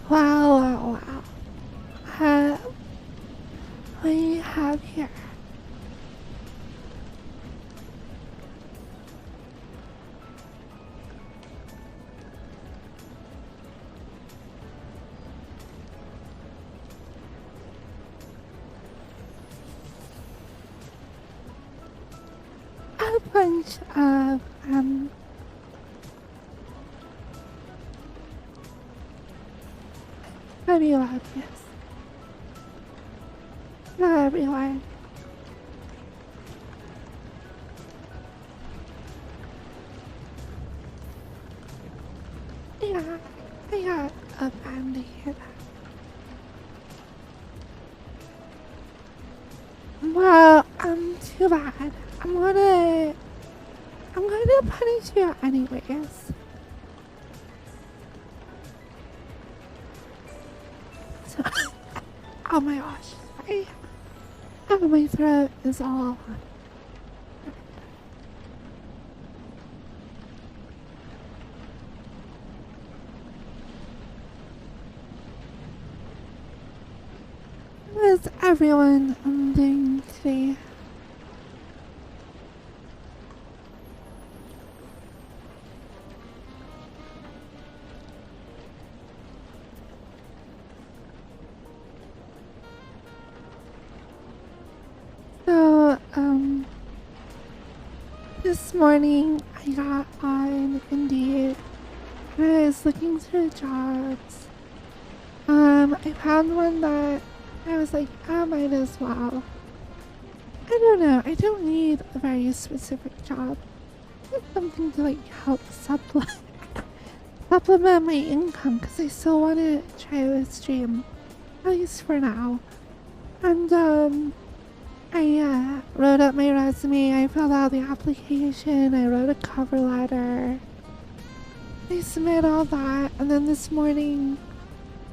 Wow, wow, wow. What do you have here? A bunch of, pretty obvious. Not everyone. Yeah, I got a band-aid. Well, too bad. I'm gonna punish you anyways. So, oh my gosh, sorry. Oh, my throat is all. How is everyone doing today? So, this morning I got on Indeed and I was looking through jobs. I found one that I was like, I might as well. I don't know, I don't need a very specific job. Just something to like help supplement my income because I still want to try to stream, at least for now. And I wrote up my resume, I filled out the application, I wrote a cover letter. I submit all that, and then this morning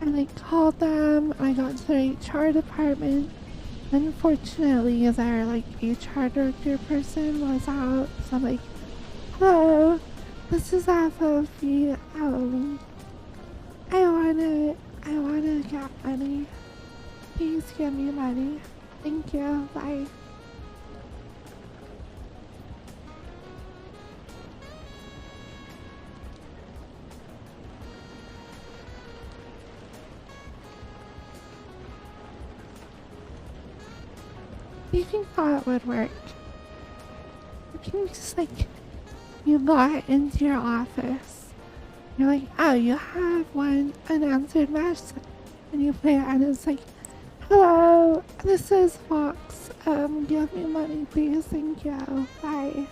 I like called them and I got to the HR department. Unfortunately, their like HR director person was out, so I'm like, hello, this is off of the I wanna get money. Please give me money. Thank you. Bye. Do you think that would work? You can just like, you got into your office. You're like, oh, you have one unanswered message. And you play it and it's like, hello, this is Fox. Give me money, please. Thank you. Bye.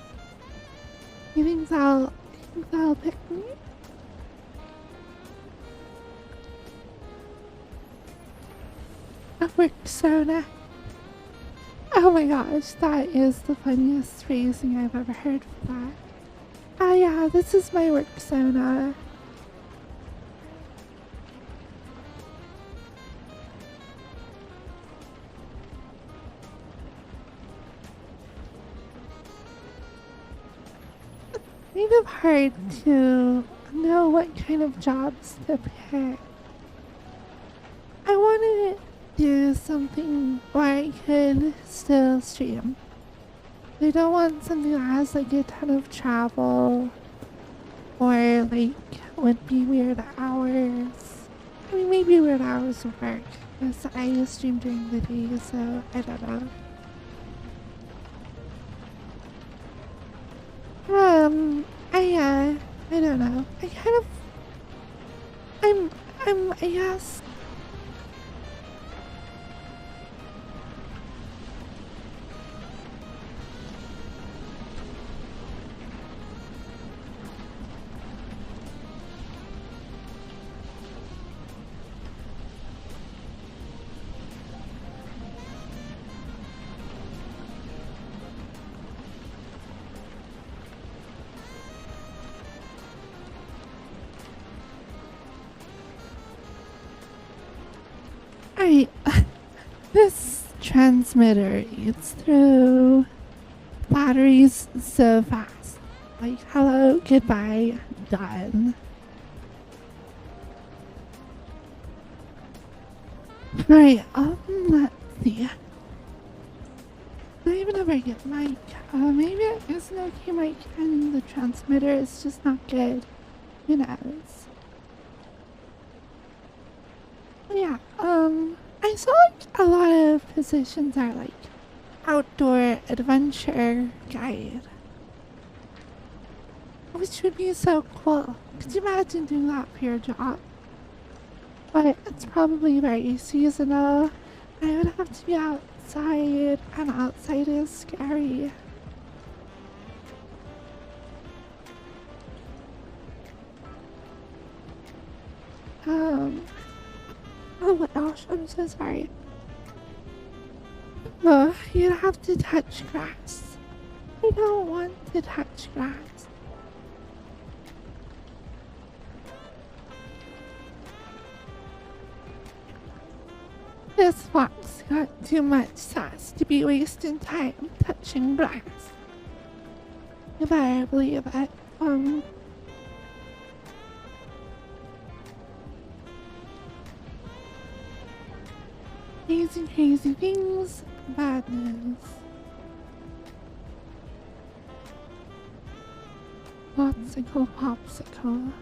You think they'll pick me? A work persona. Oh my gosh, that is the funniest phrasing I've ever heard for that. Ah yeah, this is my work persona. Kind of hard to know what kind of jobs to pick. I wanted to do something where I could still stream. I don't want something that has like a ton of travel or like would be weird hours. I mean, maybe weird hours would work because I stream during the day, so I don't know. I don't know. I guess. Alright, this transmitter eats through batteries so fast. Like, hello, goodbye, done. Right, let's see. I don't even have a good mic. Maybe it is an okay mic and the transmitter is just not good. Who knows? Yeah, I saw like a lot of positions are like outdoor adventure guide, which would be so cool. Could you imagine doing that for your job? But it's probably very seasonal. I would have to be outside, and outside is scary. Oh my gosh, I'm so sorry. Oh, you'd have to touch grass. I don't want to touch grass. This fox got too much sass to be wasting time touching grass. You better believe it. Crazy things, bad news. Popsicle, popsicle.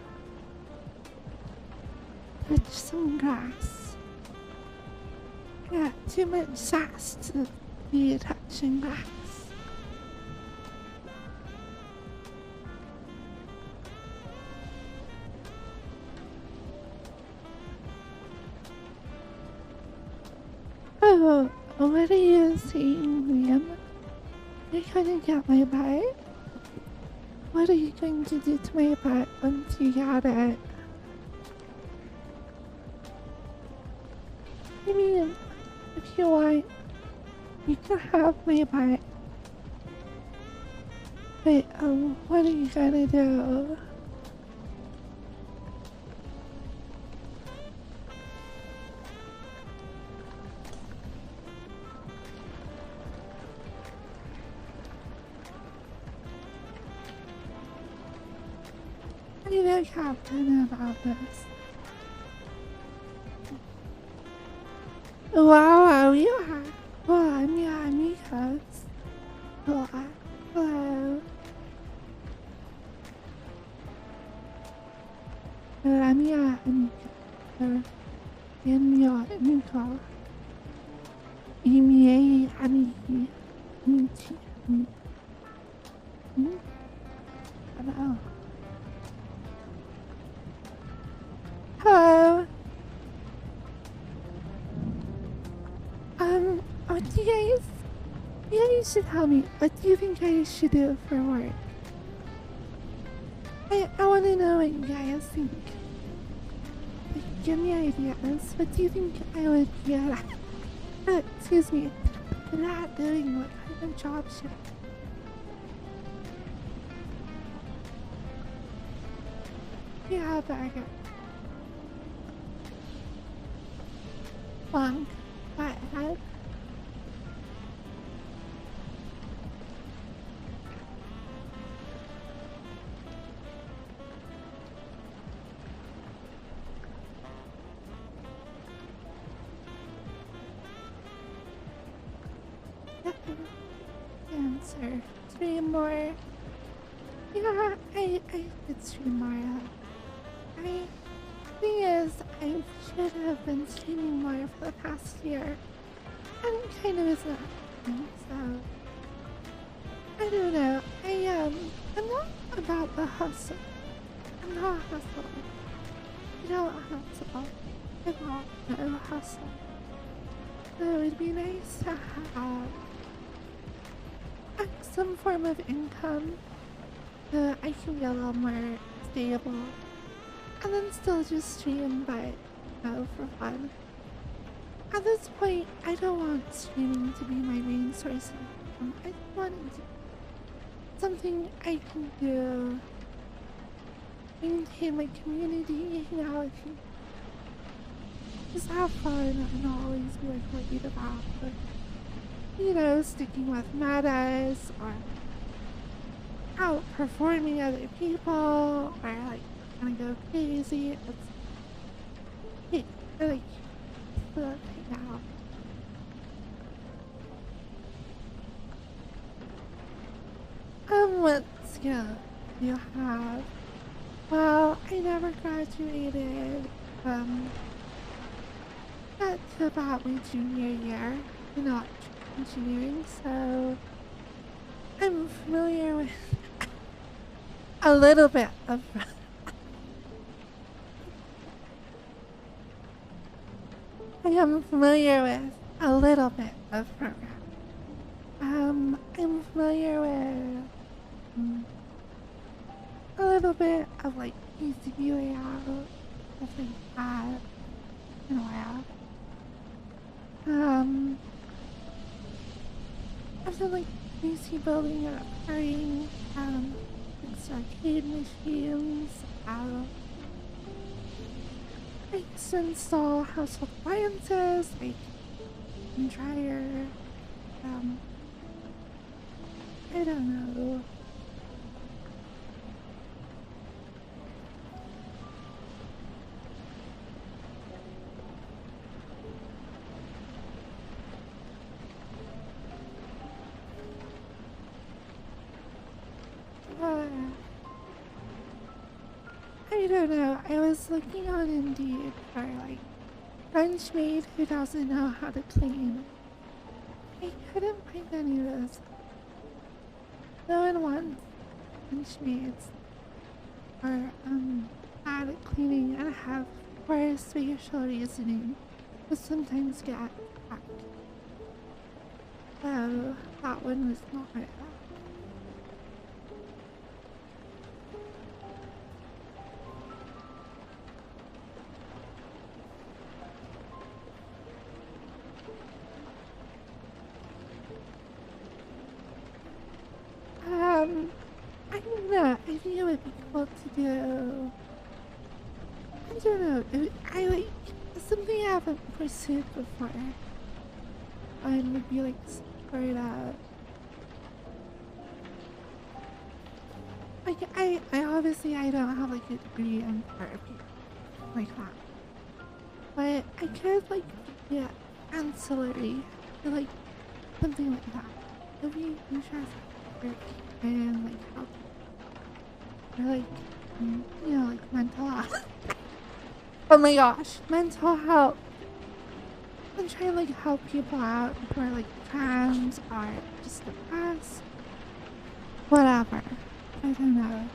Touch some grass. Got too much sass to be touching grass. Oh, what are you saying, ma'am? I couldn't get my butt. What are you going to do to my butt once you get it? I mean, if you want, you can have my butt. But, what are you gonna do? I know Captain about this. Wow, you have. Well, I'm your amigos. Hello. Hello. I'm your amigo. I'm your amigo. honey. Me too. Mm-hmm. Hello. Hello. What do you guys should tell me, what do you think I should do for work? I want to know what you guys think. Like, give me ideas. What do you think I would be at? Excuse me. Not doing what kind of job should yeah, burger. Funk. What? Answer. Stream more. Yeah, I could stream more. Thing is, I should have been streaming more for the past year. And kind of is not happening, so I don't know. I'm not about the hustle. I'm not a hustle. I don't hustle. I don't hustle. So it would be nice to have some form of income so I can be a little more stable. And then still just stream, but for fun. At this point, I don't want streaming to be my main source of income. I just want it to be something I can do, maintain my community, hang out with people, just have fun and not always be like worried about, sticking with metas or outperforming other people or like gonna go crazy. It's really fun right now. What skill do you have? Well, I never graduated that's about my junior year in engineering, so I'm familiar with a little bit of I am familiar with a little bit of programming. I'm familiar with a little bit of like PCB layout, stuff like that, in a while. I've done like PC building and repairing, fixed arcade machines, I used to install household appliances like dryer, I don't know. I don't know. I was looking on Indeed for like French maid who doesn't know how to clean. I couldn't find any of those. No one wants French maids or bad at cleaning and have poor spatial reasoning to sometimes get attacked. So that one was not right. I don't know. I think it would be cool to do. I don't know. I like something I haven't pursued before. And would be like straight up. Like I obviously I don't have like a degree in therapy like that, but I could like get ancillary or like something like that. It'd be interesting and like help or like like mental health. Oh my gosh, mental health. I'm trying to like help people out who are like trans exams are just a pass. Whatever. I don't know.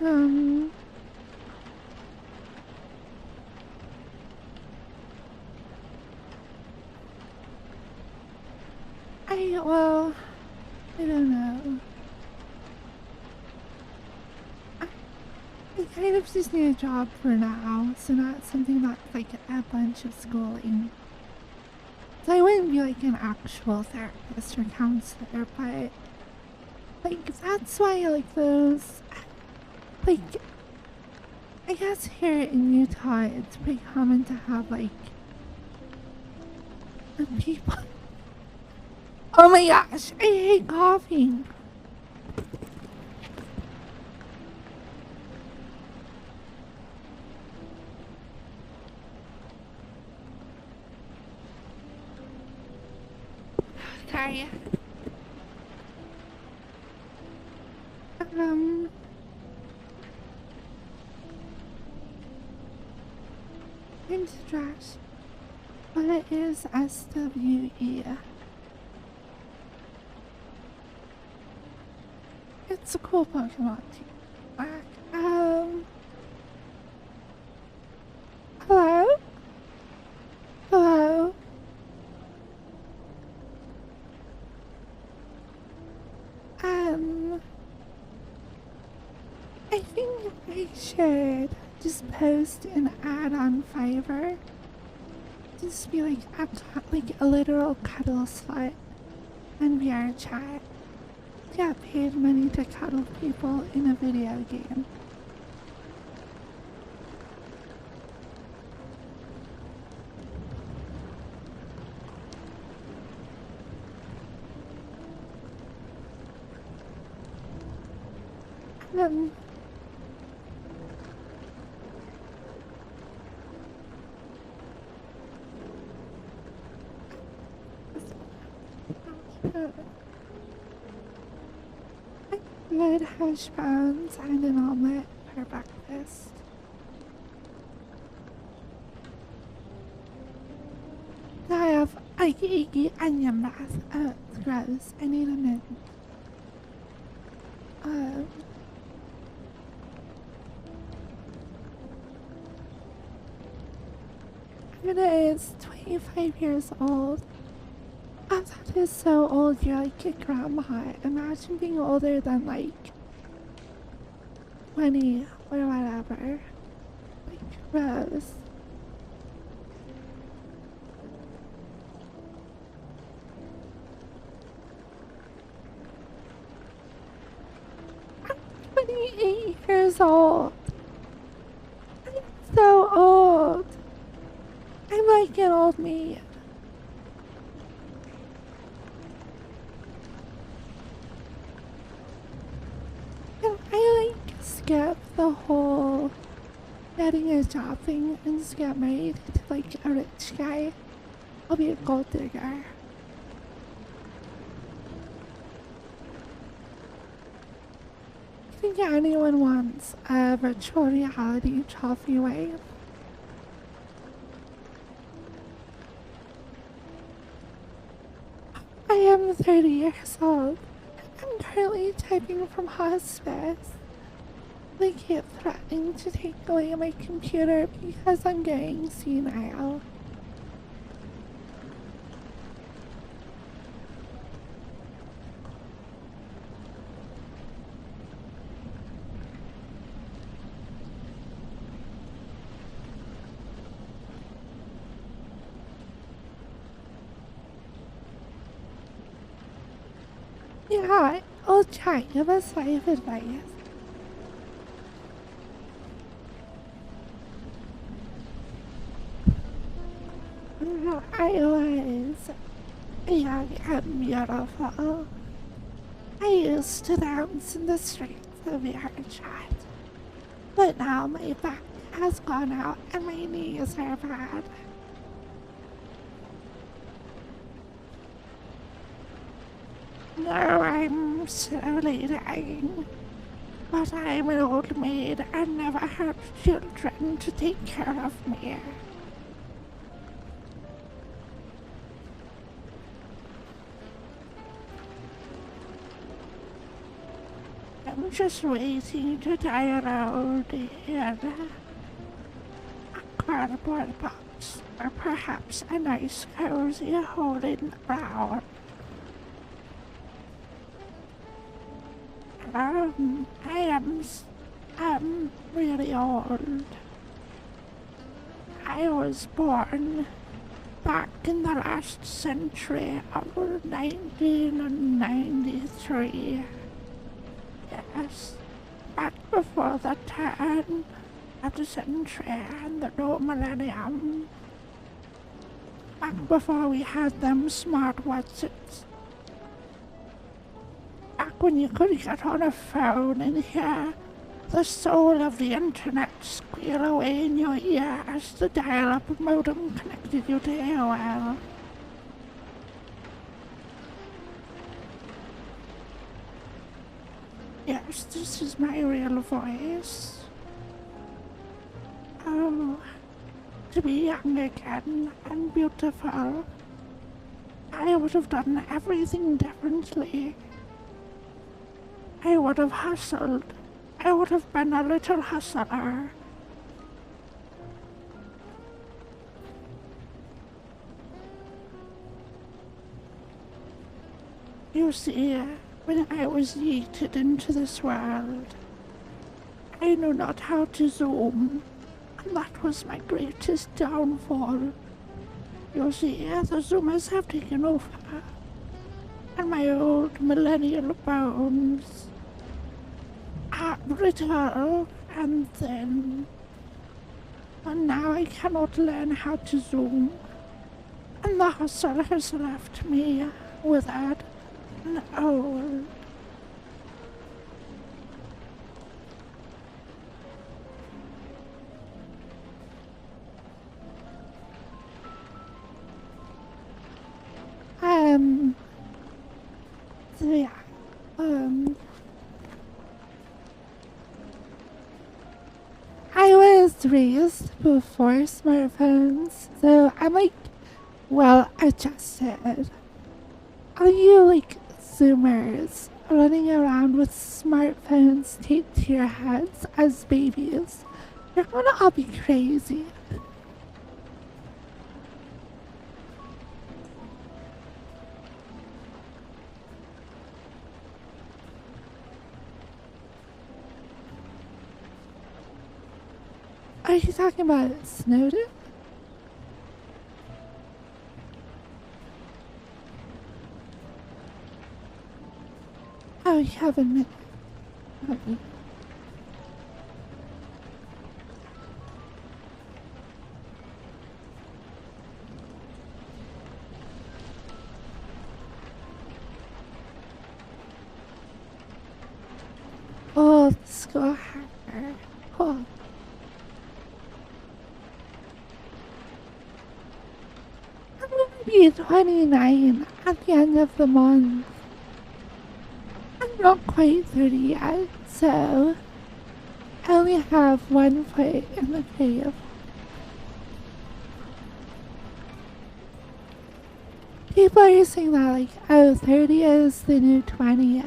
Um, well, I don't know. I kind of just need a job for now, so not something that's like a bunch of schooling. So I wouldn't be like an actual therapist or counselor, but like that's why I like those. Like, I guess here in Utah, it's pretty common to have like people. Oh my gosh, I hate coughing. Sorry. Into trash. What is SWE? It's a cool Pokemon team. Hello? Hello? I think I should just post an ad on Fiverr. Just be like a literal cuddle slut on VR chat. Get paid money to cuddle people in a video game. I had hash browns and an omelet for breakfast. I have eggy onion bath. Oh, it's gross. I need a mint. Anna is 25 years old. Oh, that is so old. You're like a grandma. Imagine being older than like 20 or whatever. Like, gross. I'm 28 years old. I'm so old. I'm like an old maid. Can I like skip the whole getting a job thing and just get married to like a rich guy? I'll be a gold digger. I think anyone wants a virtual reality trophy wife. I am 30 years old. I'm currently typing from hospice. They keep threatening to take away my computer because I'm getting senile. Yeah, I'll try. Give us life advice. I was young and beautiful. I used to dance in the streets of your chat, but now my back has gone out and my knees are bad. No, I'm slowly dying, but I'm an old maid and never had children to take care of me. I'm just waiting to download in a cardboard box, or perhaps a nice cozy hole in the ground. I'm really old. I was born back in the last century of 1993. Yes, back before the turn of the century and the new millennium. Back before we had them smart watches. Back when you could get on a phone and hear the soul of the internet squeal away in your ear as the dial-up modem connected you to AOL. Yes, this is my real voice. Oh, to be young again and beautiful. I would have done everything differently. I would have hustled. I would have been a little hustler. You see, when I was yeeted into this world, I knew not how to zoom, and that was my greatest downfall. You see, the zoomers have taken over, and my old millennial bones are brittle and thin, and now I cannot learn how to zoom, and the hustle has left me withered and old. So yeah, I was raised before smartphones, so I'm like well adjusted. All you like Zoomers running around with smartphones taped to your heads as babies, you're gonna all be crazy. Are you talking about Snowden? Oh, you have a minute. Oh, the school hacker. Oh. I'm gonna be 29 at the end of the month. I'm not quite 30 yet, so I only have one foot in the grave. People are saying that like, oh, 30 is the new 20.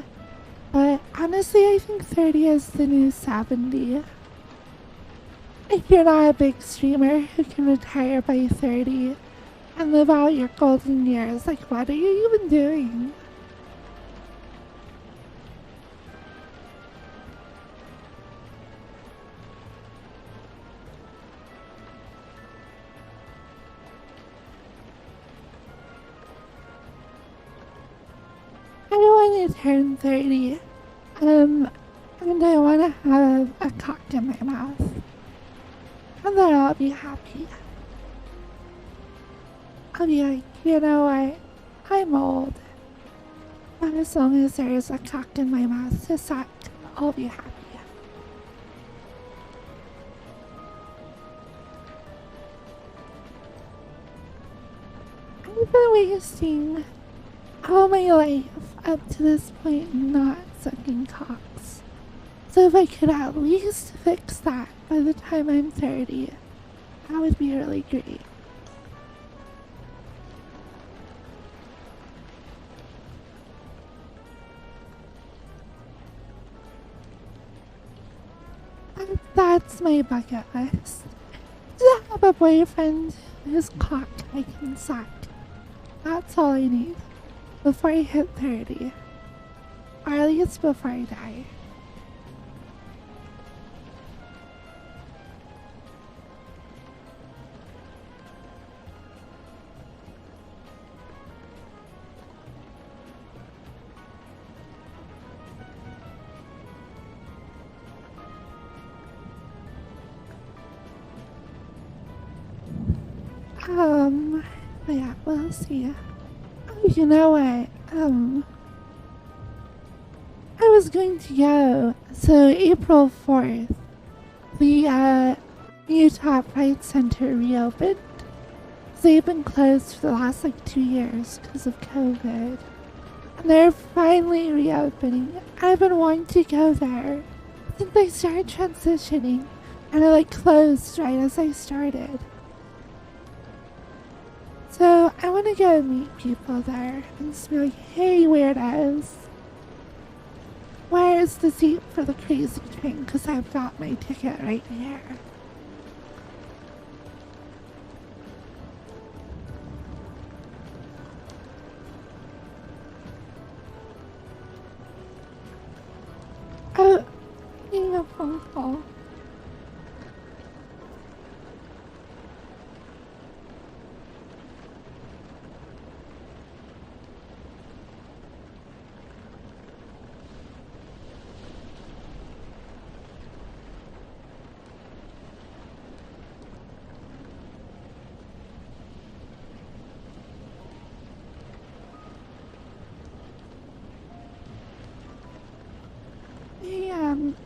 But honestly, I think 30 is the new 70. If you're not a big streamer who can retire by 30 and live out your golden years, like what are you even doing? I want to turn 30, and I want to have a cock in my mouth, and then I'll be happy. I'll be like, you know what, I'm old, but as long as there's a cock in my mouth to suck, I'll be happy. I've been wasting all my life up to this point not sucking cocks. So if I could at least fix that by the time I'm 30, that would be really great. That's my bucket list. To have a boyfriend whose cock I can suck. That's all I need before I hit 30. Or at least before I die. Yeah, we'll see. Oh, you know what? I was going to go. So April 4th, the Utah Pride Center reopened. They've been closed for the last like 2 years because of COVID. And they're finally reopening. I've been wanting to go there since they started transitioning. And it like closed right as I started. So I want to go meet people there and just be like, hey weirdos, where is the seat for the crazy train? Because I've got my ticket right here. Oh, getting a phone call.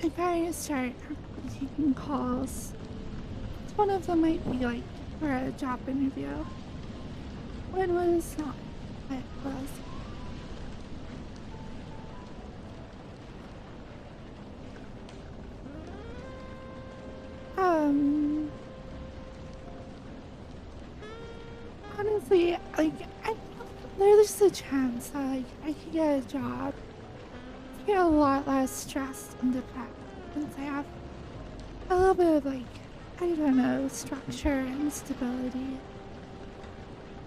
If I start taking calls, one of them might be like for a job interview. One was not, but was. Honestly, like, there's a chance that like I could get a job. I get a lot less stressed and depressed since I have a little bit of like, I don't know, structure and stability.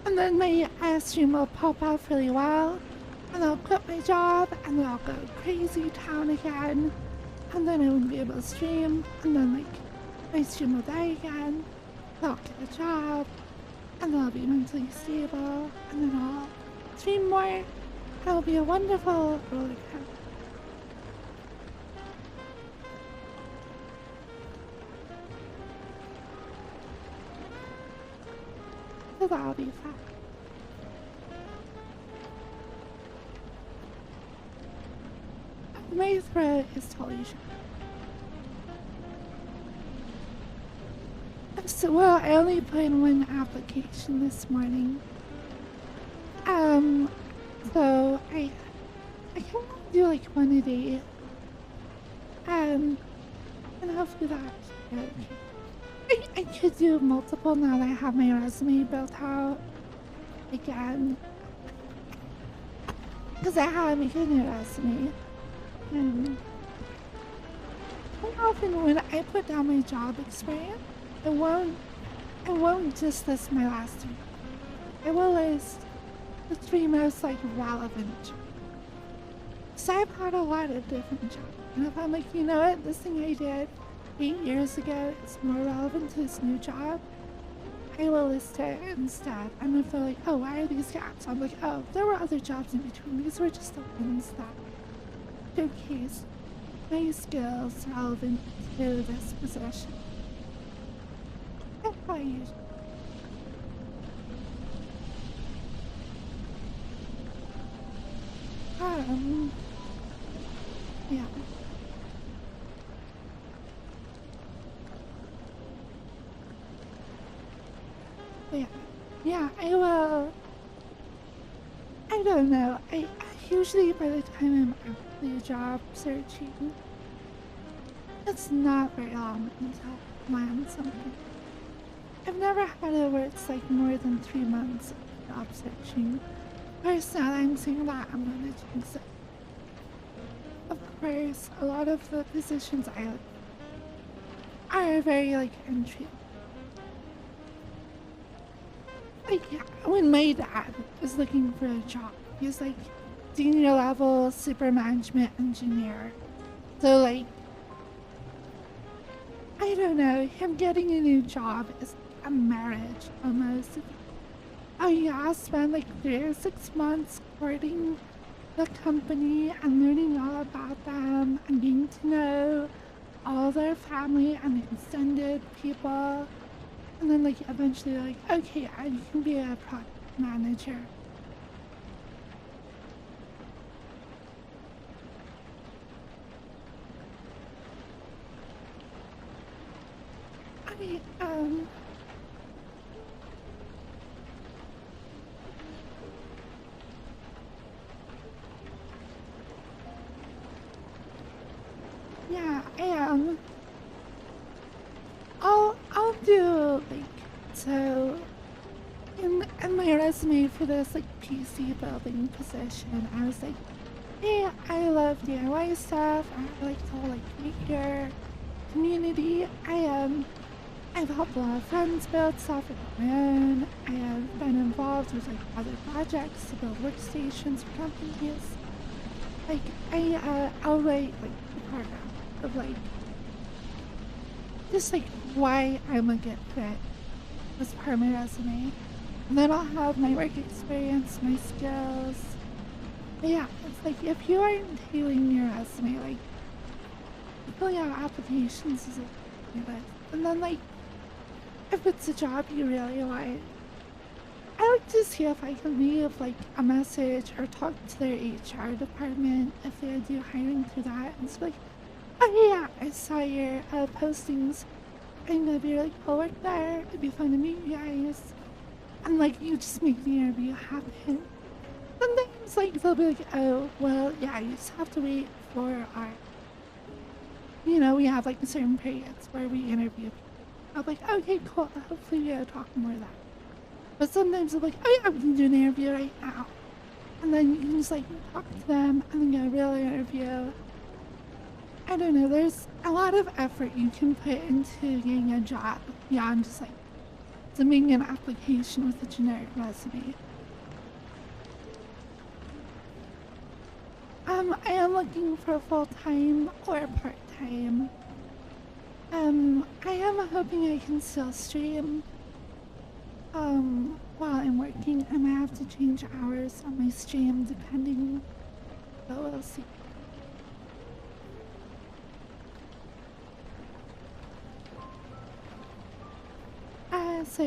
And then my stream will pop off really well, and I'll quit my job, and then I'll go crazy town again, and then I won't be able to stream, and then like my stream will die again, then I'll get a job, and then I'll be mentally stable, and then I'll stream more, and it'll be a wonderful roller coaster. So that'll be fun. My throat is totally shut. So, well, I only put in one application this morning. So I can only do like one a day. And hopefully that's good. I could do multiple now that I have my resume built out again. Because I have a good resume. Quite often when I put down my job experience, it won't just list my last 3. It will list the 3 most like relevant jobs. So I've had a lot of different jobs. And if I'm like, you know what, this thing I did 8 years ago is more relevant to this new job, I will list it instead. And if they're like, oh, why are these gaps? I'm like, oh, there were other jobs in between. These were just the ones that showcase my skills relevant to this position. That's how I usually. Yeah. Yeah, I will. I don't know. I usually by the time I'm actually job searching, it's not very long until I land something. I've never had it where it's like more than 3 months of job searching. Of course, now that I'm saying that, I'm gonna jinx it. Of course, a lot of the positions I look are very like entry. Like when my dad was looking for a job, he was like senior level super management engineer. So like I don't know, him getting a new job is a marriage almost. Oh yeah, I spent like 3 or 6 months courting the company and learning all about them and getting to know all their family and extended people. And then like eventually like, okay, you can be a product manager. I yeah, I am. I'll do like so in my resume for this like PC building position, I was like, hey, I love DIY stuff. I like to like meet your community. I've helped a lot of friends build stuff on my own. I have been involved with like other projects to build workstations for companies. Like I'll write like a paragraph of like just like why I'm a good fit as part of my resume. And then I'll have my work experience, my skills. But yeah, it's like if you aren't tailoring your resume, like filling out applications is a bit. And then like if it's a job you really like, I like to see if I can leave like a message or talk to their HR department if they do hiring through that and it's like, oh yeah, I saw your postings. I'm gonna be really cool work there. It'd be fun to meet you guys. And like you just make the interview happen. Sometimes like they'll be like, oh well yeah, you just have to wait for our we have like certain periods where we interview people. I'm like, okay, cool. Hopefully we'll talk more of that. But sometimes they're like, oh yeah, we can do an interview right now. And then you can just like talk to them and then get a real interview. I don't know, there's a lot of effort you can put into getting a job beyond just like submitting an application with a generic resume. I am looking for full-time or part-time. I am hoping I can still stream. While I'm working, I might have to change hours on my stream depending, but we'll see. So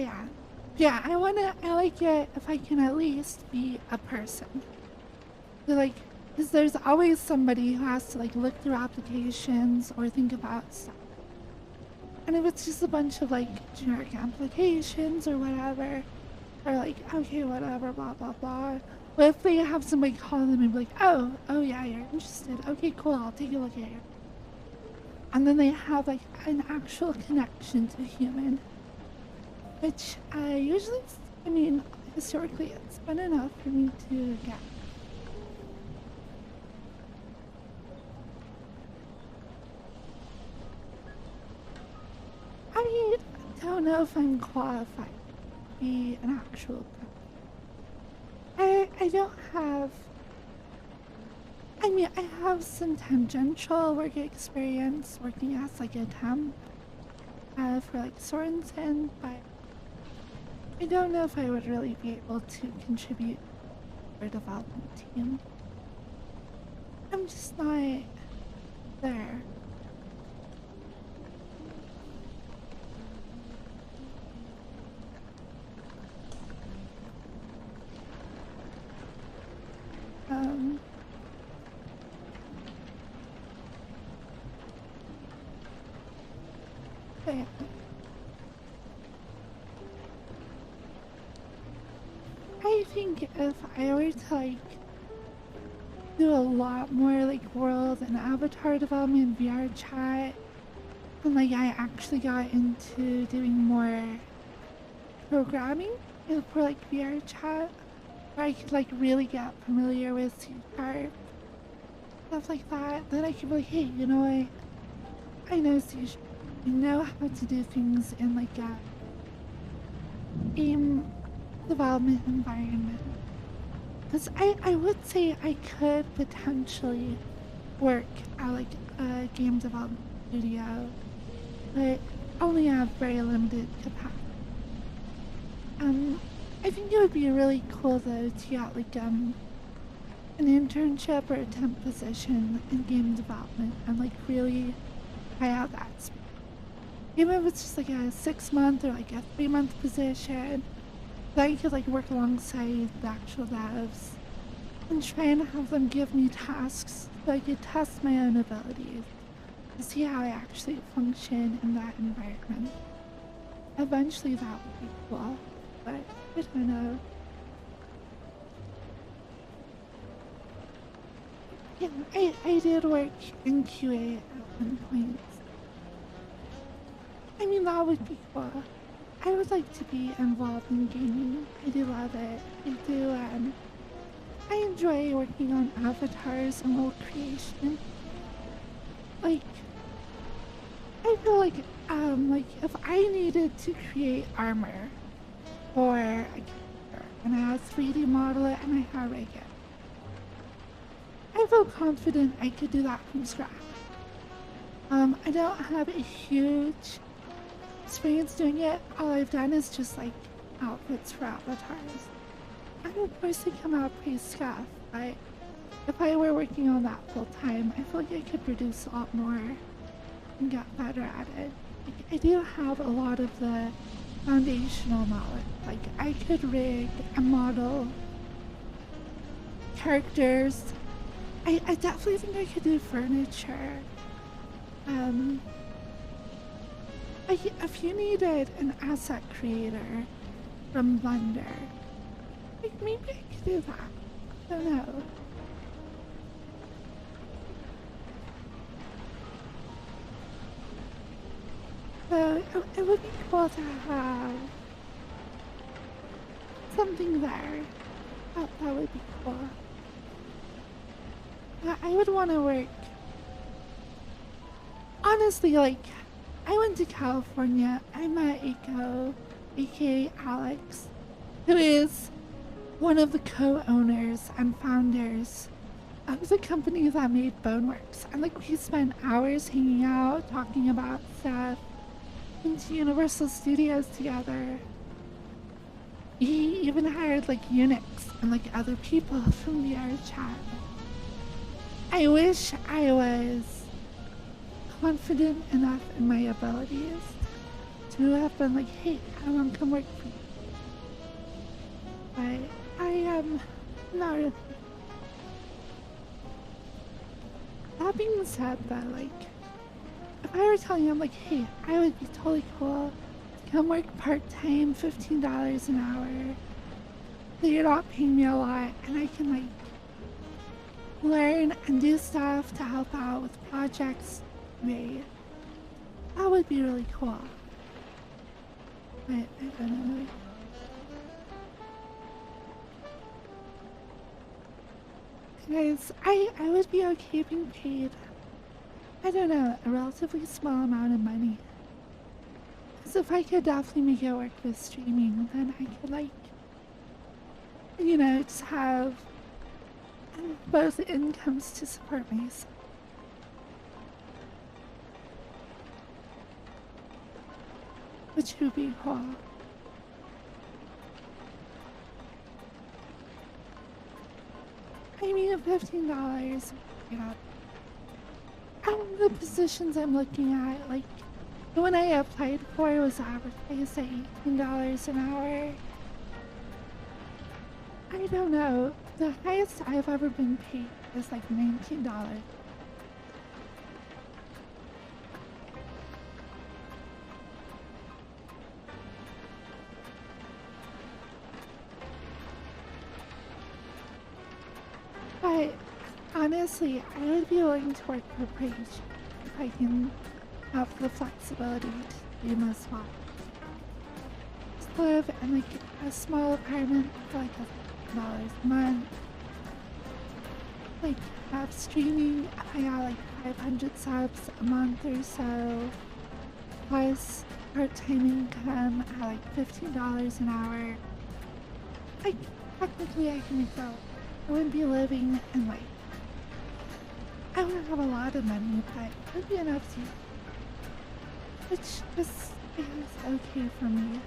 yeah, I like it if I can at least be a person. So like, because there's always somebody who has to like look through applications or think about stuff. And if it's just a bunch of like generic applications or whatever, or like, okay, whatever, blah, blah, blah. But if they have somebody call them and be like, oh yeah, you're interested. Okay, cool, I'll take a look at you. And then they have like an actual connection to a human. Which I usually, I mean, historically it's been enough for me to get. I don't know if I'm qualified to be an actual cook. I don't have, I mean, I have some tangential work experience working as like a temp for like Sorensen, but I don't know if I would really be able to contribute to our development team. I'm just not there. But yeah. I think if I were to like do a lot more like world and avatar development VR chat and like I actually got into doing more programming for like VR chat where I could like really get familiar with C#, stuff like that, then I could be like, hey, you know what? I know C#, I know how to do things in like a game development environment. Because I would say I could potentially work at like a game development studio, but only have very limited capacity. I think it would be really cool though to get like an internship or a temp position in game development and like really try out that space. Even if it's just like a 6 month or like a 3 month position, then I could like work alongside the actual devs and try and have them give me tasks so I could test my own abilities to see how I actually function in that environment. Eventually that would be cool, but I don't know. Yeah, I did work in QA at one point. I mean, that would be cool. I would like to be involved in gaming. I do love it. I do, I enjoy working on avatars and world creation. Like, I feel like if I needed to create armor for a character and I 3D model it and I had rig it, I feel confident I could do that from scratch. I don't have a huge experience doing it. All I've done is just like outfits for avatars. And of course they come out pretty scuffed, but if I were working on that full time, I feel like I could produce a lot more and get better at it. Like, I do have a lot of the foundational knowledge. Like I could rig and model characters. I definitely think I could do furniture. If you needed an asset creator from Blender, like maybe I could do that. I don't know. So it would be cool to have something there. That would be cool. I would want to work. Honestly, like, I went to California. I met Eiko, aka Alex, who is one of the co-owners and founders of the company that made Boneworks. And like, we spent hours hanging out, talking about stuff, into Universal Studios together. He even hired like Unix and like other people from the VR chat. I wish I was confident enough in my abilities to have been like, hey, I want to come work for you. But I am not really. That being said, though, like, if I were telling him, like, hey, I would be totally cool to come work part-time, $15 an hour, so you're not paying me a lot, and I can, like, learn and do stuff to help out with projects, maybe. That would be really cool. But I don't know. Guys, I would be okay being paid, I don't know, a relatively small amount of money. Because if I could definitely make it work with streaming, then I could, like, you know, just have both incomes to support myself. Which would be cool. I mean, $15, you know, out of the positions I'm looking at, like, the one I applied for was advertised at $18 an hour. I don't know. The highest I've ever been paid is like $19. But honestly, I would be willing to work for pretty cheap if I can have the flexibility to do most work. Just live in like a small apartment for like $1,000 a month. Like have streaming, I got like 500 subs a month or so. plus part-time income at like $15 an hour, like technically I can make that. I wouldn't be living in like I wouldn't have a lot of money, but it would be enough to which just is okay for me.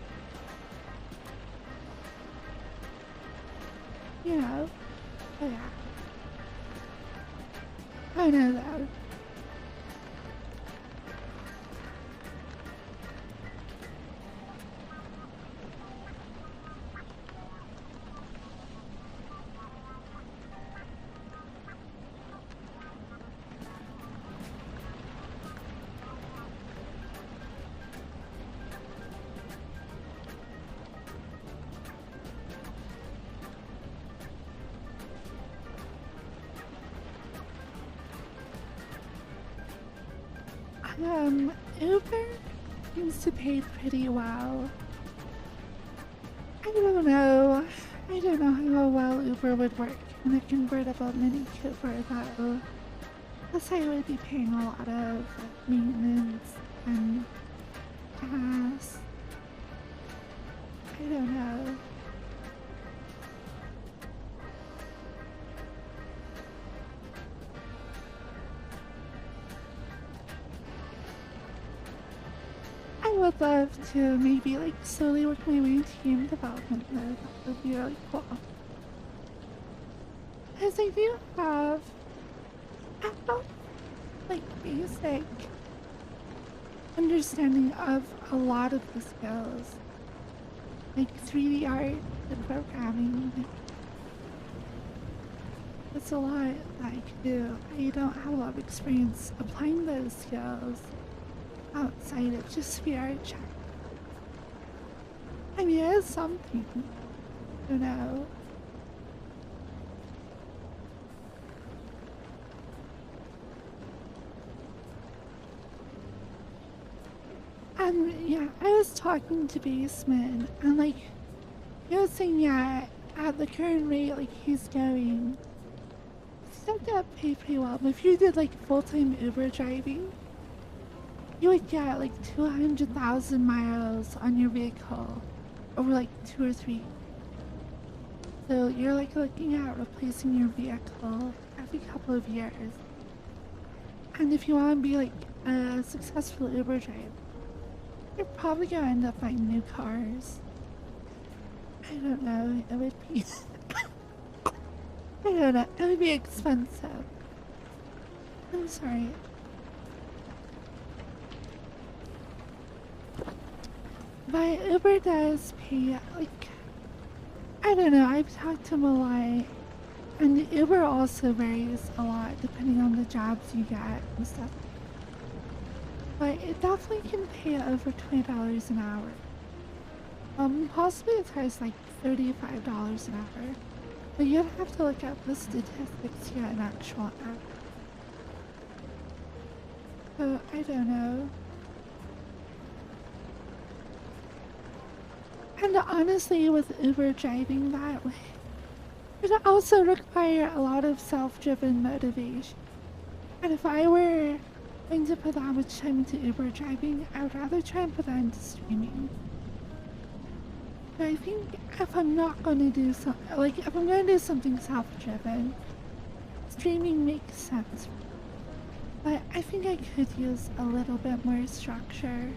You know? Oh yeah. I know that. Uber seems to pay pretty well. I don't know. I don't know how well Uber would work in a convertible Mini Cooper though. Plus I would be paying a lot of maintenance and gas. I don't know. I would love to maybe like slowly work my way into game development though. That would be really cool. Because I do have like basic understanding of a lot of the skills. Like 3D art and programming. It's a lot that I can do. I don't have a lot of experience applying those skills outside of just VR chat. I mean, it is something, you know. And yeah, I was talking to Baseman, and like, he was saying, yeah, at the current rate, like, he's going, still get paid pretty well, but if you did like full-time Uber driving, you would get like 200,000 miles on your vehicle over like 2 or 3. So you're like looking at replacing your vehicle every couple of years. And if you want to be like a successful Uber driver, you're probably gonna end up buying new cars. I don't know, it would be I don't know, it would be expensive. I'm sorry. But Uber does pay, like, I don't know, I've talked to him a lot. And Uber also varies a lot depending on the jobs you get and stuff. But it definitely can pay over $20 an hour. Possibly as high as like $35 an hour. But you'd have to look at the statistics to get an actual app. So I don't know. And honestly, with Uber driving that way, it would also require a lot of self-driven motivation. And if I were going to put that much time into Uber driving, I would rather try and put that into streaming. But I think if I'm not going to do something, like if I'm going to do something self-driven, streaming makes sense. But I think I could use a little bit more structure.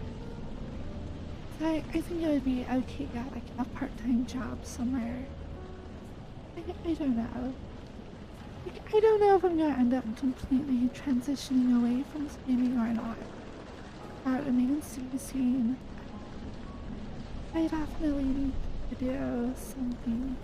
I think it would be okay to get like a part-time job somewhere. I don't know. Like, I don't know if I'm gonna end up completely transitioning away from streaming or not. That remains to be seen. I definitely need to do something.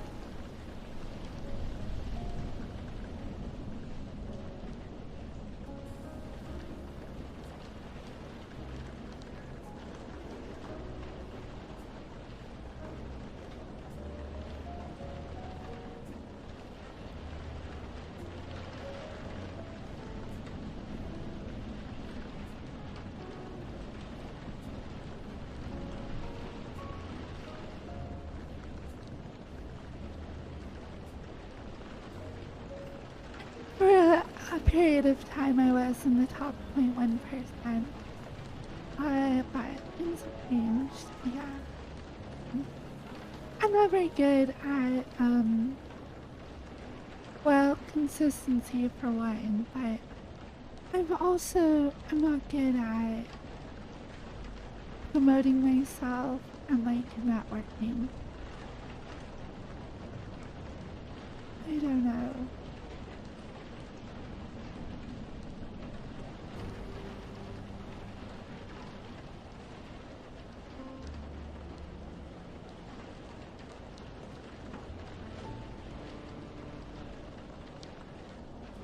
For a period of time, I was in the top 0.1%. try, but things have changed. Yeah. I'm not very good at, well, consistency for one, but I'm not good at promoting myself and like networking. I don't know.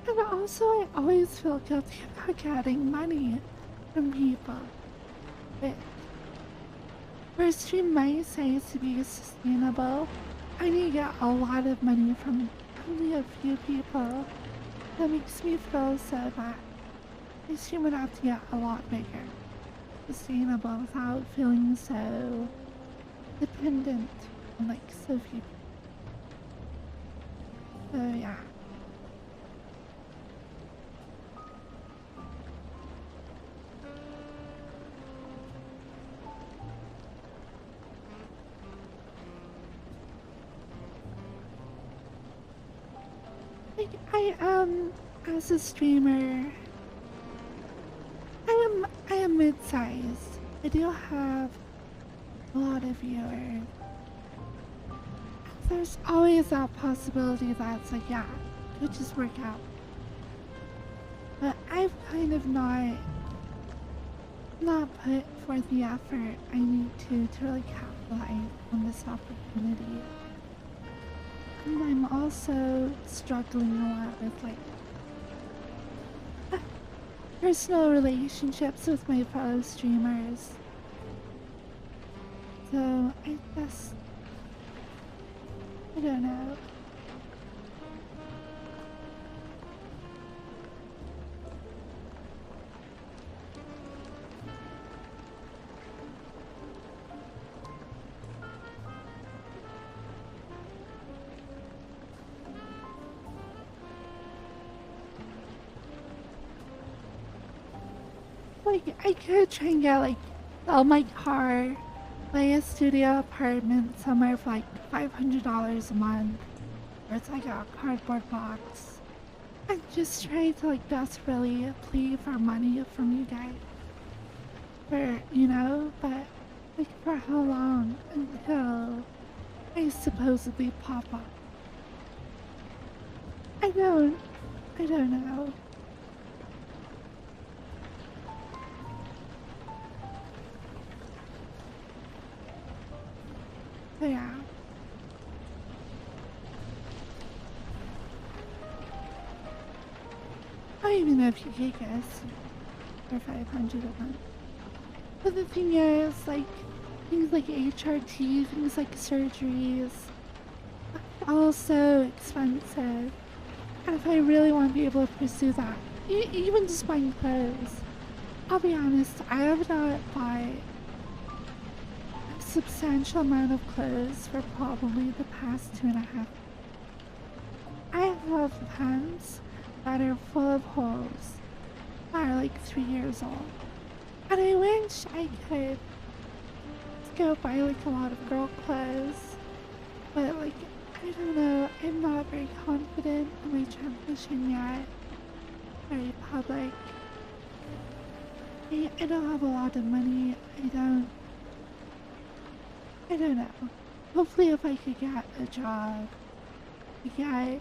And also, I always feel guilty about getting money from people. But for a stream my size to be sustainable, I need to get a lot of money from only a few people. That makes me feel so bad. My stream would have to get a lot bigger, sustainable without feeling so dependent on like so few people. So yeah. Like as a streamer, I am mid-sized. I do have a lot of viewers. There's always that possibility that it's like, yeah, it could just work out. But I've kind of not put forth the effort I need to really capitalize on this opportunity. And I'm also struggling a lot with like personal relationships with my fellow streamers. So I guess I don't know. Like, I could try and get, like, sell my car, buy a studio apartment somewhere for, like, $500 a month, or it's like a cardboard box. And just try to, like, desperately plead for money from you guys. But, like, for how long until I supposedly pop up? I don't, I don't know. But yeah. I don't even know if you could guess for 500 a month. But the thing is, like, things like HRT, things like surgeries, are all so expensive. And if I really want to be able to pursue that, even just buying clothes, I'll be honest, I have not bought a substantial amount of clothes for probably the past 2.5. I have pants that are full of holes that are like 3 years old. And I wish I could go buy like a lot of girl clothes. But like, I don't know, I'm not very confident in my transition yet. Very public. I don't have a lot of money. I don't know. Hopefully if I could get a job, get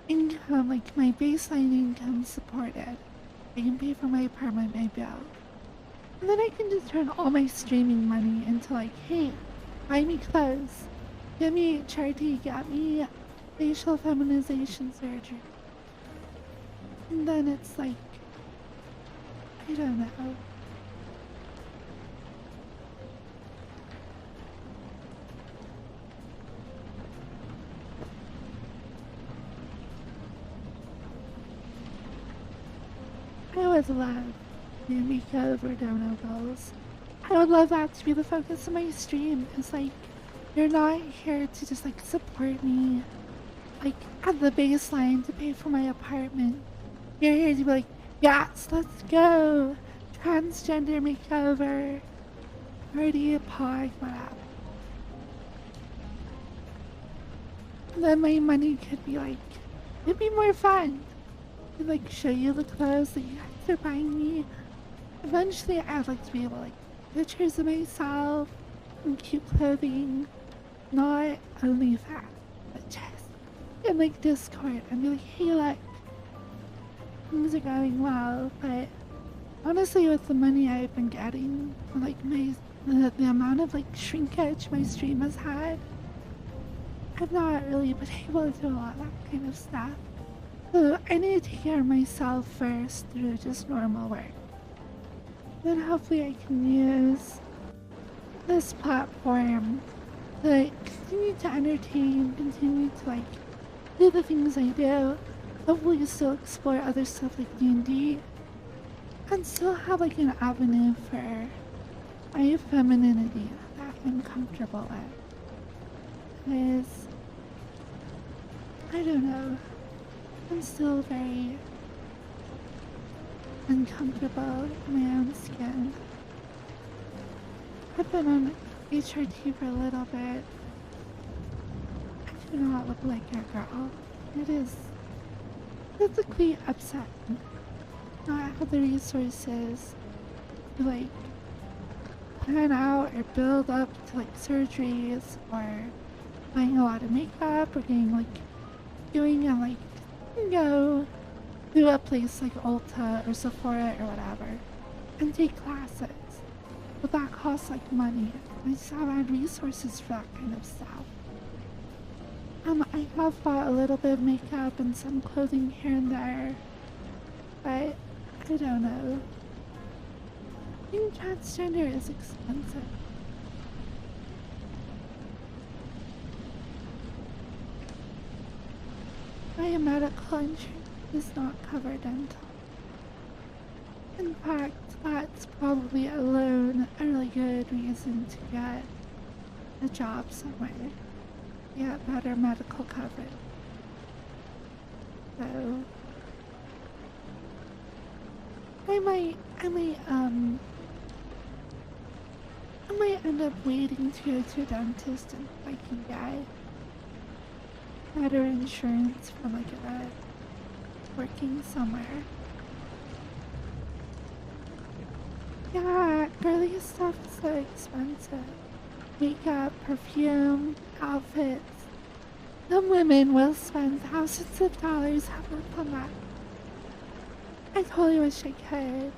income, like my baseline income supported, I can pay for my apartment, my bill. And then I can just turn all my streaming money into like, hey, buy me clothes, get me HRT, get me facial feminization surgery. And then it's like, I don't know. I would love the makeover dono goals. I would love that to be the focus of my stream. It's like, you're not here to just like support me, like at the baseline to pay for my apartment. You're here to be like, yes, let's go. transgender makeover, party, pod, whatever. And then my money could be like, it'd be more fun. I'd like show you the clothes that you guys are buying me. Eventually, I'd like to be able to like pictures of myself in cute clothing, not only that, but just in like Discord and be like, hey, look, things are going well. But honestly, with the money I've been getting, like the amount of like shrinkage my stream has had, I've not really been able to do a lot of that kind of stuff. So I need to take care of myself first through just normal work. Then hopefully I can use this platform to like continue to entertain, continue to like do the things I do, hopefully still explore other stuff like D&D, and still have like an avenue for my femininity that I'm comfortable with. Because, I don't know, I'm still very uncomfortable in my own skin. I've been on HRT for a little bit. I do not look like a girl. It is physically upsetting not have the resources to like plan out or build up to like surgeries or buying a lot of makeup or getting like doing a like go to a place like Ulta or Sephora or whatever and take classes. But that costs like money. I just haven't had resources for that kind of stuff. I have bought a little bit of makeup and some clothing here and there, but I don't know. Being transgender is expensive. My medical insurance does not cover dental. In fact, that's probably alone a really good reason to get a job somewhere. Get better medical coverage. So I might end up waiting to go to a dentist and I can get better insurance from like working somewhere. Yeah, girly stuff is so expensive. Makeup, perfume, outfits. Some women will spend thousands of dollars a month on that. I totally wish I could.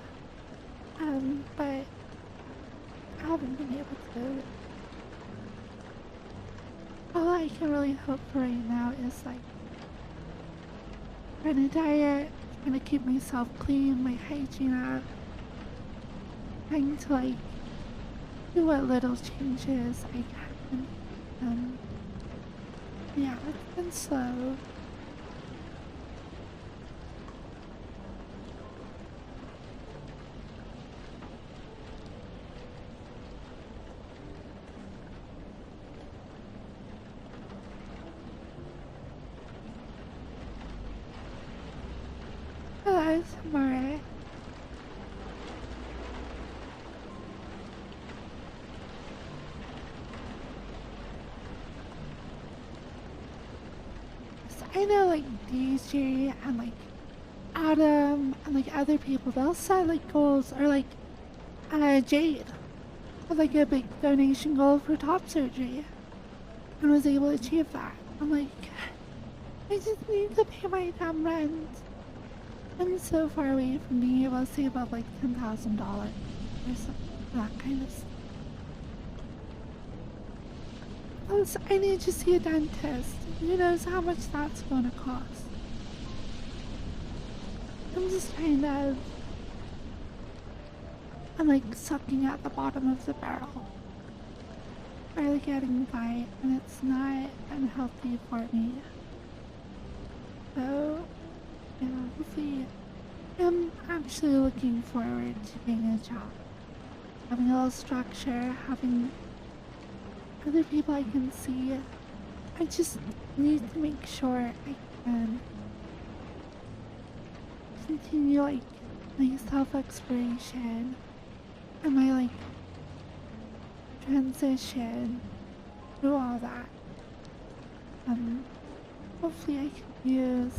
But I haven't been able to. All I can really hope for right now is like trying to diet, trying to keep myself clean, my hygiene up, trying to like do what little changes I can. Yeah, it's been slow. Hello, Samara. I know like DJ and like Adam and like other people, they'll set like goals or like Jade had like a big donation goal for top surgery and was able to achieve that. I'm like, I just need to pay my damn rent. I'm so far away from being able to save up like $10,000 or something, that kind of stuff. Plus, I need to see a dentist. Who knows how much that's gonna cost? I'm just kind of... I'm like sucking at the bottom of the barrel. Barely getting by, and it's not unhealthy for me. So, yeah, hopefully, I'm actually looking forward to getting a job. Having a little structure, having other people I can see. I just need to make sure I can continue like my self-exploration and my like transition through all that. Um, Hopefully I can use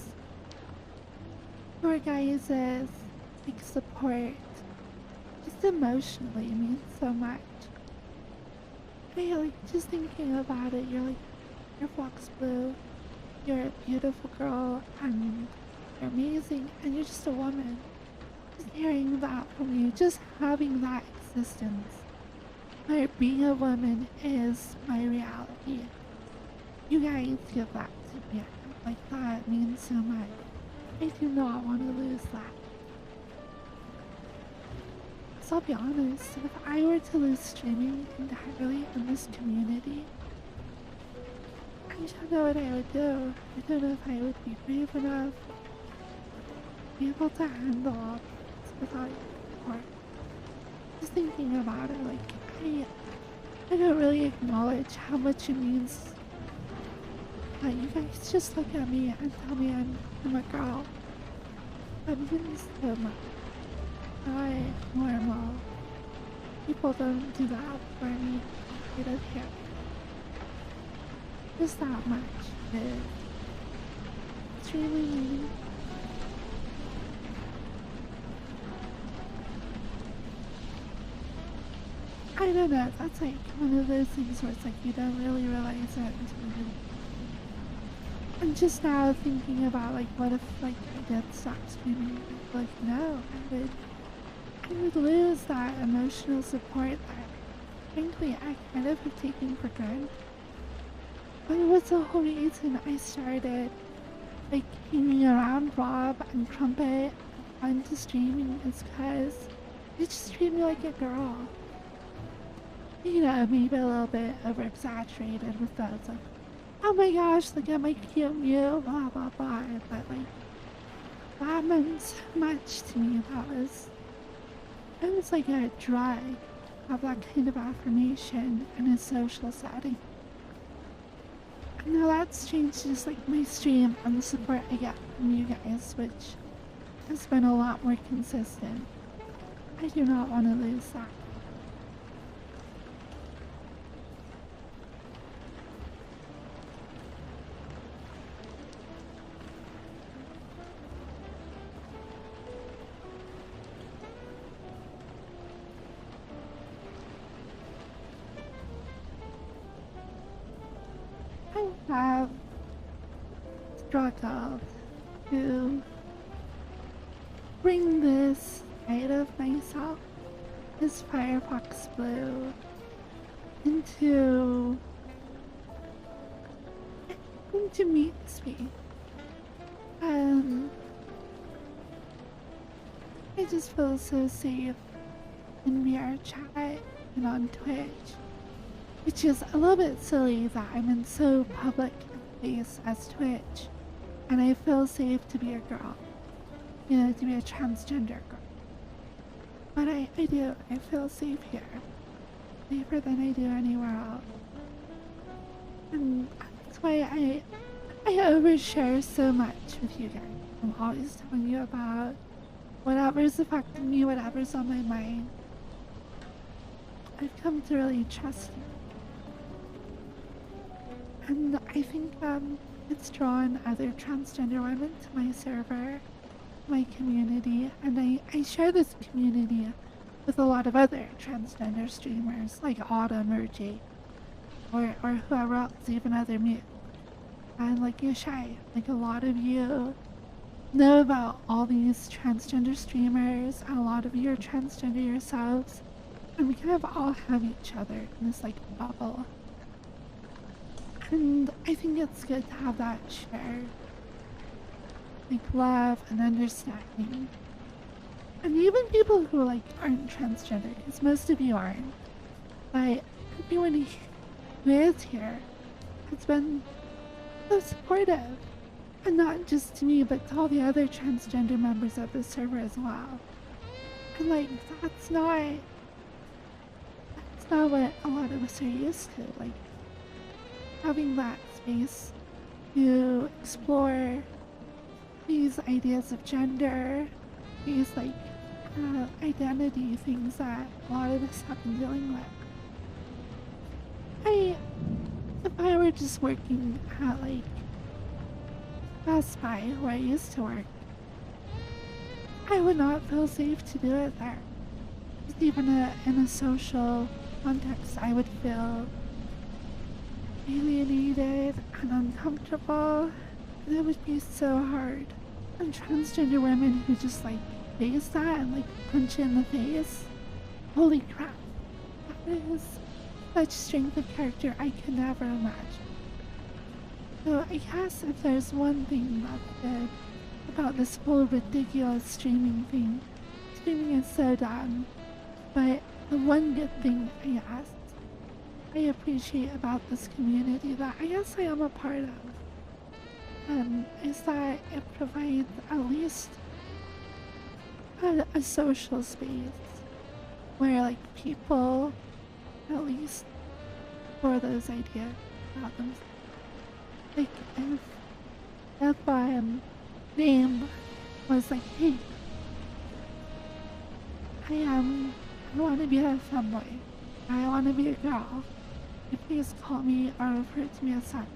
your guys' like support. Just emotionally means so much. Hey, like just thinking about it, you're like Firefox Blue. You're a beautiful girl and you're amazing and you're just a woman. Just hearing that from you, just having that existence. Where being a woman is my reality. You guys give that to me. Like that means so much. I do not want to lose that. So I'll be honest, if I were to lose streaming entirely in this community, I don't know what I would do. I don't know if I would be brave enough to be able to handle this without your support. Just thinking about it, like, I don't really acknowledge how much it means that you guys just look at me and tell me I'm a girl. That means so much. Not normal. People don't do that for me. They don't care. Just that much. It's really mean. I don't know. That's like one of those things where it's like you don't really realize it until you. I'm just now thinking about like what if like I did stop streaming? Like no, I would lose that emotional support that frankly I kind of have taken for granted. But it was the whole reason I started like hanging around Rob and Crumpet onto streaming is because they just treat me like a girl. You know, maybe a little bit over exaggerated with those like, oh my gosh, look at my cute Mew, blah blah blah. But like that meant so much to me. It was like a drug of that kind of affirmation in a social setting. And now that's changed just like my stream and the support I get from you guys, which has been a lot more consistent. I do not want to lose that. I have struggled to bring this side of myself, this Firefox Blue, into meet me. I just feel so safe in VR chat and on Twitch. Which is a little bit silly that I'm in so public a place as Twitch, and I feel safe to be a girl, you know, to be a transgender girl. But I do, I feel safe here, safer than I do anywhere else. And that's why I overshare so much with you guys. I'm always telling you about whatever's affecting me, whatever's on my mind. I've come to really trust you. And I think it's drawn other transgender women to my server, my community, and I share this community with a lot of other transgender streamers like Autumn or Jake, or whoever else, even other mute. And like Yoshai, like a lot of you know about all these transgender streamers, and a lot of you are transgender yourselves, and we kind of all have each other in this like bubble. And I think it's good to have that shared, like love and understanding. And even people who like aren't transgender, because most of you aren't, but everyone who is here has been so supportive. And not just to me, but to all the other transgender members of the server as well. And like, that's not what a lot of us are used to. Like, having that space to explore these ideas of gender, these like identity things that a lot of us have been dealing with. I, if I were just working at like Best Buy where I used to work, I would not feel safe to do it there. Just even in a social context, I would feel alienated and uncomfortable. It would be so hard. And transgender women who just like face that and like punch you in the face. Holy crap. That is such strength of character I could never imagine. So I guess if there's one thing that's good about this whole ridiculous streaming thing, streaming is so dumb. But the one good thing I guess I appreciate about this community that I guess I am a part of is that it provides at least a social space where like people at least for those ideas about themselves. Like if name was like, hey, I want to be a femboy. I want to be a girl. Can you please call me or refer to me as such?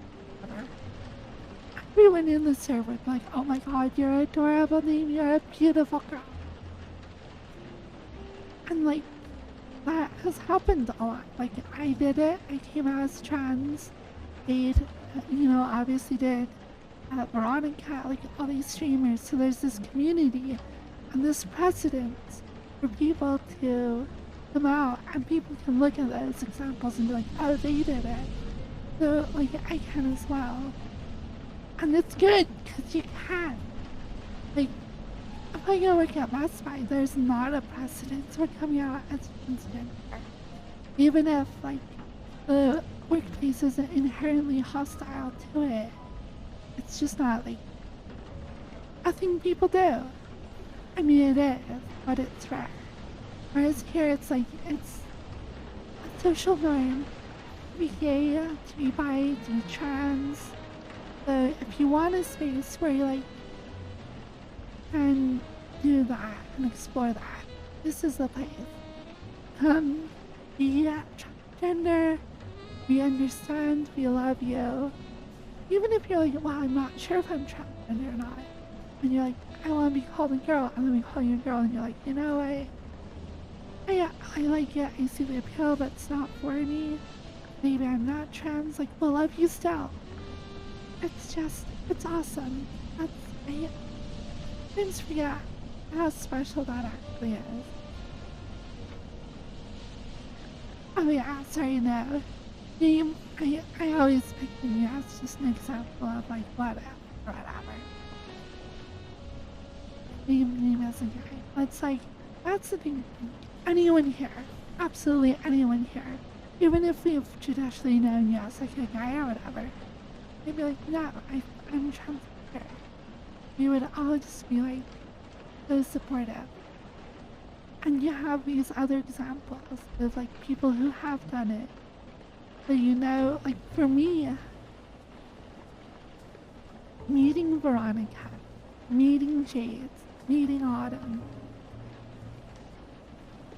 Everyone in the server would be like, oh my god, you're an adorable name, you're a beautiful girl. And like, that has happened a lot. Like, I did it, I came out as trans, Jade, obviously did, Veronica, like all these streamers. So there's this community and this precedent for people to come out and people can look at those examples and be like, oh, they did it. So like, I can as well. And it's good, because you can. Like, if I go work at Best Buy, there's not a precedent for coming out as transgender. Even if, like, the workplace isn't inherently hostile to it. It's just not, like, a thing people do. I mean, it is, but it's rare. Whereas here, it's like, it's a social norm to be gay, to be bi, to be trans. So if you want a space where you like can do that and explore that, this is the place. Be transgender, we understand, we love you. Even if you're like, well, I'm not sure if I'm transgender or not, and you're like, I want to be called a girl, and then we call you a girl, and you're like, you know what? I like it, I see the appeal, but it's not for me. Maybe I'm not trans, like, we'll love you still. It's awesome. I just forget how special that actually is. Oh yeah, sorry, no. Name, I always pick you as just an example of like whatever. Name as a guy. It's like, that's the thing. Anyone here, absolutely anyone here, even if we've traditionally known you as like a guy or whatever, they'd be like, no, I'm transgender. We would all just be like, so supportive. And you have these other examples of like people who have done it. But like for me, meeting Veronica, meeting Jade, meeting Autumn,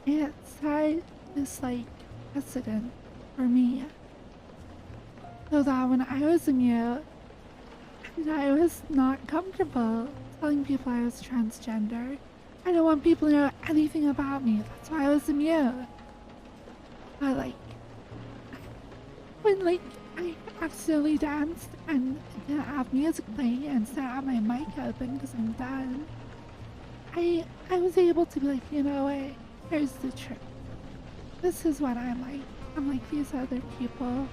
it set this like precedent for me. So that when I was a mute, and I was not comfortable telling people I was transgender, I don't want people to know anything about me. That's why I was a mute. But like, when like I accidentally danced and didn't have music playing and set out my mic open because I'm done, I was able to be like, you know what, here's the truth. This is what I'm like. I'm like these other people.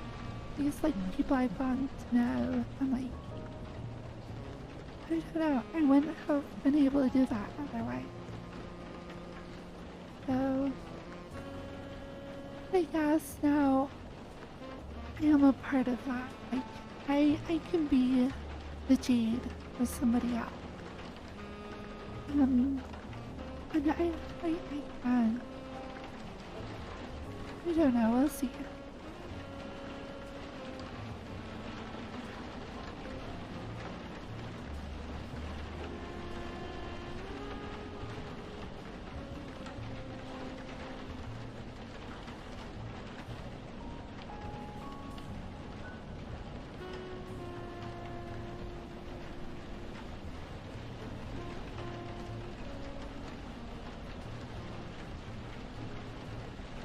These like people I've gotten to know. I'm like, I don't know, I wouldn't have been able to do that otherwise. So I guess now I am a part of that. Like I can be the Jade for somebody else. And I can. I don't know, we'll see.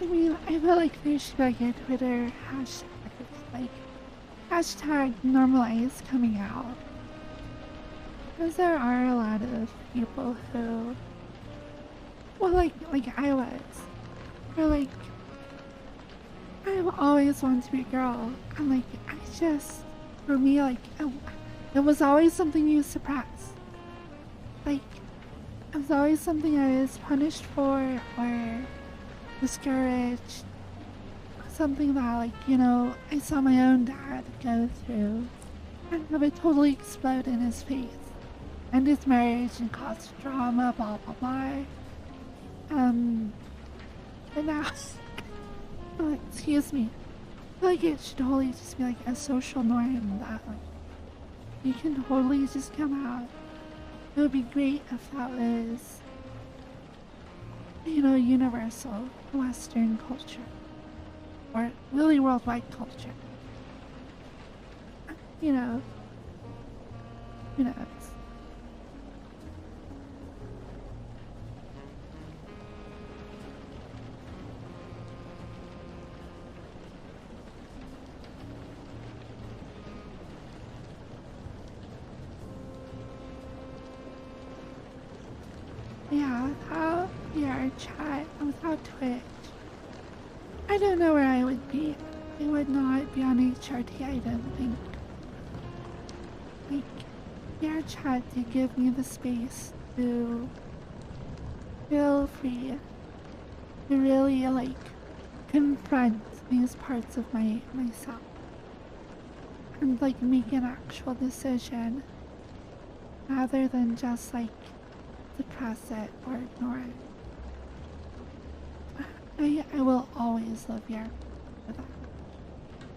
I mean, I feel like there should be like a Twitter hashtag, like hashtag normalize coming out. Because there are a lot of people who, well, like I was, or like I've always wanted to be a girl, and like I just, for me, like it was always something you suppress. Like it was always something I was punished for or discouraged. Something that, like, you know, I saw my own dad go through and have it totally explode in his face. And his marriage and cause drama, blah blah blah. And now, oh, excuse me. I feel like it should totally just be like a social norm that like you can totally just come out. It would be great if that was, you know, universal Western culture or really worldwide culture. You know, who knows? Yeah, without VR chat, without Twitch, I don't know where I would be. I would not be on HRT, I don't think. Like, VR chat did give me the space to feel free, to really, like, confront these parts of myself. And, like, make an actual decision, rather than just, like, suppress it or ignore it. I will always love VR for that.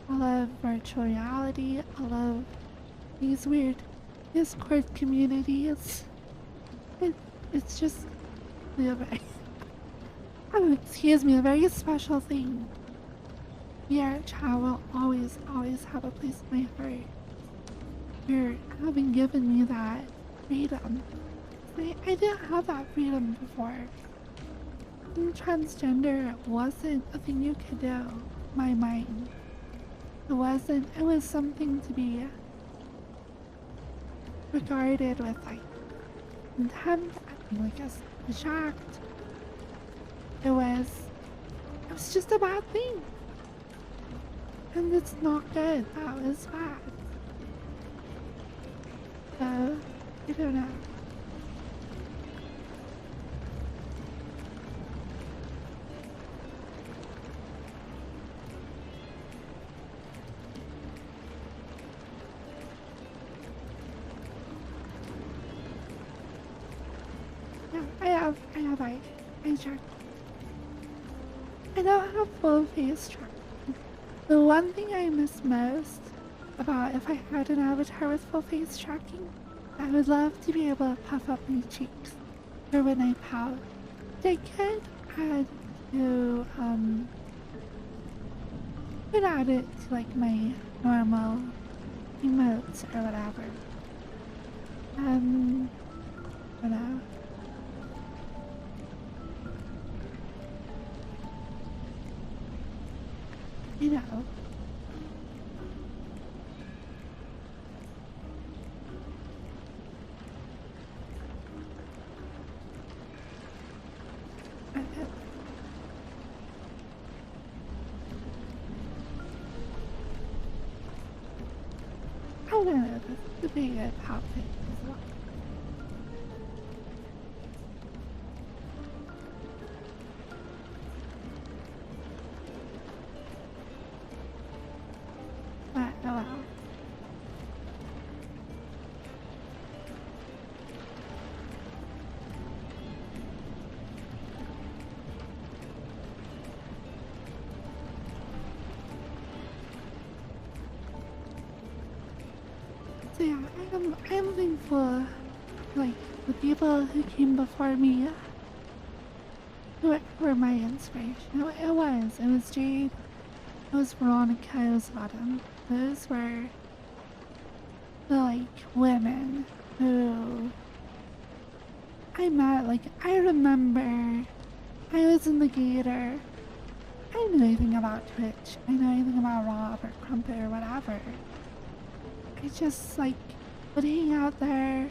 I love virtual reality. I love these weird Discord communities. It's just a very, oh, excuse me, a very special thing. VR chat will always have a place in my heart. For having given me that freedom. I didn't have that freedom before. Being transgender wasn't a thing you could do in my mind. It wasn't, it was something to be regarded with like contempt, like as shocked. It was just a bad thing. And it's not good. That was bad. So, I don't know. Yeah, I checked. I don't have full face tracking. The one thing I miss most about if I had an avatar with full face tracking, I would love to be able to puff up my cheeks or when I pout. I could add to, could add it to like my normal emotes or whatever. I don't know. You know. I don't know, this is a big topic as well. But, oh well. So yeah, I am thankful, like, the people who came before me, who were my inspiration. It was Jade, it was Veronica, it was Autumn. Those were the, like, women who I met. Like, I remember I was in the gator, I didn't know anything about Twitch. I know anything about Rob or Crumpet or whatever. I just like would hang out there.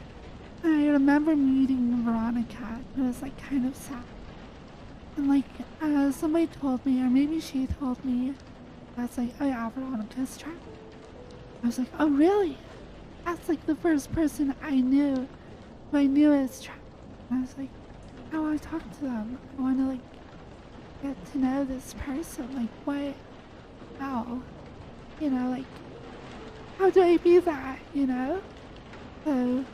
I remember meeting Veronica. It was like kind of sad. And like somebody told me, or maybe she told me, that's like, oh yeah, Veronica's trapped. I was like, oh really? That's like the first person I knew who I knew is trapped. And I was like, I want to talk to them. I want to like get to know this person. Like what? How? You know, like how do I be that? You know? So,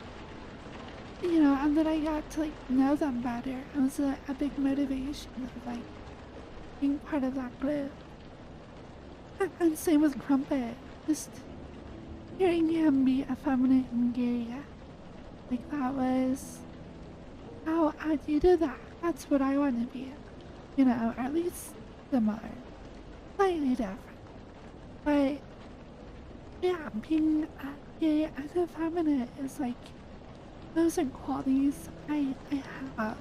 you know, and then I got to like know them better. It was a big motivation of like being part of that group. And same with Crumpet. Just hearing him be effeminate and gay. Like that was how do you do that? That's what I want to be. You know, or at least similar. Slightly different. But yeah, being gay and effeminate is like those are qualities I have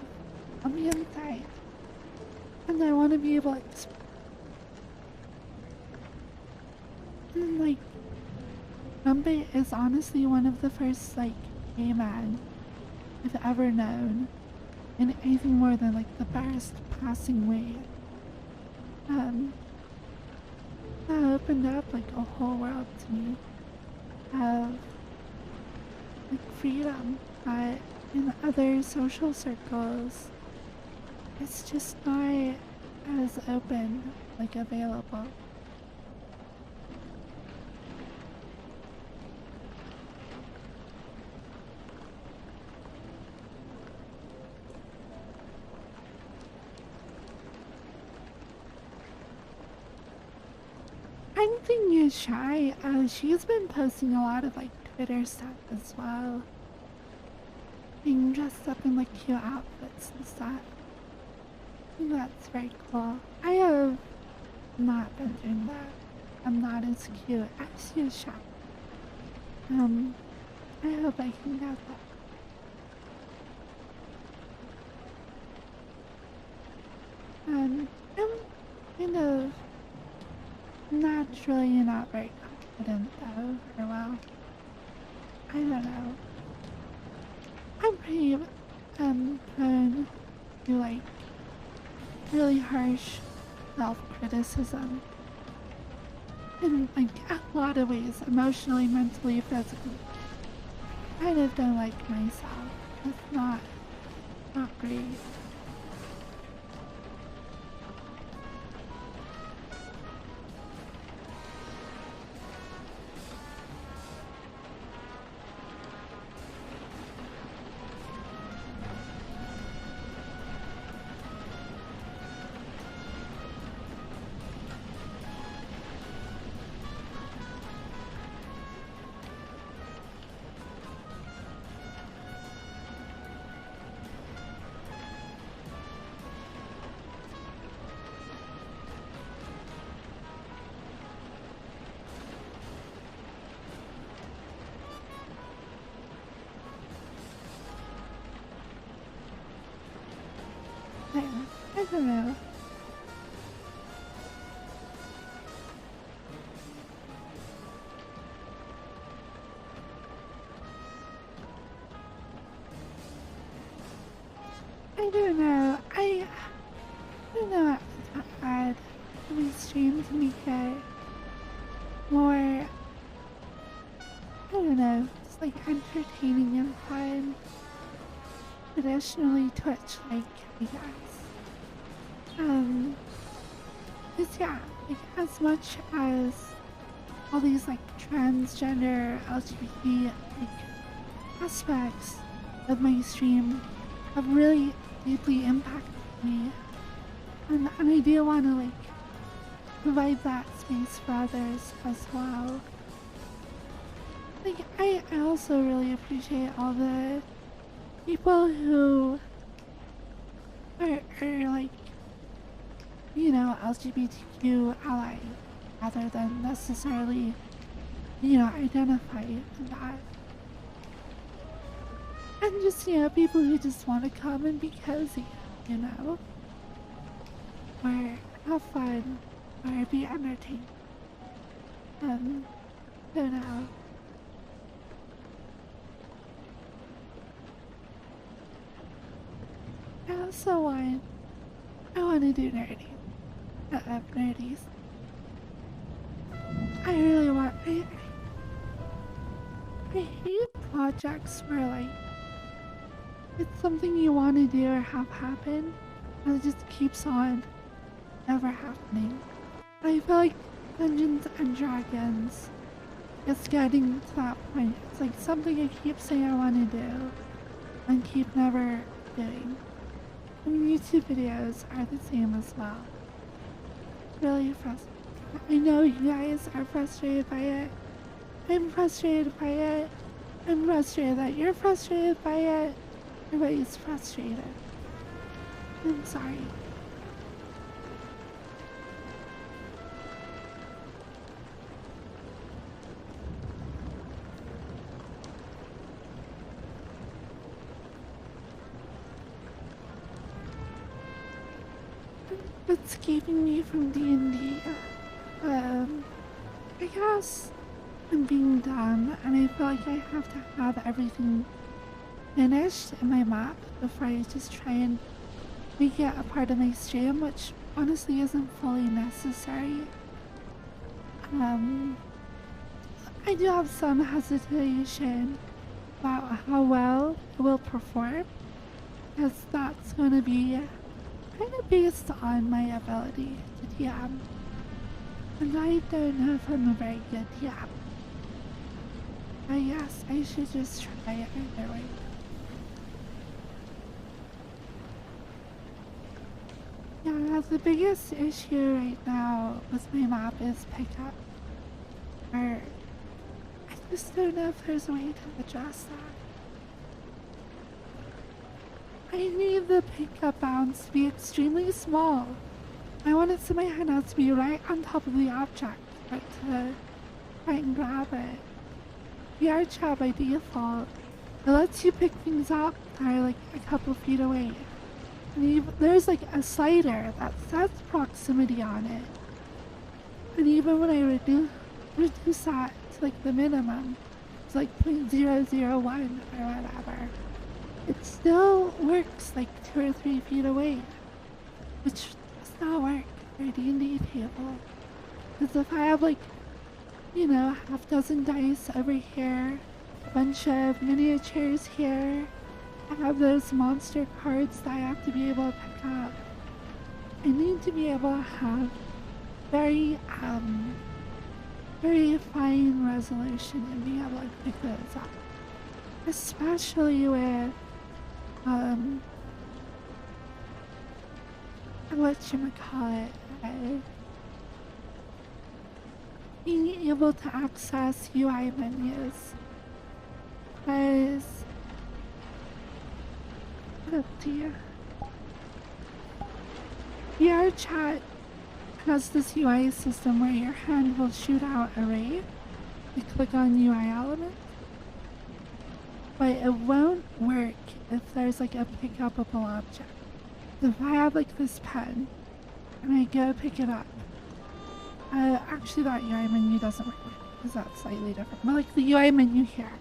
on the inside. And I want to be able to express. And like Crumpet is honestly one of the first like gay men I've ever known in anything more than like the best passing way. That opened up like a whole world to me of like freedom that in other social circles it's just not as open, like available. I'm thinking is shy. She's been posting a lot of like Twitter stuff as well. Being dressed up in like cute outfits and stuff. I think that's very cool. I have not been doing that. I'm not as cute as you, shy. I hope I can get that. I'm kind of naturally not very confident though, or well, I don't know. I'm pretty prone to like really harsh self-criticism in like a lot of ways, emotionally, mentally, physically. I kind of don't like myself. It's not great. I don't know. I don't know. I don't know what to add to my stream to make it more, I don't know, just like entertaining and fun. Traditionally Twitch, like, I guess. Cause yeah, like as much as all these like transgender LGBT like aspects of my stream have really deeply impacted me, and I do want to like provide that space for others as well. Like I also really appreciate all the people who are like, you know, LGBTQ ally rather than necessarily, you know, identify in that. And just, you know, people who just want to come and be cozy, you know? Or, have fun or be entertained. Um, don't know. I also I want to do nerdy. Nerdies. I really want, I hate projects where like, it's something you want to do or have happen, and it just keeps on never happening. I feel like Dungeons and Dragons is getting to that point. It's like something I keep saying I want to do and keep never doing. I mean, YouTube videos are the same as well. Really frustrating. I know you guys are frustrated by it. I'm frustrated by it. I'm frustrated that you're frustrated by it. Everybody's frustrated. I'm sorry. What's keeping me from D&D? I guess I'm being dumb, and I feel like I have to have everything finished in my map before I just try and make it a part of my stream, which honestly isn't fully necessary. I do have some hesitation about how well it will perform, because that's going to be kind of based on my ability to DM. And I don't know if I'm a very good DM. But yes, I should just try it either way. Yeah, the biggest issue right now with my map is pickup. Or I just don't know if there's a way to address that. I need the pickup bounds to be extremely small. I want it so my handouts to be right on top of the object, right to try and grab it. VR chat by default, it lets you pick things up that are like a couple feet away. And there's like a slider that sets proximity on it. And even when I reduce that to like the minimum, it's like 0.001 or whatever, it still works like 2 or 3 feet away, which does not work for a D&D table. Because if I have like, you know, half dozen dice over here, a bunch of miniatures here, I have those monster cards that I have to be able to pick up. I need to be able to have very fine resolution and be able to pick those up. Especially with, whatchamacallit, being able to access UI menus. Because, oh dear. VR chat has this UI system where your hand will shoot out a ray. You click on UI element. But it won't work if there's like a pick upable object. If I have like this pen and I go pick it up, actually that UI menu doesn't work because that's slightly different. But like the UI menu here,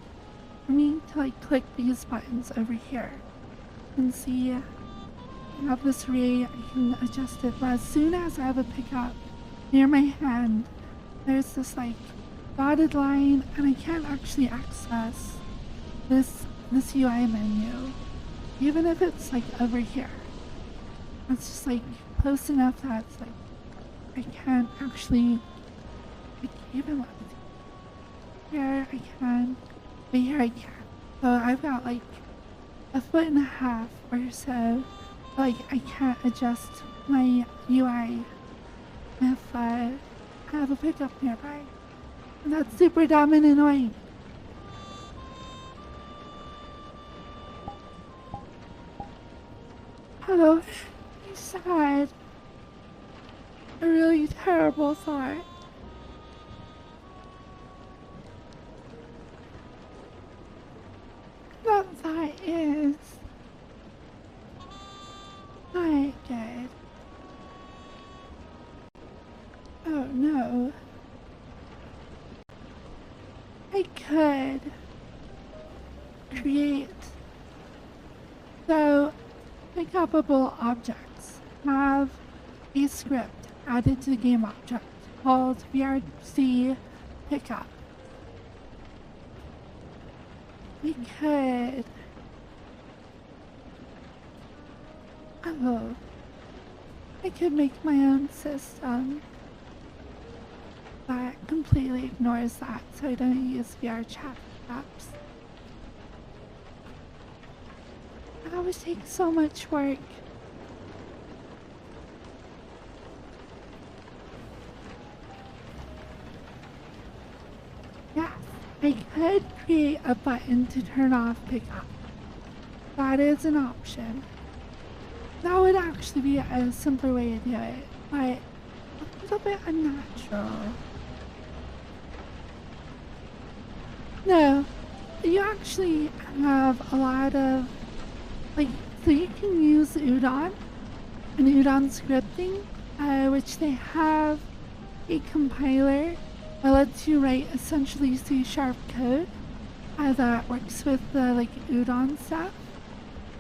for me to like click these buttons over here and see I have this ray, I can adjust it. But as soon as I have a pickup near my hand, there's this like dotted line and I can't actually access this UI menu, even if it's like over here. It's just like close enough that it's like I can't actually, like, even here I can, but here I can't. So I've got like 1.5 feet or so, like I can't adjust my UI if I have a pickup nearby, and that's super dumb and annoying. Hello, I said a really terrible thought. That thought is not good. So, pick-upable objects have a script added to the game object called VRC pickup. We could... Oh, I could make my own system that completely ignores that, so I don't use VR chat apps. That would take so much work. Yes, I could create a button to turn off pickup. That is an option. That would actually be a simpler way to do it, but a little bit unnatural. No, you actually have a lot of, so you can use Udon and Udon scripting, which they have a compiler that lets you write essentially C# code that works with the Udon stuff.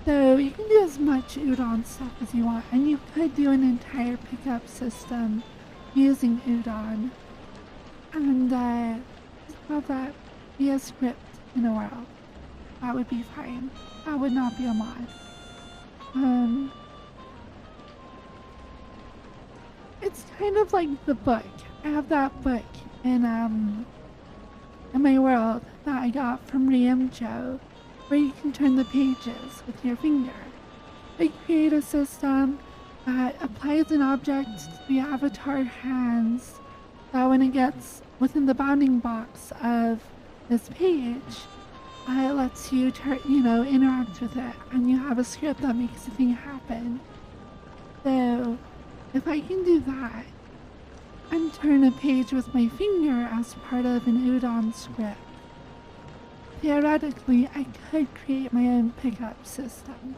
So you can do as much Udon stuff as you want, and you could do an entire pickup system using Udon, and have that be a script in a world. That would be fine. That would not be a mod. It's kind of like the book. I have that book in my world that I got from Riam Joe, where you can turn the pages with your finger. I create a system that applies an object to the avatar hands, that when it gets within the bounding box of this page, it lets you interact with it, and you have a script that makes the thing happen. So if I can do that and turn a page with my finger as part of an Udon script, theoretically I could create my own pickup system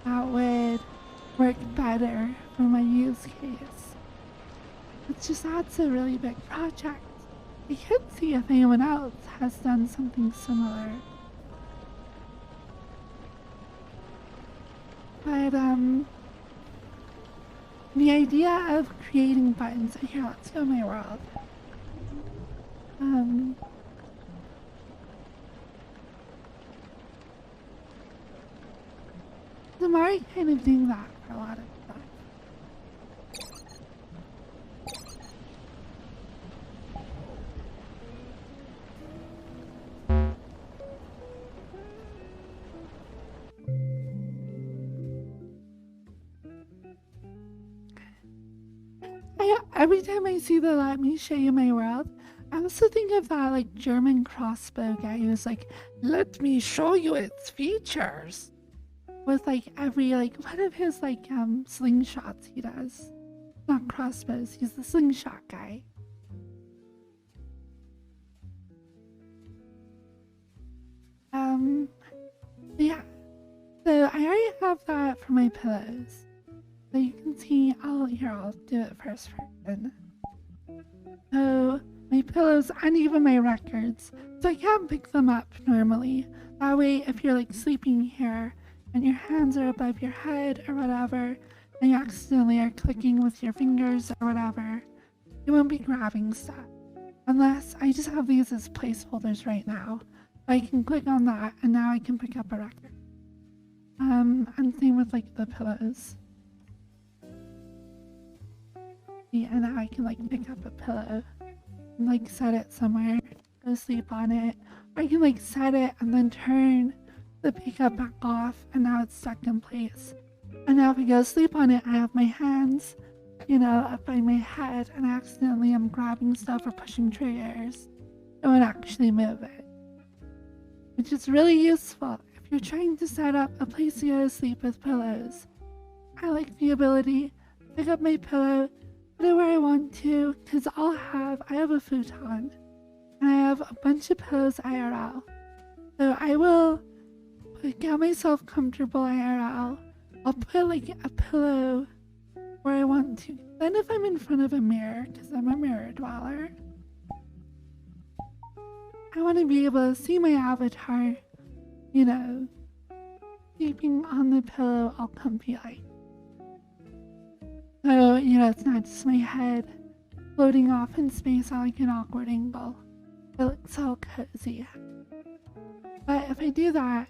that would work better for my use case. It's just that's a really big project. I could see if anyone else has done something similar. But the idea of creating buttons, here, let's go to my world. I'm already kind of doing that for a lot of stuff. Every time I see the "let me show you my world," I also think of that German crossbow guy who's like, "let me show you its features," with every one of his slingshots he does. Not crossbows, he's the slingshot guy. Yeah. So I already have that for my pillows. So you can see, I'll do it first. So my pillows and even my records. So I can't pick them up normally. That way, if you're sleeping here and your hands are above your head or whatever, and you accidentally are clicking with your fingers or whatever, you won't be grabbing stuff. Unless I just have these as placeholders right now. I can click on that and now I can pick up a record. And same with the pillows. Yeah, and now I can pick up a pillow and set it somewhere, go sleep on it. Or I can set it and then turn the pickup back off, and now it's stuck in place. And now if I go sleep on it, I have my hands, up by my head, and accidentally I'm grabbing stuff or pushing triggers. I won't actually move it. Which is really useful if you're trying to set up a place to go to sleep with pillows. I like the ability to pick up my pillow, put it where I want to, because I have a futon, and I have a bunch of pillows IRL. So I will get myself comfortable IRL. I'll put a pillow where I want to. Then if I'm in front of a mirror, because I'm a mirror dweller, I want to be able to see my avatar, sleeping on the pillow all comfy like. So, it's not just my head floating off in space like an awkward angle. It looks so cozy. But if I do that,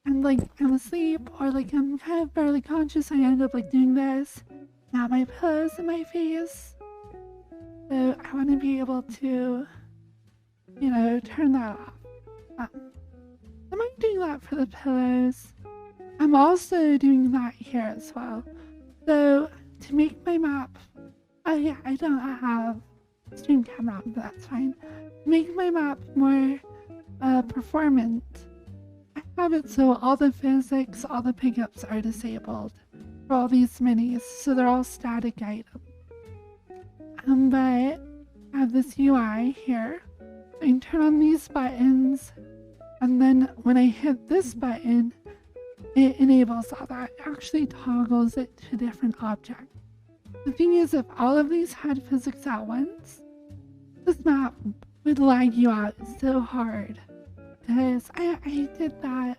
and I'm asleep or I'm kind of barely conscious, I end up doing this. Now my pillow's in my face. So I want to be able to, turn that off. Am I doing that for the pillows? I'm also doing that here as well. So to make my map, oh yeah, I don't have stream camera on, but that's fine. To make my map more performant, I have it so all the physics, all the pickups are disabled for all these minis, so they're all static items. But I have this UI here. I can turn on these buttons, and then when I hit this button, it enables all that. It actually toggles it to different objects. The thing is, if all of these had physics at once, this map would lag you out so hard. Because I did that.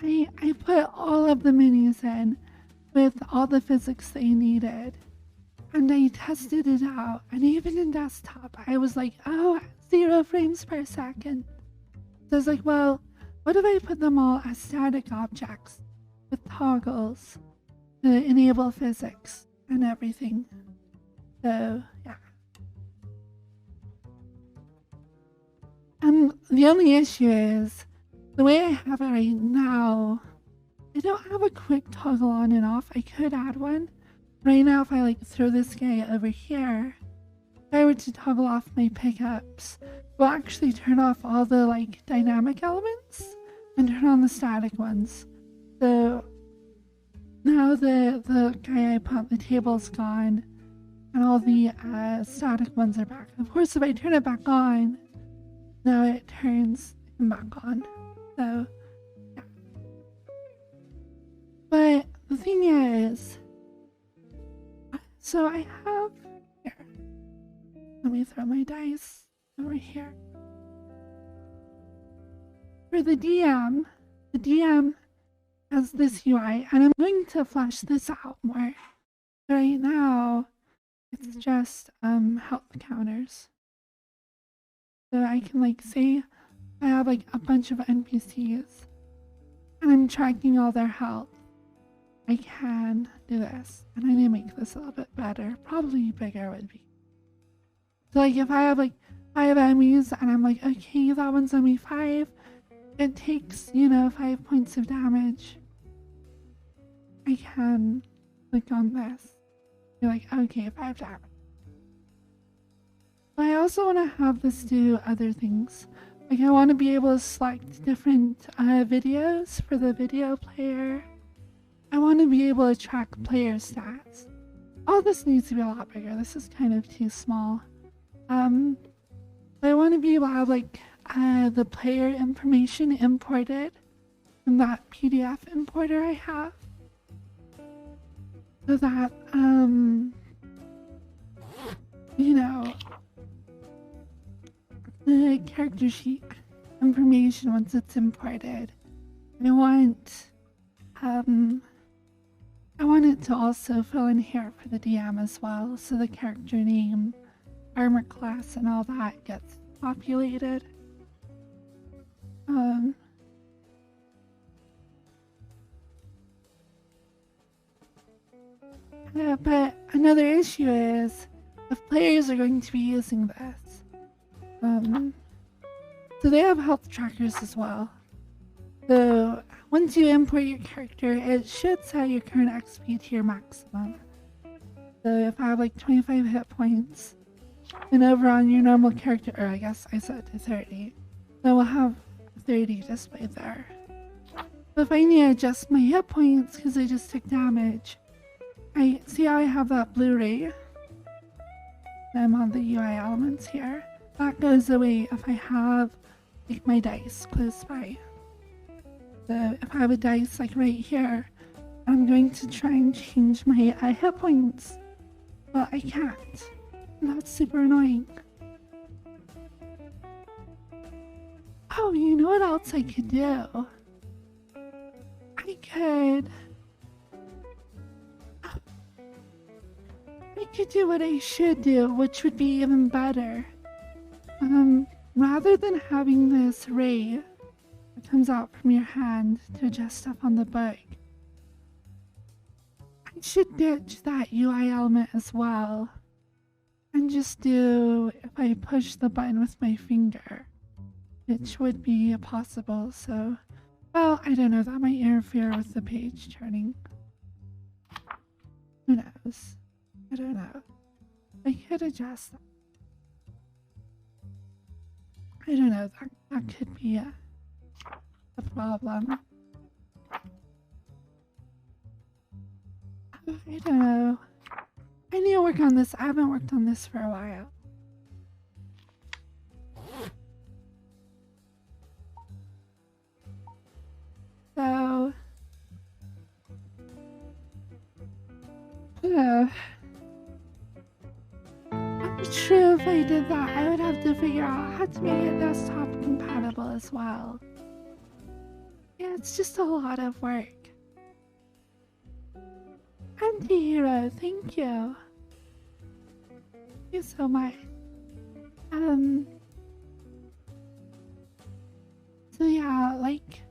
I put all of the minis in with all the physics they needed. And I tested it out. And even in desktop, I was like, oh, 0 frames per second. So I was like, well, what if I put them all as static objects with toggles to enable physics and everything? So, yeah. The only issue is, the way I have it right now, I don't have a quick toggle on and off. I could add one. Right now, if I throw this guy over here, if I were to toggle off my pickups, it will actually turn off all the dynamic elements and turn on the static ones. So now the guy I put on the table's gone, and all the static ones are back. Of course, if I turn it back on, now it turns him back on. So, yeah. But the thing is, so I have here. Let me throw my dice over here. For the DM has this UI, and I'm going to flesh this out more. Right now, it's just health counters. So I can say I have a bunch of NPCs and I'm tracking all their health. I can do this, and I need to make this a little bit better. Probably bigger would be. So if I have 5 enemies and I'm okay, that one's only 5. It takes 5 points of damage. I can click on this. Be okay, 5 damage. But I also want to have this do other things. I want to be able to select different videos for the video player. I want to be able to track player stats. All this needs to be a lot bigger. This is kind of too small. But I want to be able to have the player information imported from that PDF importer I have. So that, the character sheet information once it's imported. I want it to also fill in here for the DM as well, so the character name, armor class, and all that gets populated. But another issue is if players are going to be using this. So they have health trackers as well. So once you import your character, it should set your current XP to your maximum. So if I have 25 hit points, and over on your normal character, or I guess I set it to 30, then we'll have 30 displayed there. But if I need to adjust my hit points because I just took damage, I see how I have that blue ray. I'm on the UI elements here. That goes away if I have my dice close by. So if I have a dice right here, I'm going to try and change my hit points, but I can't. And that's super annoying. Oh, you know what else I could do. I could do what I should do, which would be even better. Rather than having this ray that comes out from your hand to adjust stuff on the book, I should ditch that UI element as well. And just do, if I push the button with my finger, which would be possible, so... Well, I don't know, that might interfere with the page turning. Who knows? I don't know. I could adjust that. I don't know, that could be a problem. I don't know. I need to work on this. I haven't worked on this for a while. So... I'm sure if I did that, I would have to figure out how to make it desktop compatible as well. Yeah, it's just a lot of work. Anti-hero, thank you. Thank you so much. So yeah, like,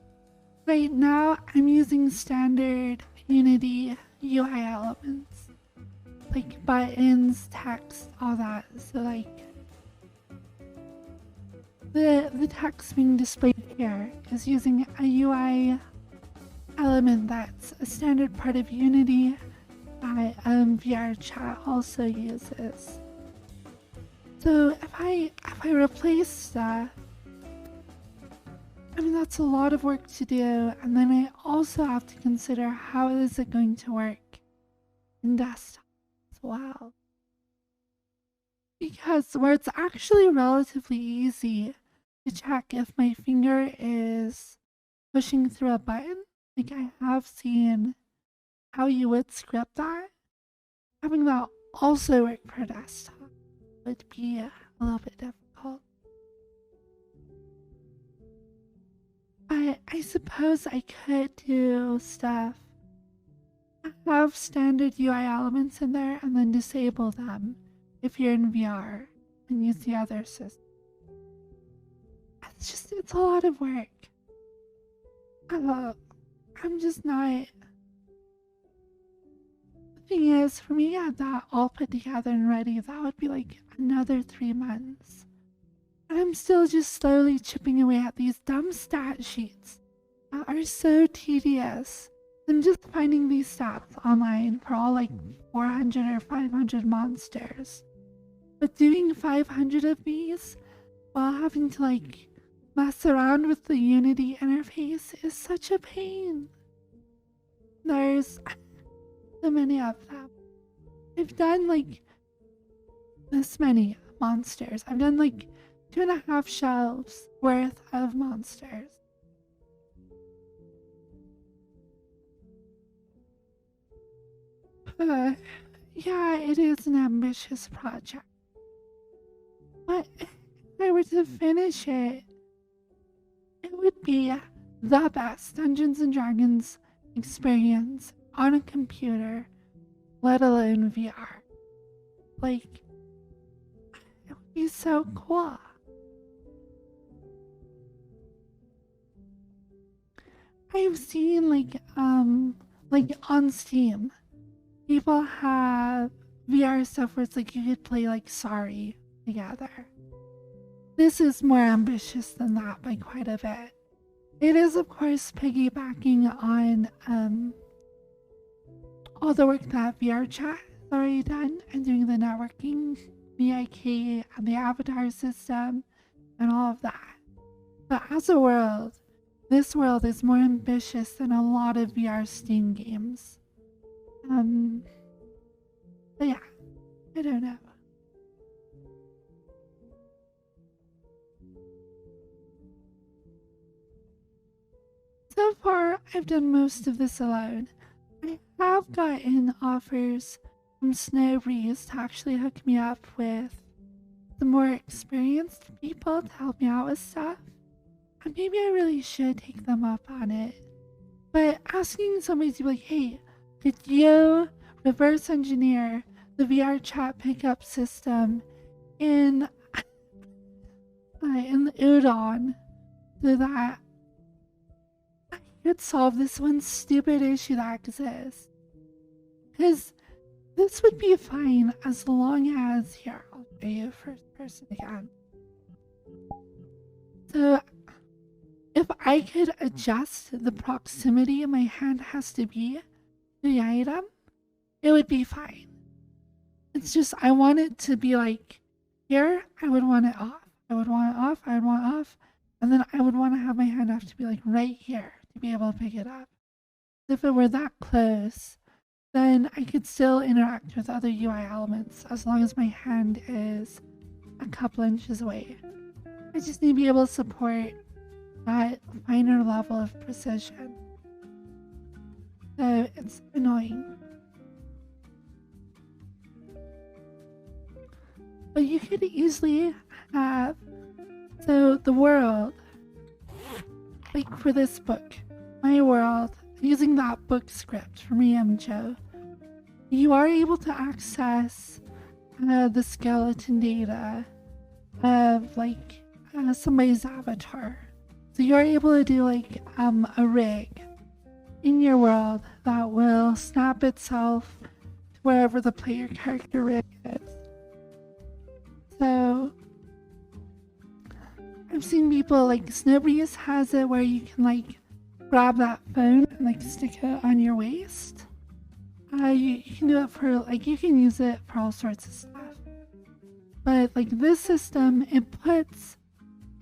right now I'm using standard Unity UI elements. Like buttons, text, all that. So like, the text being displayed here is using a UI element that's a standard part of Unity that VR chat also uses. So if I replace stuff, I mean that's a lot of work to do, and then I also have to consider how is it going to work in desktop as well. Because where it's actually relatively easy to check if my finger is pushing through a button, like I have seen how you would script that, having that also work for desktop would be a little bit difficult. I suppose I could do stuff, have standard UI elements in there and then disable them if you're in VR and use the other system. It's a lot of work. I'm just not... The thing is, for me to get that all put together and ready, that would be like another 3 months. And I'm still just slowly chipping away at these dumb stat sheets that are so tedious. I'm just finding these stats online for all like 400 or 500 monsters. But doing 500 of these while having to like mess around with the Unity interface is such a pain. There's so many of them. I've done like this many monsters. I've done like 2.5 shelves worth of monsters. Yeah, it is an ambitious project. But if I were to finish it, it would be the best Dungeons and Dragons experience on a computer, let alone VR. Like, it would be so cool. I've seen like on Steam, people have VR stuff where it's like you could play like Sorry together. This is more ambitious than that by quite a bit. It is of course piggybacking on all the work that VR chat has already done and doing the networking, VIK, and the avatar system, and all of that. But as a world, this world is more ambitious than a lot of VR Steam games. But yeah, I don't know. So far, I've done most of this alone. I have gotten offers from Snowbreeze to actually hook me up with the more experienced people to help me out with stuff. maybe I really should take them up on it. But asking somebody to be like, hey, could you reverse engineer the VR chat pickup system in the Udon so that I could solve this one stupid issue that exists? Because this would be fine as long as, here, I'll show you first person again. So if I could adjust the proximity my hand has to be to the item, it would be fine. It's just, I want it to be like, here, I would want it off. I would want it off, I would want it off, and then I would want to have my hand have to be like right here to be able to pick it up. If it were that close, then I could still interact with other UI elements as long as my hand is a couple inches away. I just need to be able to support that finer level of precision. So it's annoying. But you could easily have, so the world, like for this book, my world, using that book script from Joe, you are able to access the skeleton data of like somebody's avatar. So you're able to do like a rig in your world that will snap itself to wherever the player character rig is. So I've seen people like Snowbreeze has it where you can like grab that phone and like stick it on your waist. You can do it for like, you can use it for all sorts of stuff. But like this system, it puts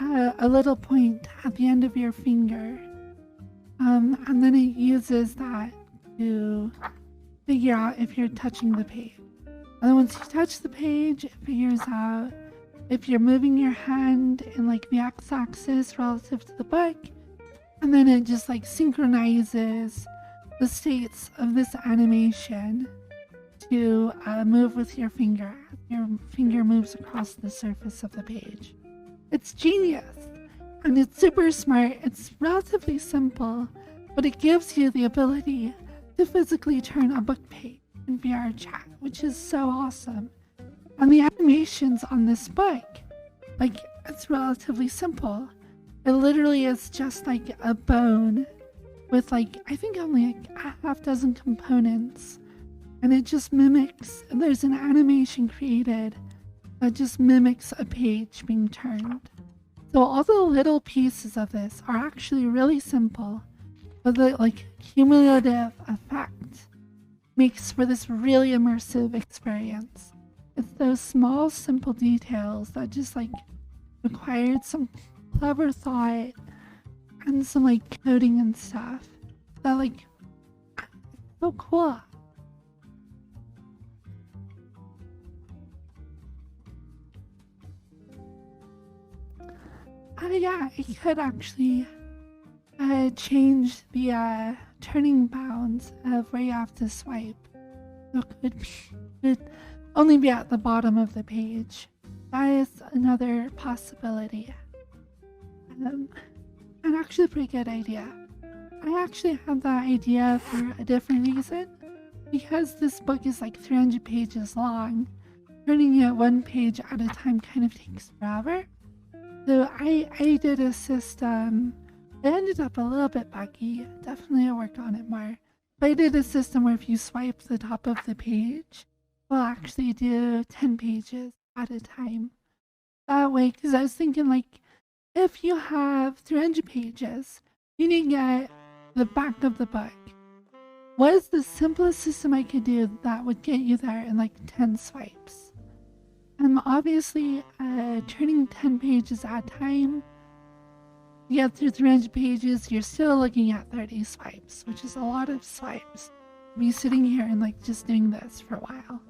a little point at the end of your finger, and then it uses that to figure out if you're touching the page. And then once you touch the page, it figures out if you're moving your hand in like the x-axis relative to the book, and then it just like synchronizes the states of this animation to move with your finger as your finger moves across the surface of the page. It's genius, and it's super smart. It's relatively simple, but it gives you the ability to physically turn a book page in VR chat, which is so awesome. And the animations on this book, like, it's relatively simple. It literally is just like a bone with like, I think only like a half dozen components, and it just mimics, there's an animation created that just mimics a page being turned. So all the little pieces of this are actually really simple, but the like cumulative effect makes for this really immersive experience. It's those small, simple details that just like required some clever thought and some like coding and stuff that like, so cool. Yeah, it could actually change the turning bounds of where you have to swipe. So it could only be at the bottom of the page. That is another possibility. And actually a pretty good idea. I actually had that idea for a different reason. Because this book is like 300 pages long, turning it one page at a time kind of takes forever. So I did a system. It ended up a little bit buggy. Definitely I'll work on it more. But I did a system where if you swipe the top of the page, we'll actually do 10 pages at a time. That way, because I was thinking like, if you have 300 pages, you need to get the back of the book. What is the simplest system I could do that would get you there in like 10 swipes? And obviously, turning 10 pages at a time, you get through 300 pages, you're still looking at 30 swipes, which is a lot of swipes. Me sitting here and like just doing this for a while.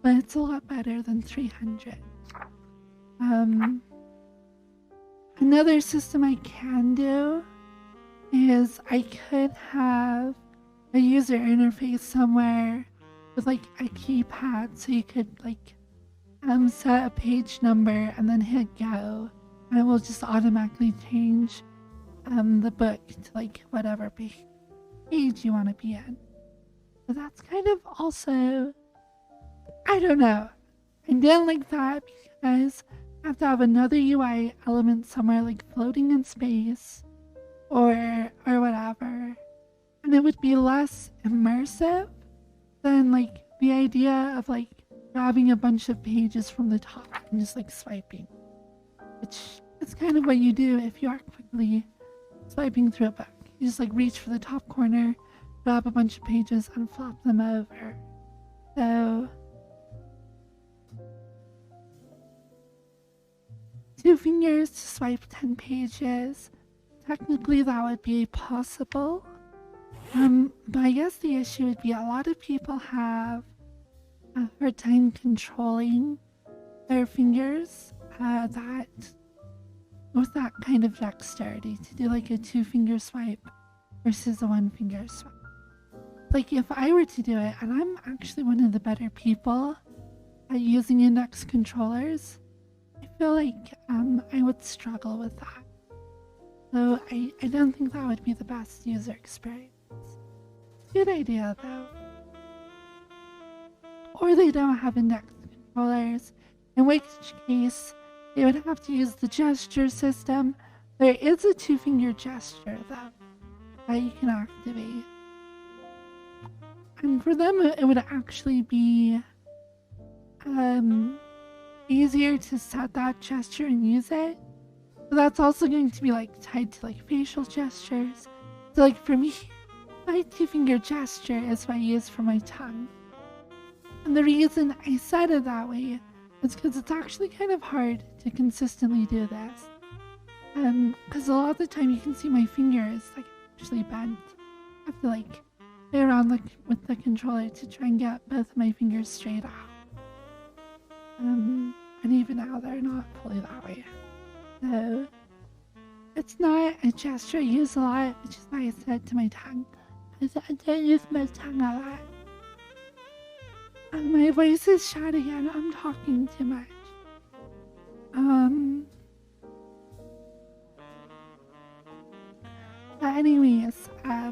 But it's a lot better than 300. Another system I can do is I could have a user interface somewhere with like a keypad, so you could like set a page number and then hit go, and it will just automatically change the book to like whatever page you want to be in. But that's kind of also, I don't know. I didn't like that because I have to have another UI element somewhere like floating in space or whatever. And it would be less immersive than like the idea of like grabbing a bunch of pages from the top and just like swiping. Which is kind of what you do if you are quickly swiping through a book. You just like reach for the top corner, grab a bunch of pages and flop them over. So 2 fingers to swipe 10 pages. Technically that would be possible. But I guess the issue would be a lot of people have a hard time controlling their fingers with that kind of dexterity to do like a 2-finger swipe versus a 1-finger swipe. Like if I were to do it, and I'm actually one of the better people at using index controllers, I feel like I would struggle with that. So I don't think that would be the best user experience. Good idea though. Or they don't have index controllers, in which case they would have to use the gesture system. There is a 2-finger gesture though that you can activate. And for them it would actually be easier to set that gesture and use it. But that's also going to be like tied to like facial gestures. So like for me, my 2-finger gesture is what I use for my tongue. And the reason I said it that way is because it's actually kind of hard to consistently do this. Because a lot of the time you can see my fingers like actually bent. I have to like play around like with the controller to try and get both of my fingers straight out. And even now they're not fully that way. So it's not a gesture I use a lot, which is why I said to my tongue. I don't use my tongue a lot. And my voice is shot again. I'm talking too much. But anyways, I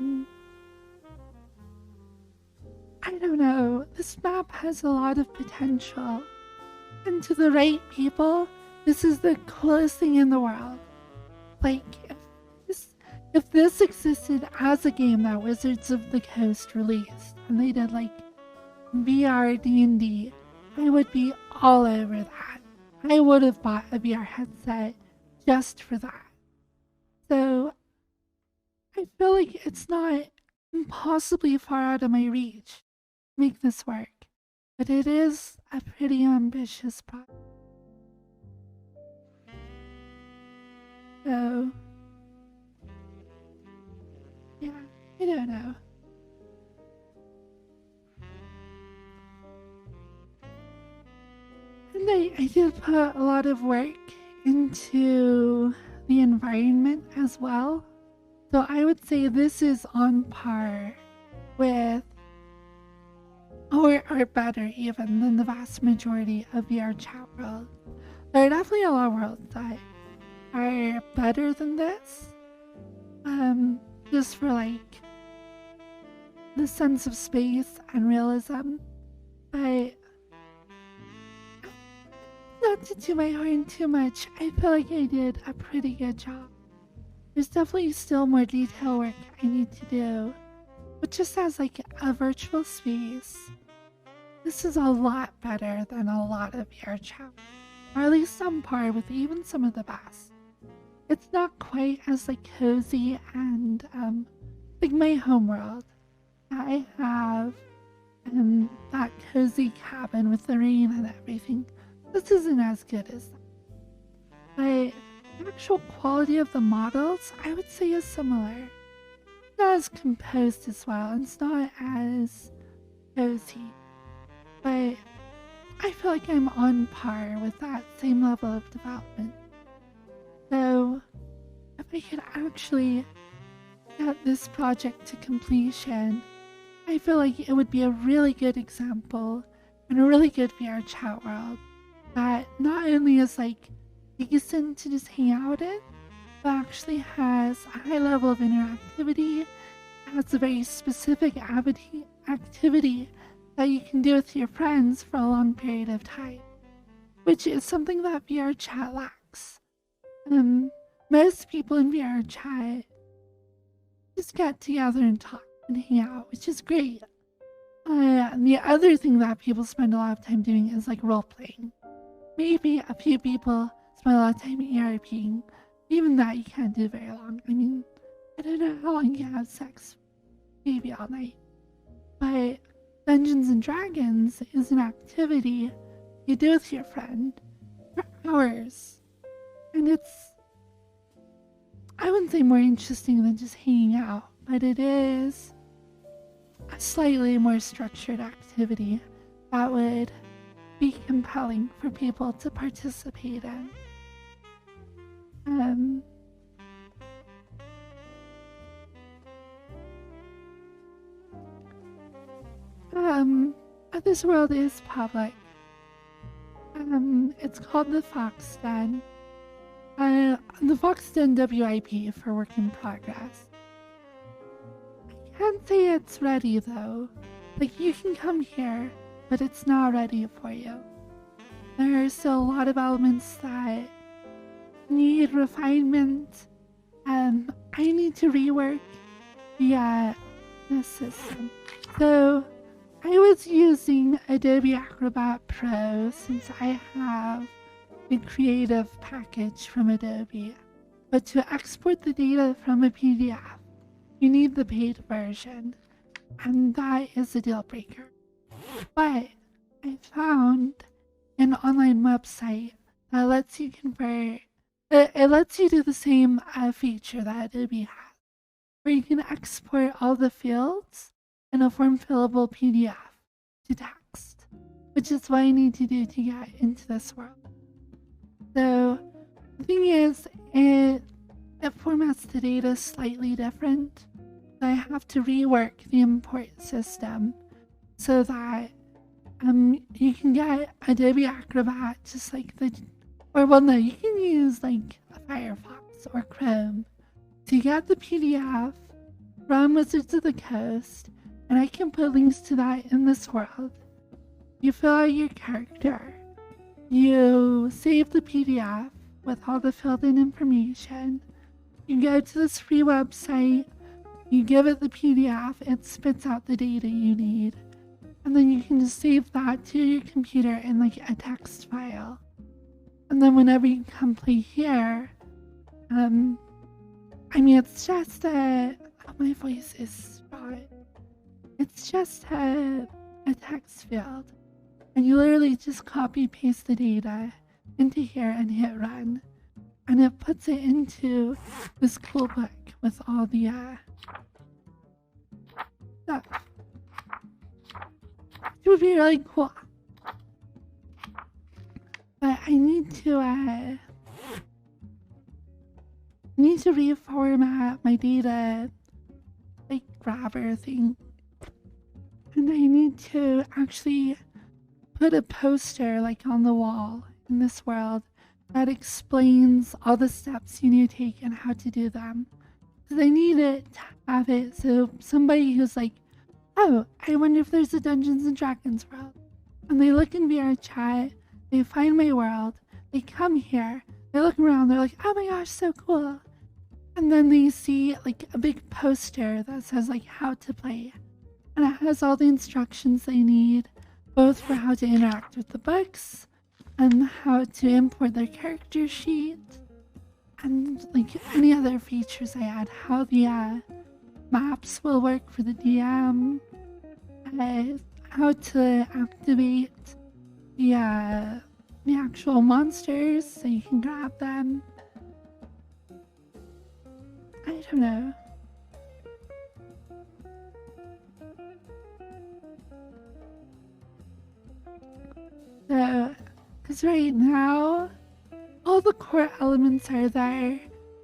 don't know. This map has a lot of potential. And to the right people, this is the coolest thing in the world. Like, if this existed as a game that Wizards of the Coast released, and they did like VR D&D, I would be all over that. I would have bought a VR headset just for that. So I feel like it's not impossibly far out of my reach to make this work. But it is a pretty ambitious project. So yeah, I don't know. And I did put a lot of work into the environment as well. So I would say this is on par with, or better even, than the vast majority of VR chat worlds. There are definitely a lot of worlds that are better than this. Just for like the sense of space and realism. But not to toot my horn too much, I feel like I did a pretty good job. There's definitely still more detail work I need to do, but just as like a virtual space, this is a lot better than a lot of VR chat, or at least on par with even some of the best. It's not quite as like cozy and like my homeworld. I have that cozy cabin with the rain and everything. This isn't as good as that. But the actual quality of the models, I would say, is similar. It's not as composed as well, and it's not as cozy. But I feel like I'm on par with that same level of development. So if I could actually get this project to completion, I feel like it would be a really good example and a really good VR chat world that not only is like decent to just hang out in, but actually has a high level of interactivity. Has a very specific activity that you can do with your friends for a long period of time, which is something that VR chat lacks. Most people in VR chat just get together and talk and hang out, which is great. And the other thing that people spend a lot of time doing is like role playing. Maybe a few people spend a lot of time ERPing. Even that you can't do very long. I mean, I don't know how long you have sex. Maybe all night. But Dungeons and Dragons is an activity you do with your friend for hours. And it's, I wouldn't say more interesting than just hanging out, but it is a slightly more structured activity that would be compelling for people to participate in. This world is public. It's called the Fox Den. The Fox Den WIP for work in progress. I can't say it's ready though. Like, you can come here, but it's not ready for you. There are still a lot of elements that need refinement. I need to rework the system. So I was using Adobe Acrobat Pro since I have the creative package from Adobe. But to export the data from a PDF, you need the paid version, and that is a deal breaker. But I found an online website that lets you convert. It lets you do the same feature that Adobe has, where you can export all the fields in a form-fillable PDF to text, which is what I need to do to get into this world. So the thing is, it formats the data slightly different. So I have to rework the import system so that you can get Adobe Acrobat just like you can use like Firefox or Chrome to get the PDF from Wizards of the Coast, and I can put links to that in this world. You fill out your character, you save the PDF with all the filled in information, you go to this free website, you give it the PDF, it spits out the data you need, and then you can just save that to your computer in like a text file. And then whenever you come play here, it's just my voice is shot. It's just a text field. And you literally just copy paste the data into here and hit run. And it puts it into this cool book with all the stuff. It would be really cool. But I need to reformat my data like grabber thing. And I need to actually put a poster like on the wall in this world that explains all the steps you need to take and how to do them. Because I need it to have it so somebody who's like, oh, I wonder if there's a Dungeons and Dragons world. And they look in VR chat, they find my world, they come here, they look around, they're like, oh my gosh, so cool. And then they see like a big poster that says like how to play. And it has all the instructions they need, both for how to interact with the books and how to import their character sheet and like any other features I add, how the maps will work for the DM, how to activate the actual monsters so you can grab them. I don't know. So, because right now, all the core elements are there.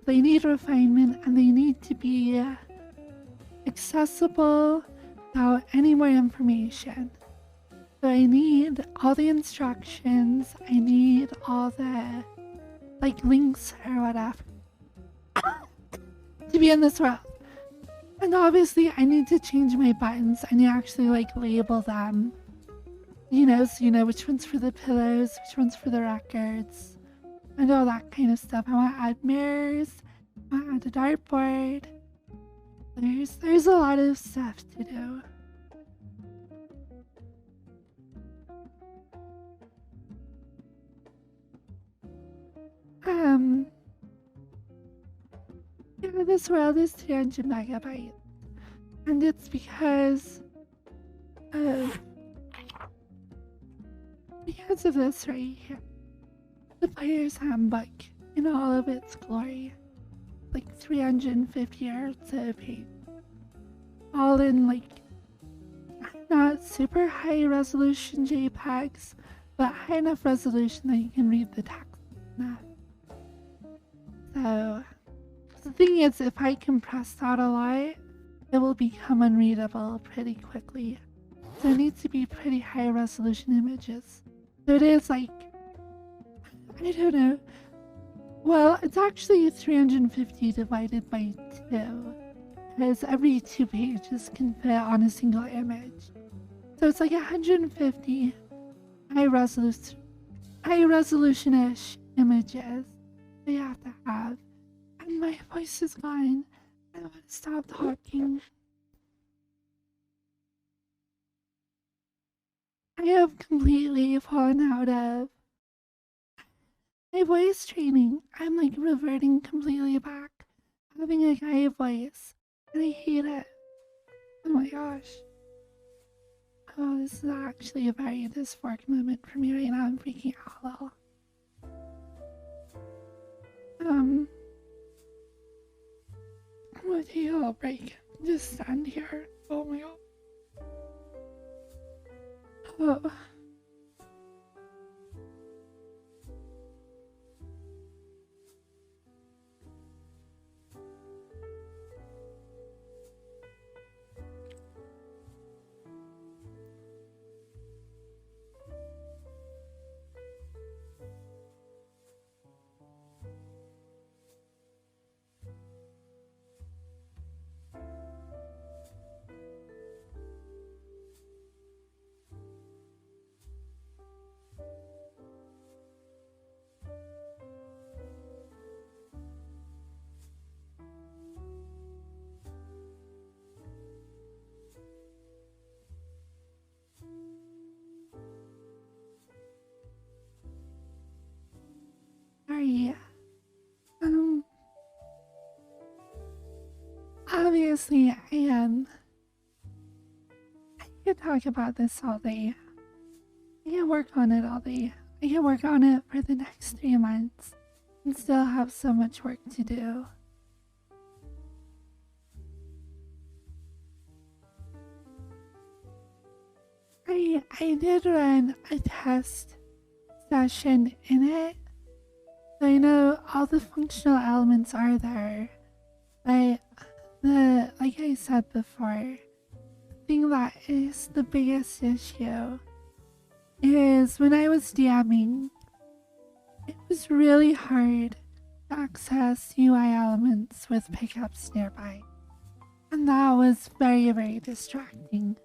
They need refinement and they need to be accessible without any more information. So I need all the instructions, I need all the like links or whatever. to be in this world. And obviously I need to change my buttons. I need to actually like label them. You know, so you know which one's for the pillows, which one's for the records, and all that kind of stuff. I want to add mirrors, I want to add a dartboard. There's a lot of stuff to do. Yeah, this world is 300 megabytes. And it's because of this right here. The player's handbook in all of its glory. Like 350 yards of page. All in like not super high resolution JPEGs, but high enough resolution that you can read the text enough. So the thing is, if I compress that a lot, it will become unreadable pretty quickly. So it needs to be pretty high resolution images. So it is like, I don't know. Well, it's actually 350 divided by 2. Because every 2 pages can fit on a single image. So it's like 150 high resolution-ish images that you have to have. And my voice is gone. I want to stop talking. I have completely fallen out of my voice training. I'm like reverting completely back, having a guy voice, and I hate it. Oh my gosh. Oh, this is actually a very dysphoric moment for me right now. I'm freaking out a little. I'm gonna take a little break. Just stand here. Oh my god. Oh. Sorry. Obviously I could talk about this all day. I can work on it all day. I can work on it for the next 3 months and still have so much work to do. I did run a test session in it. So I know all the functional elements are there. But like I said before, the thing that is the biggest issue is when I was DMing, it was really hard to access UI elements with pickups nearby. And that was very, very distracting.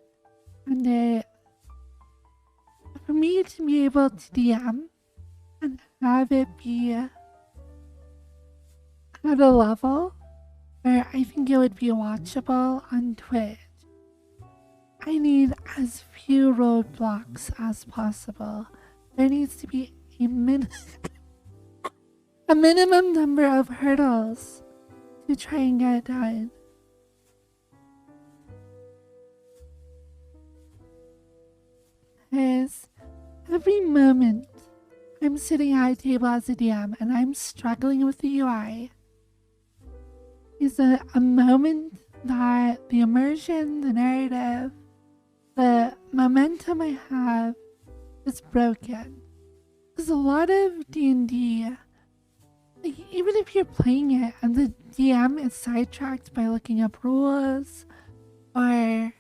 And for me to be able to DM and have it be at a level where I think it would be watchable on Twitch, I need as few roadblocks as possible. There needs to be a minimum number of hurdles to try and get it done. Because every moment I'm sitting at a table as a DM and I'm struggling with the UI is a moment that the immersion, the narrative, the momentum I have is broken. Because a lot of D&D, like, even if you're playing it and the DM is sidetracked by looking up rules or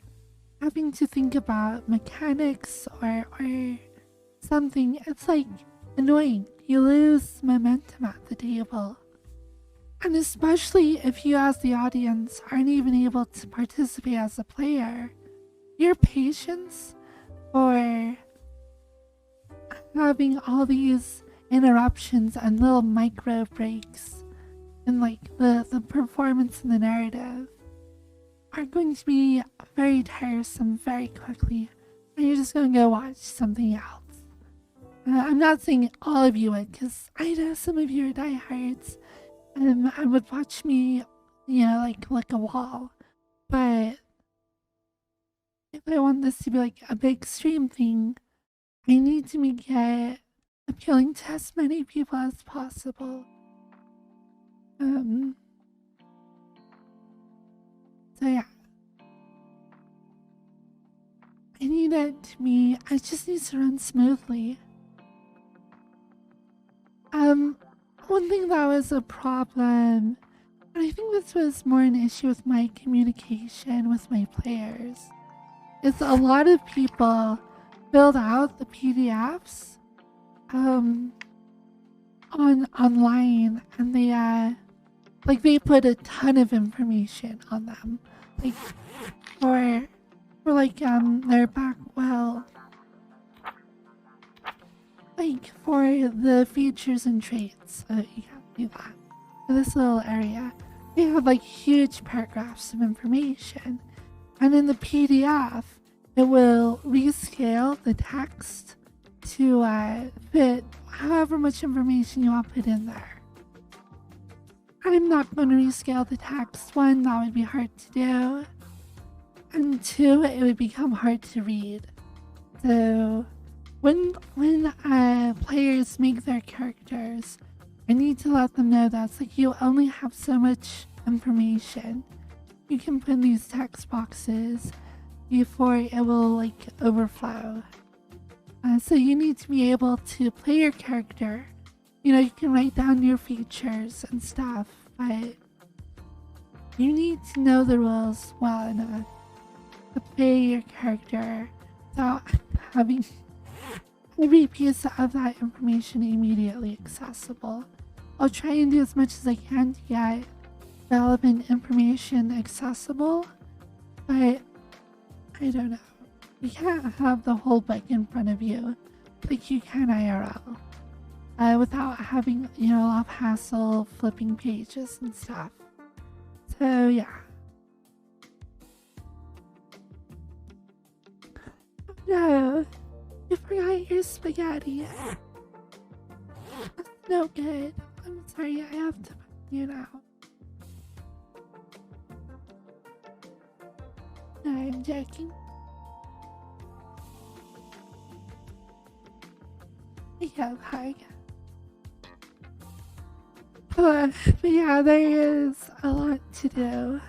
having to think about mechanics or something, it's like annoying. You lose momentum at the table. And especially if you as the audience aren't even able to participate as a player, your patience for having all these interruptions and little micro breaks in like the performance and the narrative are going to be very tiresome very quickly, and you're just going to go watch something else. I'm not saying all of you would, because I know some of you are diehards and would watch me, like a wall. But if I want this to be like a big stream thing, I need to make it appealing to as many people as possible. So yeah. I need it to be, I just need to run smoothly. One thing that was a problem, and I think this was more an issue with my communication with my players, is a lot of people filled out the PDFs online, and they put a ton of information on them, like for their back, well, like for the features and traits. You can't do that for this little area. They have like huge paragraphs of information, and in the PDF it will rescale the text to fit however much information you want to put in there. I'm not going to rescale the text. One, that would be hard to do, and two, it would become hard to read. So when players make their characters, I need to let them know that it's like you only have so much information you can put in these text boxes before it will like overflow. So you need to be able to play your character. You can write down your features and stuff, but you need to know the rules well enough to play your character without having every piece of that information immediately accessible. I'll try and do as much as I can to get relevant information accessible, but I don't know. You can't have the whole book in front of you like you can IRL without having, a lot of hassle flipping pages and stuff. So yeah. No, you forgot your spaghetti. That's no good. I'm sorry, I have to put you now. No, I'm joking. Yeah, hi. But yeah, there is a lot to do.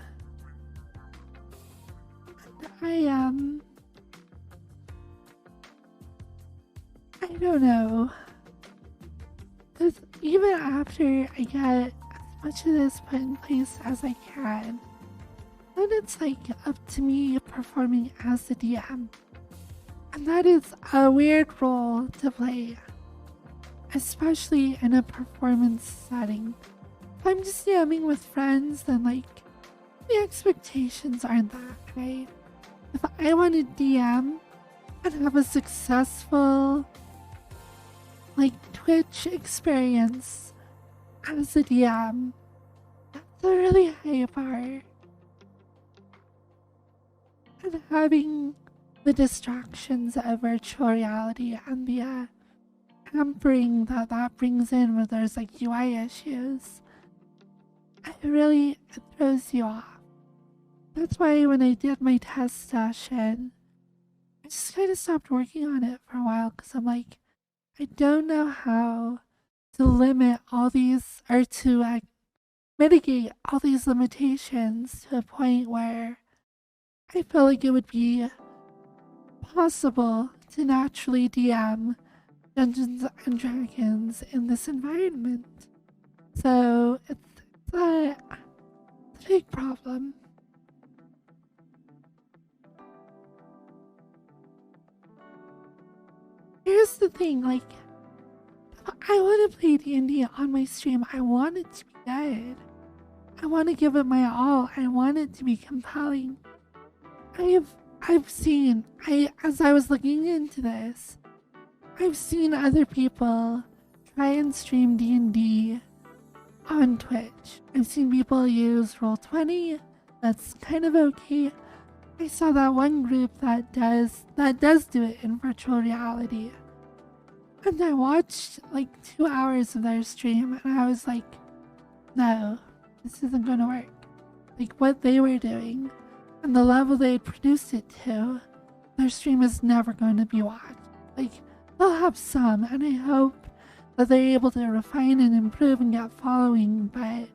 I don't know. Because even after I get as much of this put in place as I can, then it's like up to me performing as the DM. And that is a weird role to play, especially in a performance setting. If I'm just DMing with friends, then like the expectations aren't that high. If I want to DM and have a successful like Twitch experience as a DM, that's a really high bar. And having the distractions of virtual reality and the hampering that brings in where there's like UI issues, it throws you off. That's why when I did my test session, I just kind of stopped working on it for a while because I'm like, I don't know how to limit all these, or to mitigate all these limitations to a point where I feel like it would be possible to naturally DM Dungeons and Dragons in this environment. So it's a big problem. Here's the thing, like, if I want to play D&D on my stream, I want it to be good. I want to give it my all. I want it to be compelling. I've I've seen I as I was looking into this, I've seen other people try and stream D&D on Twitch. I've seen people use Roll20. That's kind of okay. I saw that one group that does do it in virtual reality. And I watched like 2 hours of their stream and I was like, no, this isn't gonna work. Like what they were doing and the level they had produced it to, their stream is never going to be watched. Like they'll have some, and I hope that they're able to refine and improve and get following, but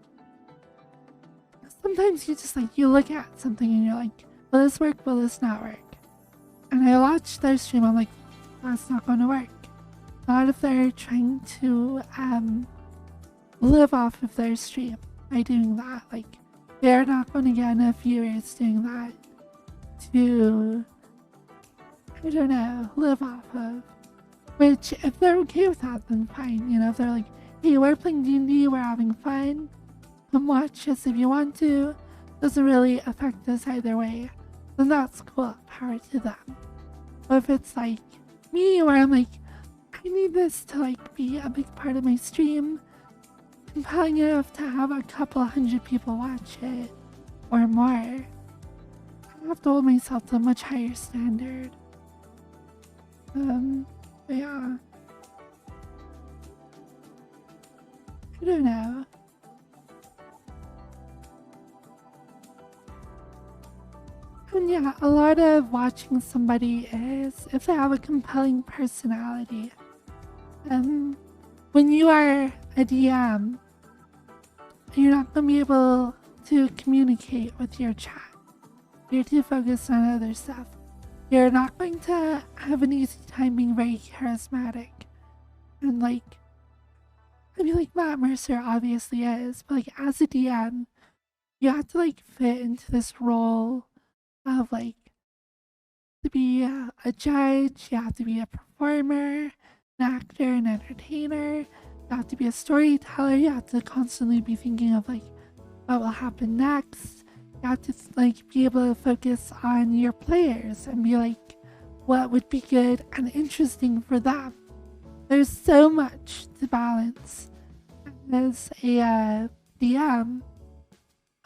sometimes you just like, you look at something and you're like, will this work, will this not work? And I watched their stream, I'm like, that's not going to work. Not if they're trying to live off of their stream by doing that. Like, they're not going to get enough viewers doing that to, I don't know, live off of. Which, if they're okay with that, then fine. You know, if they're like, hey, we're playing D&D, we're having fun, come watch us if you want to. Doesn't really affect us either way. Then that's cool, power to them. But if it's like me, where I'm like, I need this to like be a big part of my stream, compelling enough to have a couple hundred people watch it, or more, I have to hold myself to a much higher standard. Yeah. I don't know. And yeah, a lot of watching somebody is if they have a compelling personality. When you are a DM, you're not going to be able to communicate with your chat. You're too focused on other stuff. You're not going to have an easy time being very charismatic. And like, I mean, like Matt Mercer obviously is, but like as a DM, you have to like fit into this role of like to be a judge, you have to be a performer, an actor, an entertainer, you have to be a storyteller, you have to constantly be thinking of like what will happen next. You have to like be able to focus on your players and be like, what would be good and interesting for them. There's so much to balance as a DM.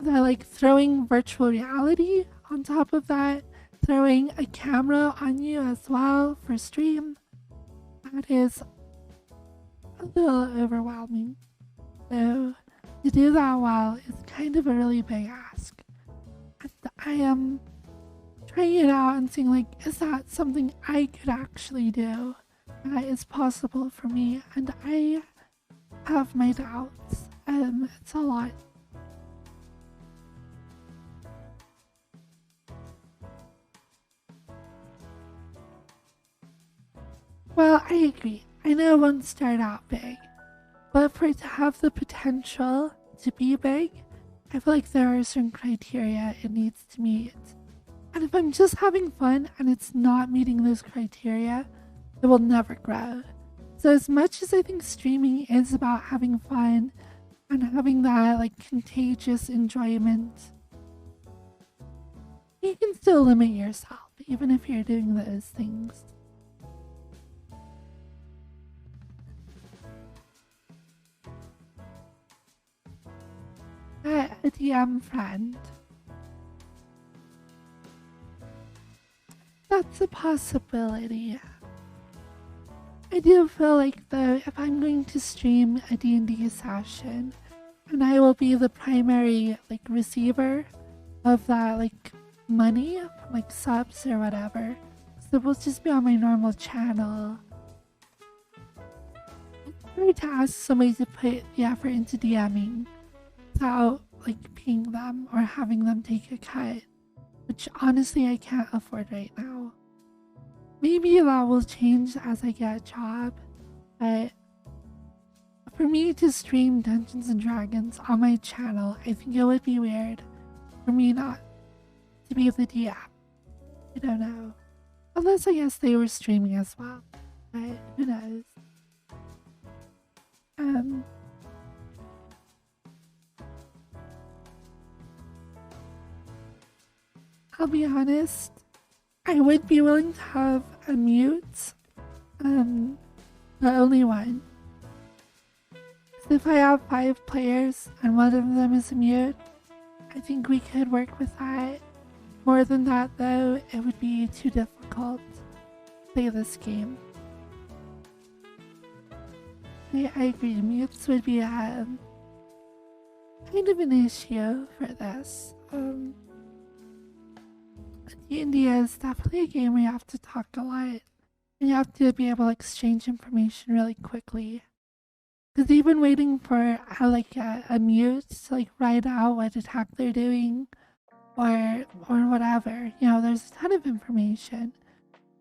That like throwing virtual reality on top of that, throwing a camera on you as well for stream, that is a little overwhelming. So to do that well is kind of a really big ask. And I am trying it out and seeing like, is that something I could actually do that is possible for me? And I have my doubts. It's a lot. Well, I agree. I know it won't start out big, but for it to have the potential to be big, I feel like there are certain criteria it needs to meet. And if I'm just having fun and it's not meeting those criteria, it will never grow. So as much as I think streaming is about having fun and having that like contagious enjoyment, you can still limit yourself even if you're doing those things. A DM friend. That's a possibility. I do feel like though if I'm going to stream a D&D session and I will be the primary like receiver of that like money, like subs or whatever, so it will just be on my normal channel. It's hard to ask somebody to put the effort into DMing without like paying them or having them take a cut, which honestly I can't afford right now. Maybe that will change as I get a job, but for me to stream Dungeons and Dragons on my channel, I think it would be weird for me not to be the DM. I don't know. Unless I guess they were streaming as well, but who knows. I'll be honest, I would be willing to have a mute, but only one. If I have 5 players and one of them is a mute, I think we could work with that. More than that though, it would be too difficult to play this game. I agree, mutes would be kind of an issue for this. D&D is definitely a game where you have to talk a lot, and you have to be able to exchange information really quickly. Because even waiting for a mute to write out what attack they're doing, or whatever, there's a ton of information.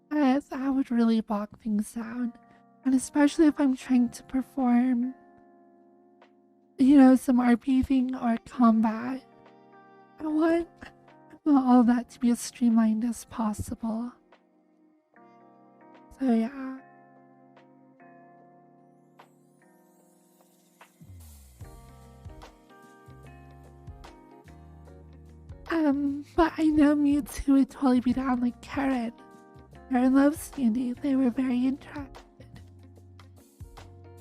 That would really bog things down, and especially if I'm trying to perform, some RP thing or combat. I want all that to be as streamlined as possible. So yeah. But I know Mewtwo would totally be down, like Karen. Karen loves D&D. They were very interested.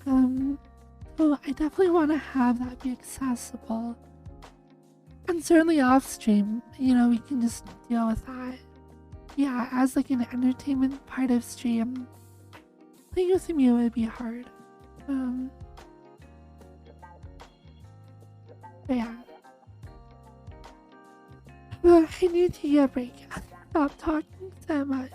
So I definitely want to have that be accessible. And certainly off stream, we can just deal with that. Yeah, as an entertainment part of stream, playing with a Mew would be hard. But yeah. I need to take a break. Stop talking so much.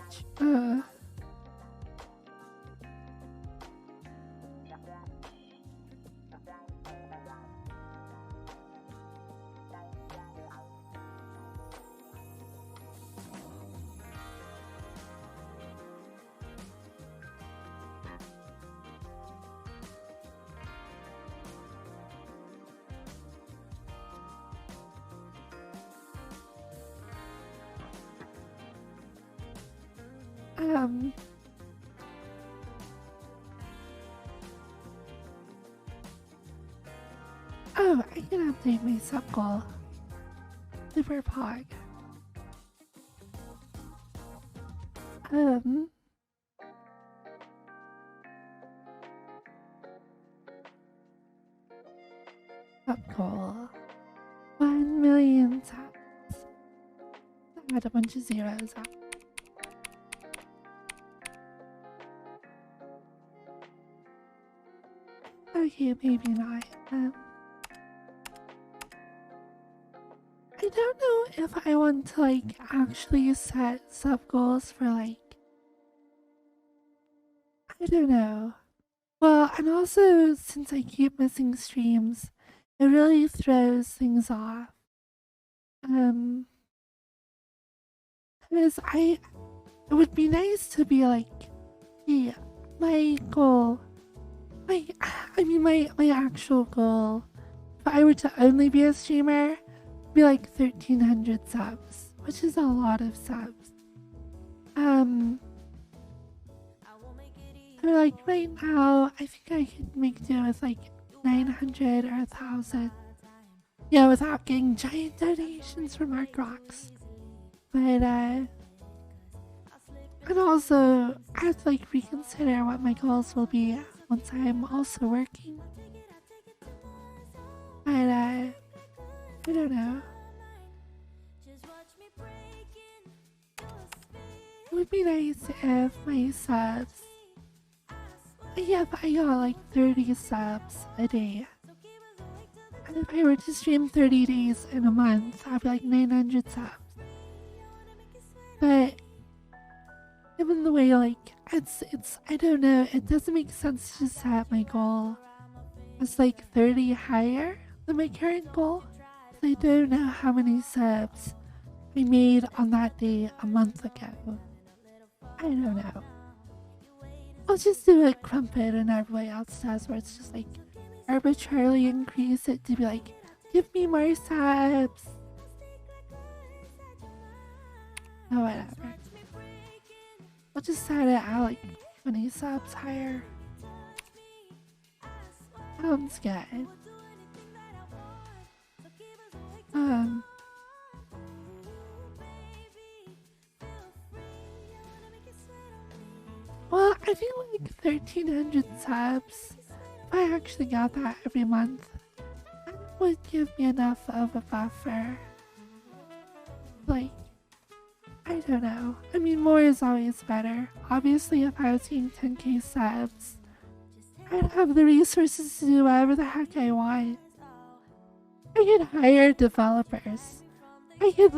Oh, I can update my sub goal. Super Pog. Sub goal. 1 million subs. Add a bunch of zeros up. Okay, maybe not. I don't know if I want to actually set sub goals for I don't know. Well, and also since I keep missing streams, it really throws things off. Because it would be nice to be hey, my goal, my actual goal, if I were to only be a streamer, would be 1,300 subs, which is a lot of subs. Or right now, I think I could make do with 900 or 1,000. Yeah, without getting giant donations from Arc Rocks. But and also I have to reconsider what my goals will be once I'm also working. But I don't know. It would be nice if my subs, yeah, if I got 30 subs a day. And if I were to stream 30 days in a month, I'd be 900 subs. But given the way it's I don't know, it doesn't make sense to set my goal as 30 higher than my current goal. I don't know how many subs I made on that day a month ago. I don't know. I'll just do what Crumpet and everybody else does, where it's just arbitrarily increase it to be give me more subs. Oh, whatever. I'll just set it at 20 subs higher. Sounds good. I think like 1,300 subs. If I actually got that every month, that would give me enough of a buffer. Like, I don't know. I mean, more is always better. Obviously, if I was getting 10k subs, I'd have the resources to do whatever the heck I want. I could hire developers. If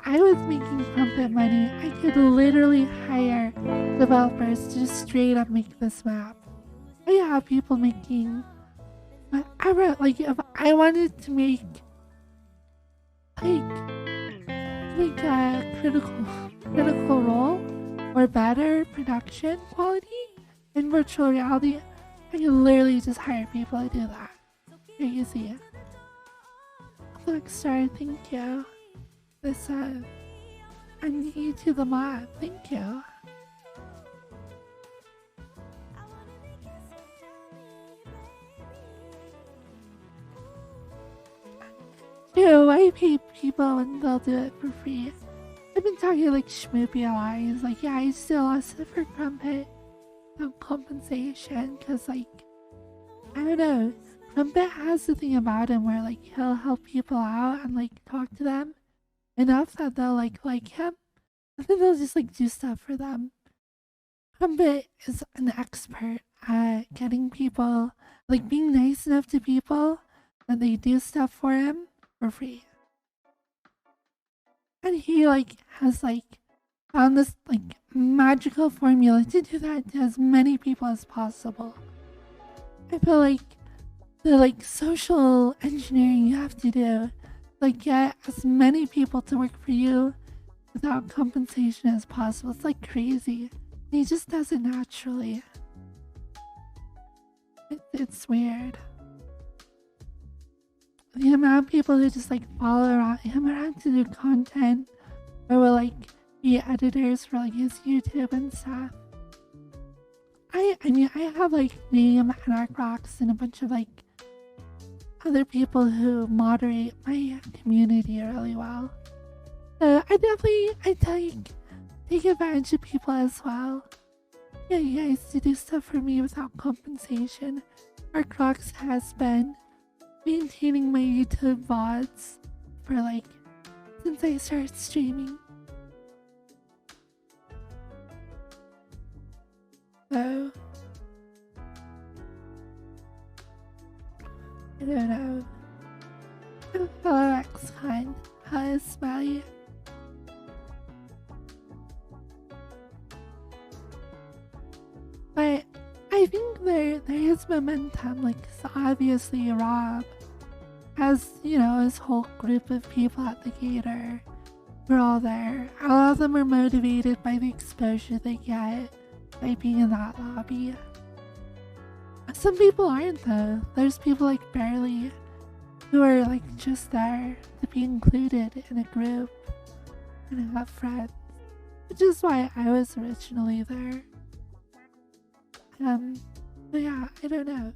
I was making crumpet money, I could literally hire developers to just straight up make this map. I have people making whatever. Like, if I wanted to make like a critical role or better production quality in virtual reality, I could literally just hire people to do that. Crazy. Star, thank you. This I'm new to the mod. Thank you. Dude, why pay people when they'll do it for free? I've been talking like Schmoopy a lot. He's like, yeah, I still lost it for Crumpet. No compensation, cause like, I don't know. Crumpet has the thing about him where like he'll help people out and like talk to them enough that they'll like him, and then they'll just like do stuff for them. Crumpet is an expert at getting people, like being nice enough to people that they do stuff for him for free. And he like has like found this like magical formula to do that to as many people as possible. I feel like the like social engineering you have to do, like get as many people to work for you without compensation as possible. It's like crazy. He just does it naturally. It's weird. The amount of people who just like follow around him around to do content or will like be editors for like his YouTube and stuff. I mean I have like Name and Arcrox and a bunch of like other people who moderate my community really well. So I take advantage of people as well. Yeah, you guys to do stuff for me without compensation. Arcrox has been maintaining my YouTube VODs for like since I started streaming. So I don't know. Hello XCon. Hello Smiley. But I think there is momentum. Like, so obviously Rob has, you know, his whole group of people at the Gator. We're all there. A lot of them are motivated by the exposure they get by being in that lobby. Some people aren't though. There's people like Barely who are like just there to be included in a group and have friends, which is why I was originally there. But yeah, I don't know.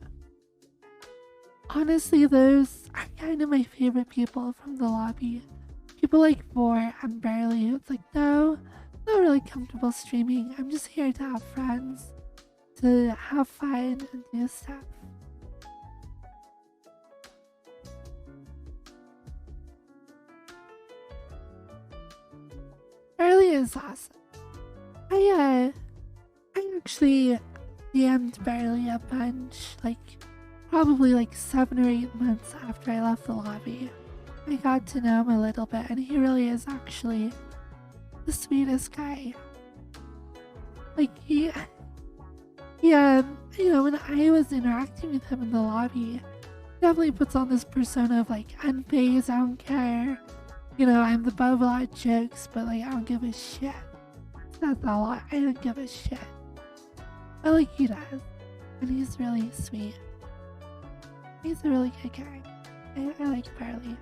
Honestly, those are kind of my favorite people from the lobby. People like Vor and Barely. It's like, no, I'm not really comfortable streaming. I'm just here to have friends, to have fun and do stuff. Barely is awesome. I actually DM'd Barely a bunch, like probably like 7 or 8 months after I left the lobby. I got to know him a little bit, and he really is actually the sweetest guy. Like he you know, when I was interacting with him in the lobby, he definitely puts on this persona of like unfazed, I don't care. You know, I'm the butt of a lot of jokes, but like I don't give a shit. That's a lot. I don't give a shit. But like he does. And he's really sweet. He's a really good guy. I like Barley.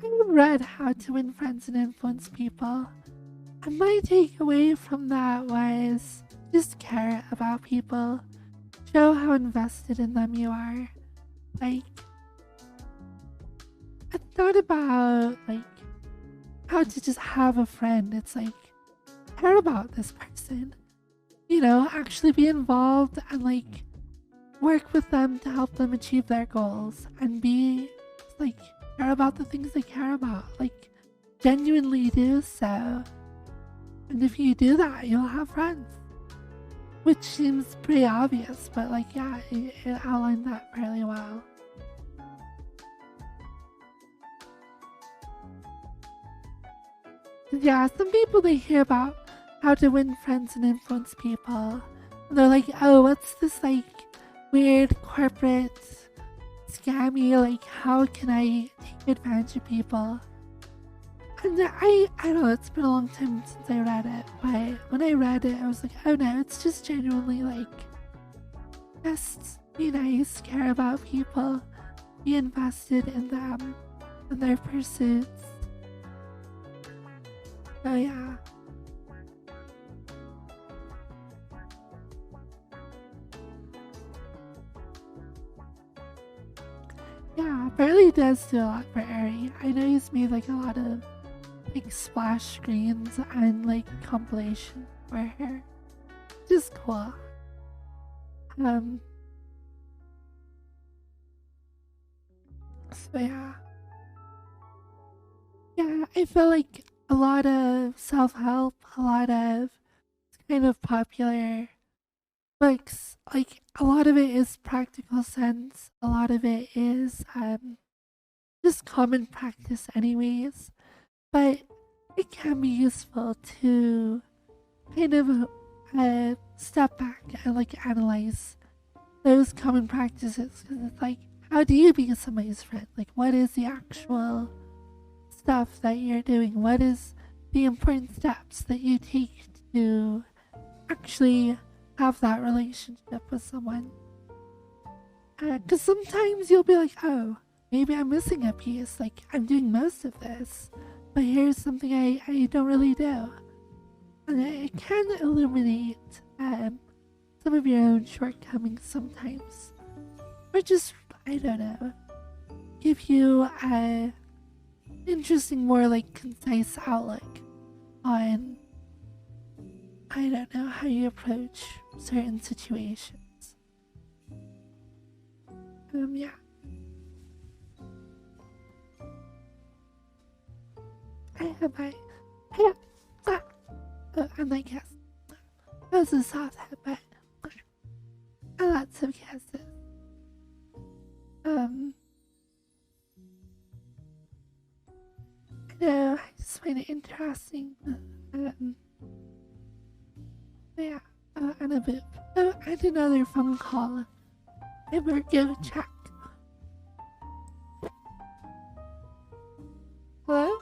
I read How to Win Friends and Influence People. And my takeaway from that was just care about people. Show how invested in them you are. Like, I thought about, like, how to just have a friend. It's like, care about this person, you know, actually be involved and like work with them to help them achieve their goals and be like, care about the things they care about, like genuinely do so. And if you do that, you'll have friends. Which seems pretty obvious, but like, yeah, it outlined that fairly well. Yeah, some people, they hear about how to win friends and influence people. And they're like, oh, what's this like weird corporate scammy? Like, how can I take advantage of people? And I don't know, it's been a long time since I read it, but when I read it, I was like, oh no, it's just genuinely like, just be nice, care about people, be invested in them and their pursuits. So yeah. Yeah, Barley does do a lot for Ari. I know he's made like a lot of like splash screens and like compilation for her. Just cool. So yeah. Yeah, I feel like a lot of self-help, a lot of kind of popular books, like a lot of it is practical sense, a lot of it is just common practice anyways, but it can be useful to kind of step back and like analyze those common practices, because it's like, how do you be somebody's friend? Like, what is the actual stuff that you're doing? What is the important steps that you take to actually have that relationship with someone? Because sometimes you'll be like, oh, maybe I'm missing a piece, like I'm doing most of this, but here's something I don't really do. And it can illuminate some of your own shortcomings sometimes. Or just, I don't know, give you a interesting, more like concise outlook on, I don't know, how you approach certain situations. Yeah. I have and I guess that was a soft head, but lots of kisses. I know, I just find it interesting. Yeah, and a bit. Oh, and another phone call. I better go check. Hello?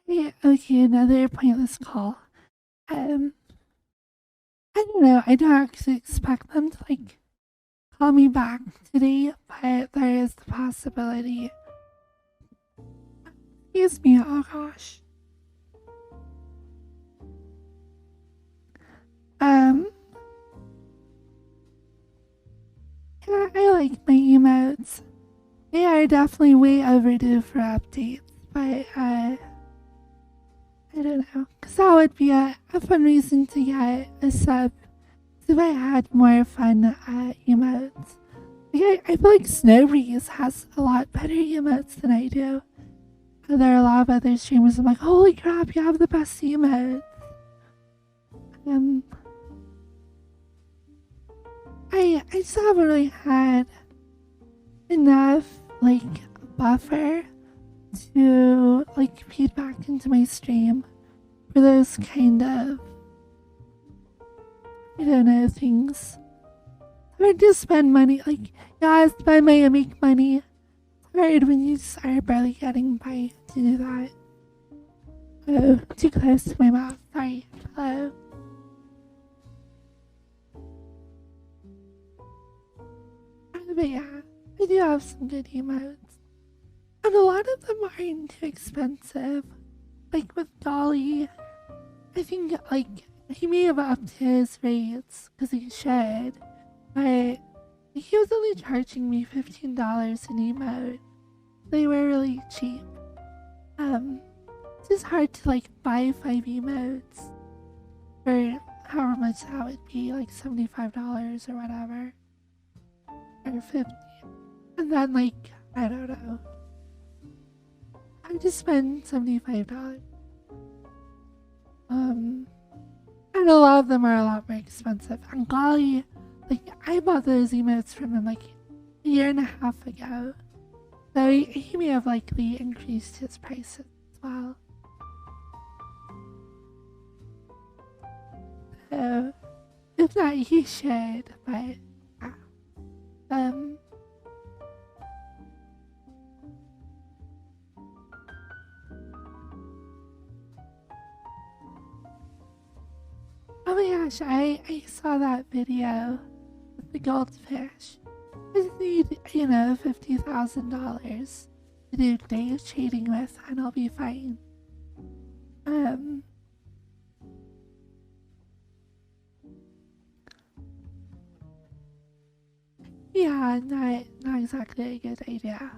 Yeah, okay, another pointless call. I don't know, I don't actually expect them to like call me back today, but there is the possibility. Excuse me, oh gosh. Yeah, I like my emotes. They are definitely way overdue for updates, but I don't don't know, because that would be a fun reason to get a sub. If I had more fun emotes. Like, I feel like Snowbreeze has a lot better emotes than I do. And there are a lot of other streamers I'm like, holy crap, you have the best emotes. I just haven't really had enough like buffer to like feed back into my stream for those kind of, I don't know, things. It's hard to spend money. Like, yeah, I spend money and make money. It's hard when you just are barely getting by to do that. Oh, too close to my mouth. Sorry. Hello. But yeah, I do have some good emotes. And a lot of them aren't too expensive. Like with Dolly, I think like he may have upped his rates because he should, but he was only charging me $15 an emote. They were really cheap. It's just hard to like buy 5 emotes for however much that would be, like $75 or whatever, or 50. And then like I don't know. I just spend $75. And a lot of them are a lot more expensive. And golly, like I bought those emotes from him like a year and a half ago. So he may have likely increased his prices as well. So if not, he should, but yeah. Oh my gosh, I saw that video with the goldfish. I just need, $50,000 to do day trading with and I'll be fine. Yeah, not exactly a good idea.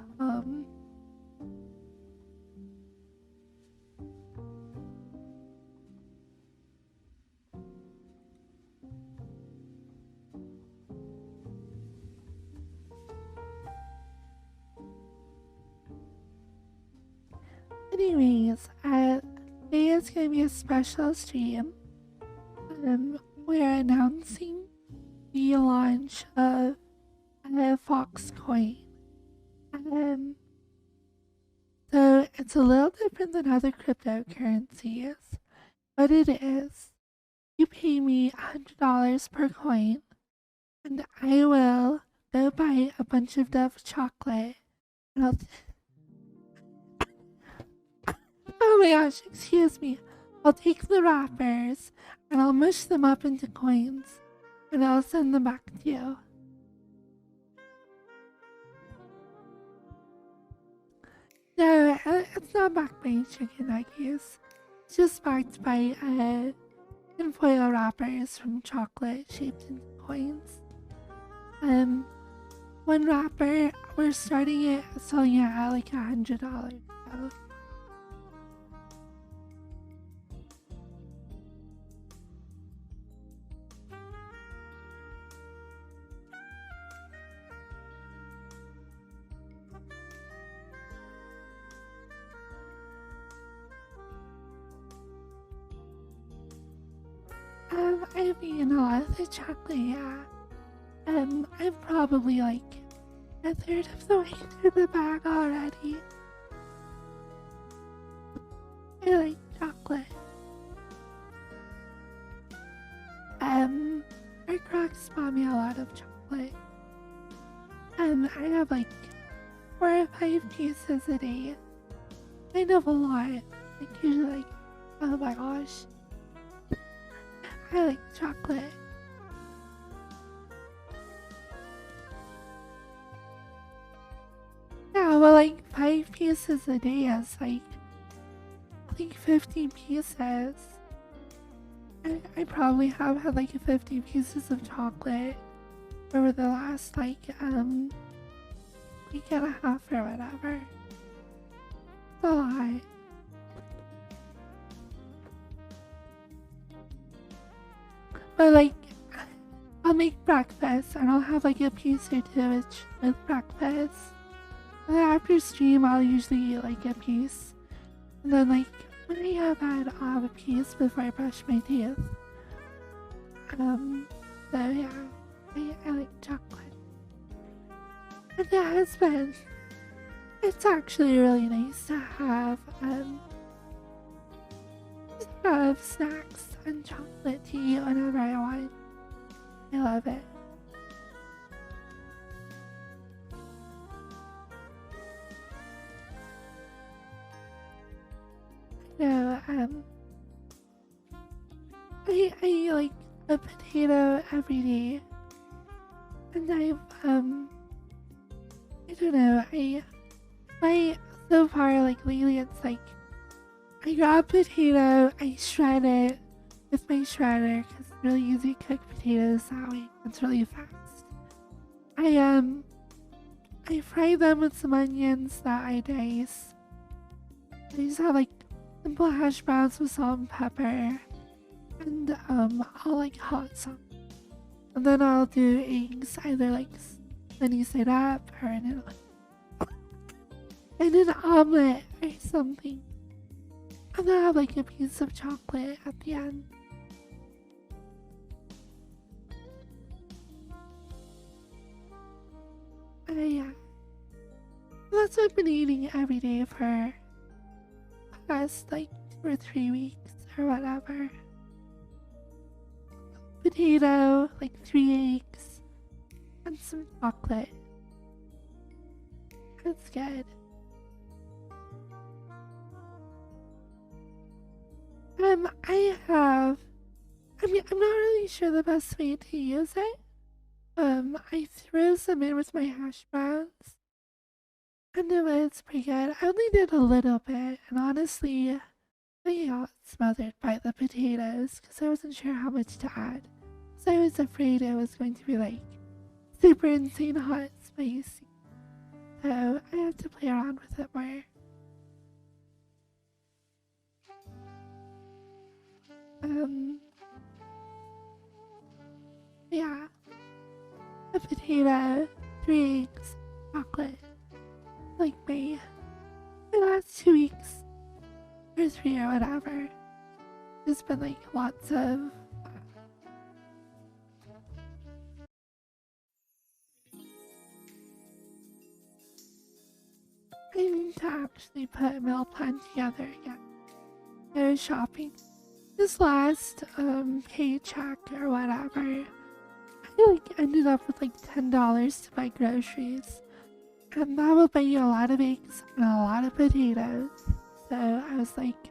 Anyways, today is gonna be a special stream. We're announcing the launch of Fox Coin. So it's a little different than other cryptocurrencies. What it is, you pay me $100 per coin, and I will go buy a bunch of Dove chocolate, and oh my gosh, excuse me. I'll take the wrappers, and I'll mush them up into coins, and I'll send them back to you. No, it's not backed by chicken nuggies. It's just backed by tinfoil wrappers from chocolate shaped into coins. One wrapper, we're selling it at like $100. So. I've eaten a lot of the chocolate, yeah. I'm probably like a third of the way through the bag already. I like chocolate. Our Crocs bought me a lot of chocolate. I have like 4 or 5 pieces a day. Kind of a lot. Like usually like, oh my gosh. I like chocolate. Yeah, well, like 5 pieces a day is like, I think 50 pieces. I probably have had like 50 pieces of chocolate over the last like week and a half or whatever. It's a lot. But like, I'll make breakfast and I'll have like a piece or two with breakfast. And then after stream, I'll usually eat like a piece. And then like, when I have had, I'll have a piece before I brush my teeth. So yeah, I like chocolate. And it's actually really nice to have snacks and chocolate to eat whenever I want. I love it. No, I eat like a potato every day. And I don't know, so far, like lately it's like, I grab potato, I shred it with my shredder, because it's really easy to cook potatoes that way, it's really fast. I fry them with some onions that I dice. I just have like simple hash browns with salt and pepper, and I'll like hot some. And then I'll do eggs, either like sunny side up or in an omelet or something. And then I'll have like a piece of chocolate at the end. Yeah. That's what I've been eating every day for the past like 2 or 3 weeks or whatever. Potato, like 3 eggs, and some chocolate. That's good. I'm not really sure the best way to use it. I threw some in with my hash browns, and it was pretty good. I only did a little bit, and honestly, I got smothered by the potatoes because I wasn't sure how much to add. So I was afraid it was going to be like super insane hot spicy. So I have to play around with it more. Yeah. A potato, 3 eggs, chocolate. Like me. The last 2 weeks, or 3 or whatever. There's been like lots of I need to actually put a meal plan together again. I was shopping this last paycheck or whatever. I like ended up with like $10 to buy groceries, and that will buy you a lot of eggs and a lot of potatoes. So I was like,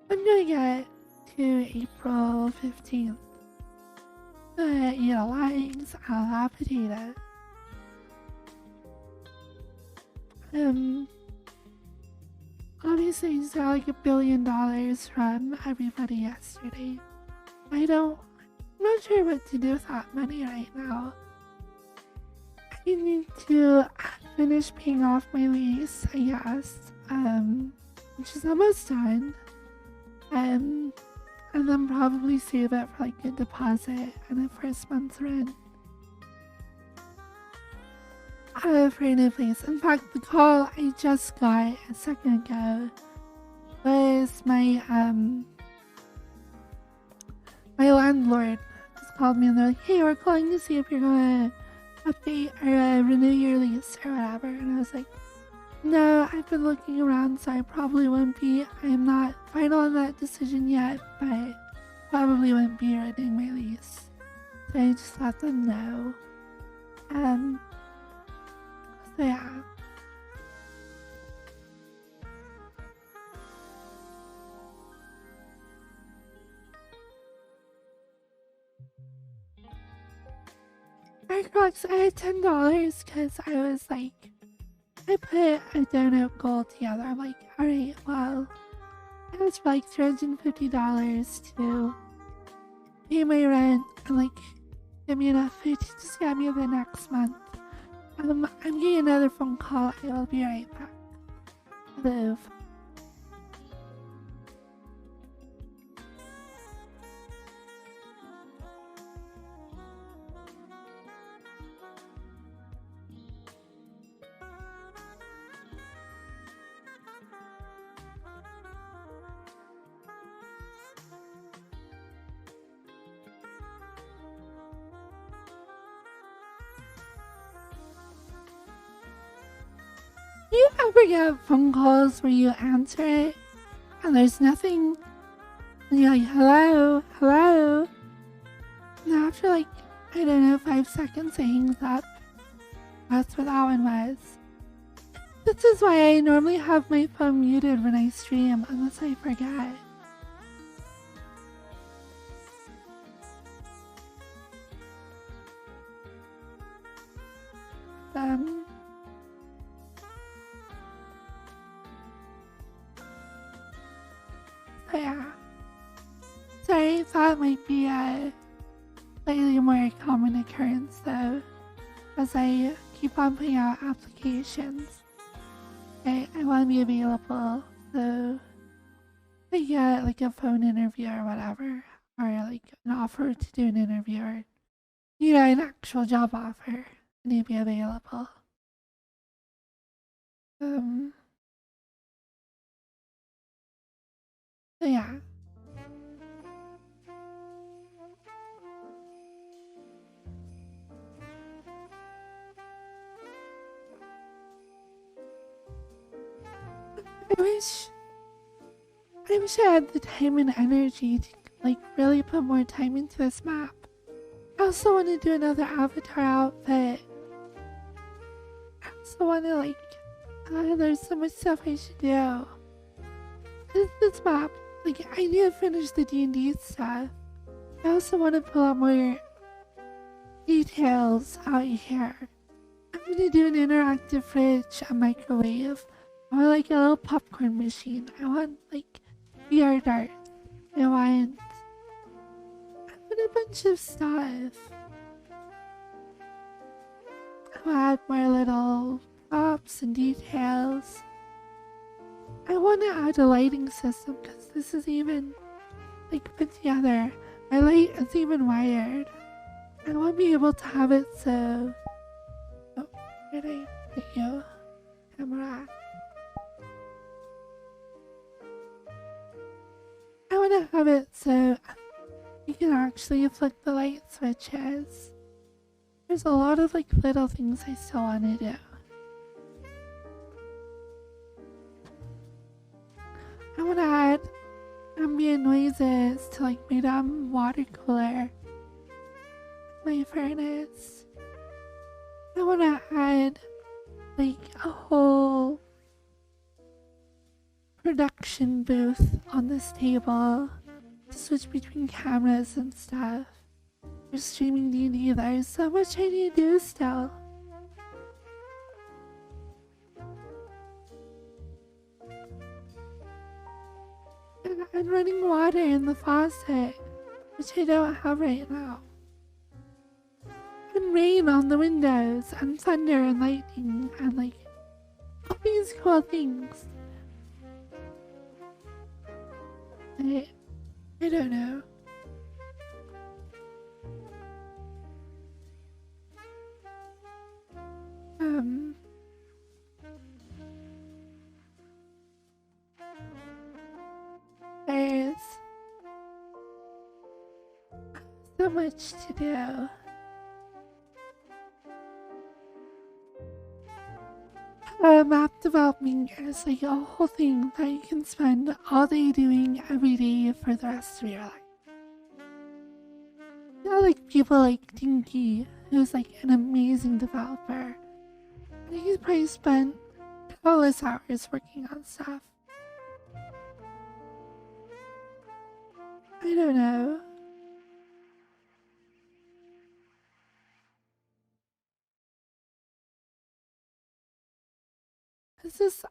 I'm gonna get to April 15th. Eat a lot of eggs and a lot of potatoes. Obviously, I just got like $1 billion from everybody yesterday. I'm not sure what to do with that money right now. I need to finish paying off my lease, I guess, which is almost done, and then probably save it for like a deposit and a first month's rent. For a new place. In fact, the call I just got a second ago was my landlord just called me and they're like, hey, we're calling to see if you're gonna update or renew your lease or whatever. And I was like, no, I've been looking around, so I probably won't be. I'm not final on that decision yet, but probably won't be renewing my lease. So I just let them know. So yeah. Firefox, I had $10 because I was like, I put a donut goal together. I'm like, alright, well, it was for like $350 to pay my rent and like give me enough food to just get me the next month. I'm getting another phone call. I will be right back. Hello. You ever get phone calls where you answer it and there's nothing? And you're like, hello, hello. And after like, I don't know, 5 seconds it hangs up. That's what that one was. This is why I normally have my phone muted when I stream, unless I forget. So yeah. Sorry, I thought it might be a slightly more common occurrence though, as I keep on putting out applications. I want to be available, so if I get like a phone interview or whatever, or like an offer to do an interview, or an actual job offer, I need to be available. So yeah. I wish I had the time and energy to like really put more time into this map. I also want to do another avatar outfit. I also want to like, there's so much stuff I should do. This map, like I need to finish the D&D stuff. I also want to pull out more details out here. I'm gonna do an interactive fridge, a microwave. I want like a little popcorn machine. I want like VR darts. I want a bunch of stuff. I'll add more little props and details. I want to add a lighting system because this is even like put together. My light is even wired. I want to be able to have it so. Oh, where did I put you? Camera. I want to have it so you can actually flick the light switches. There's a lot of like little things I still want to do. I want to add ambient noises to like my water cooler, my furnace. I want to add like a whole production booth on this table to switch between cameras and stuff. For streaming D&D, there's so much I need to do still. And running water in the faucet, which I don't have right now. And rain on the windows, and thunder and lightning, and like all these cool things. I don't know. There's so much to do. Map development is like a whole thing that you can spend all day doing every day for the rest of your life. Like people like Dinky, who's like an amazing developer. And he's probably spent countless hours working on stuff. I don't know. This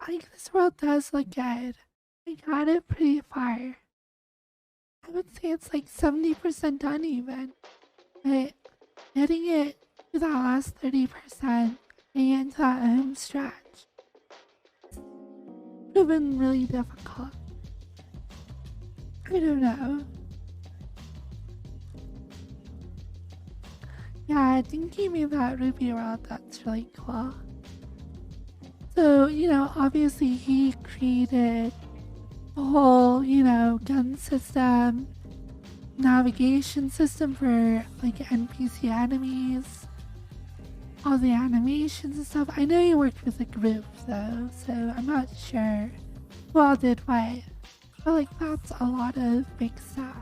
world does look good. I got it pretty far. I would say it's like 70% done even. But getting it to that last 30%, getting into that home stretch, would have been really difficult. I don't know. Yeah, I think he made that Ruby world, that's really cool. So, obviously he created a whole, gun system, navigation system for like NPC enemies. all the animations and stuff. I know you worked with a group though, so I'm not sure who all did what. But like that's a lot of big stuff.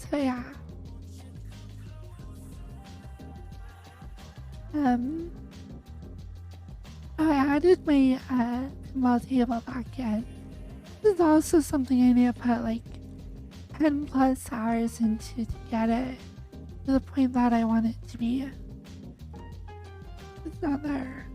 So yeah. I added my pinball table back in. This is also something I need to put like 10 plus hours into to get it to the point that I want it to be. It's not there.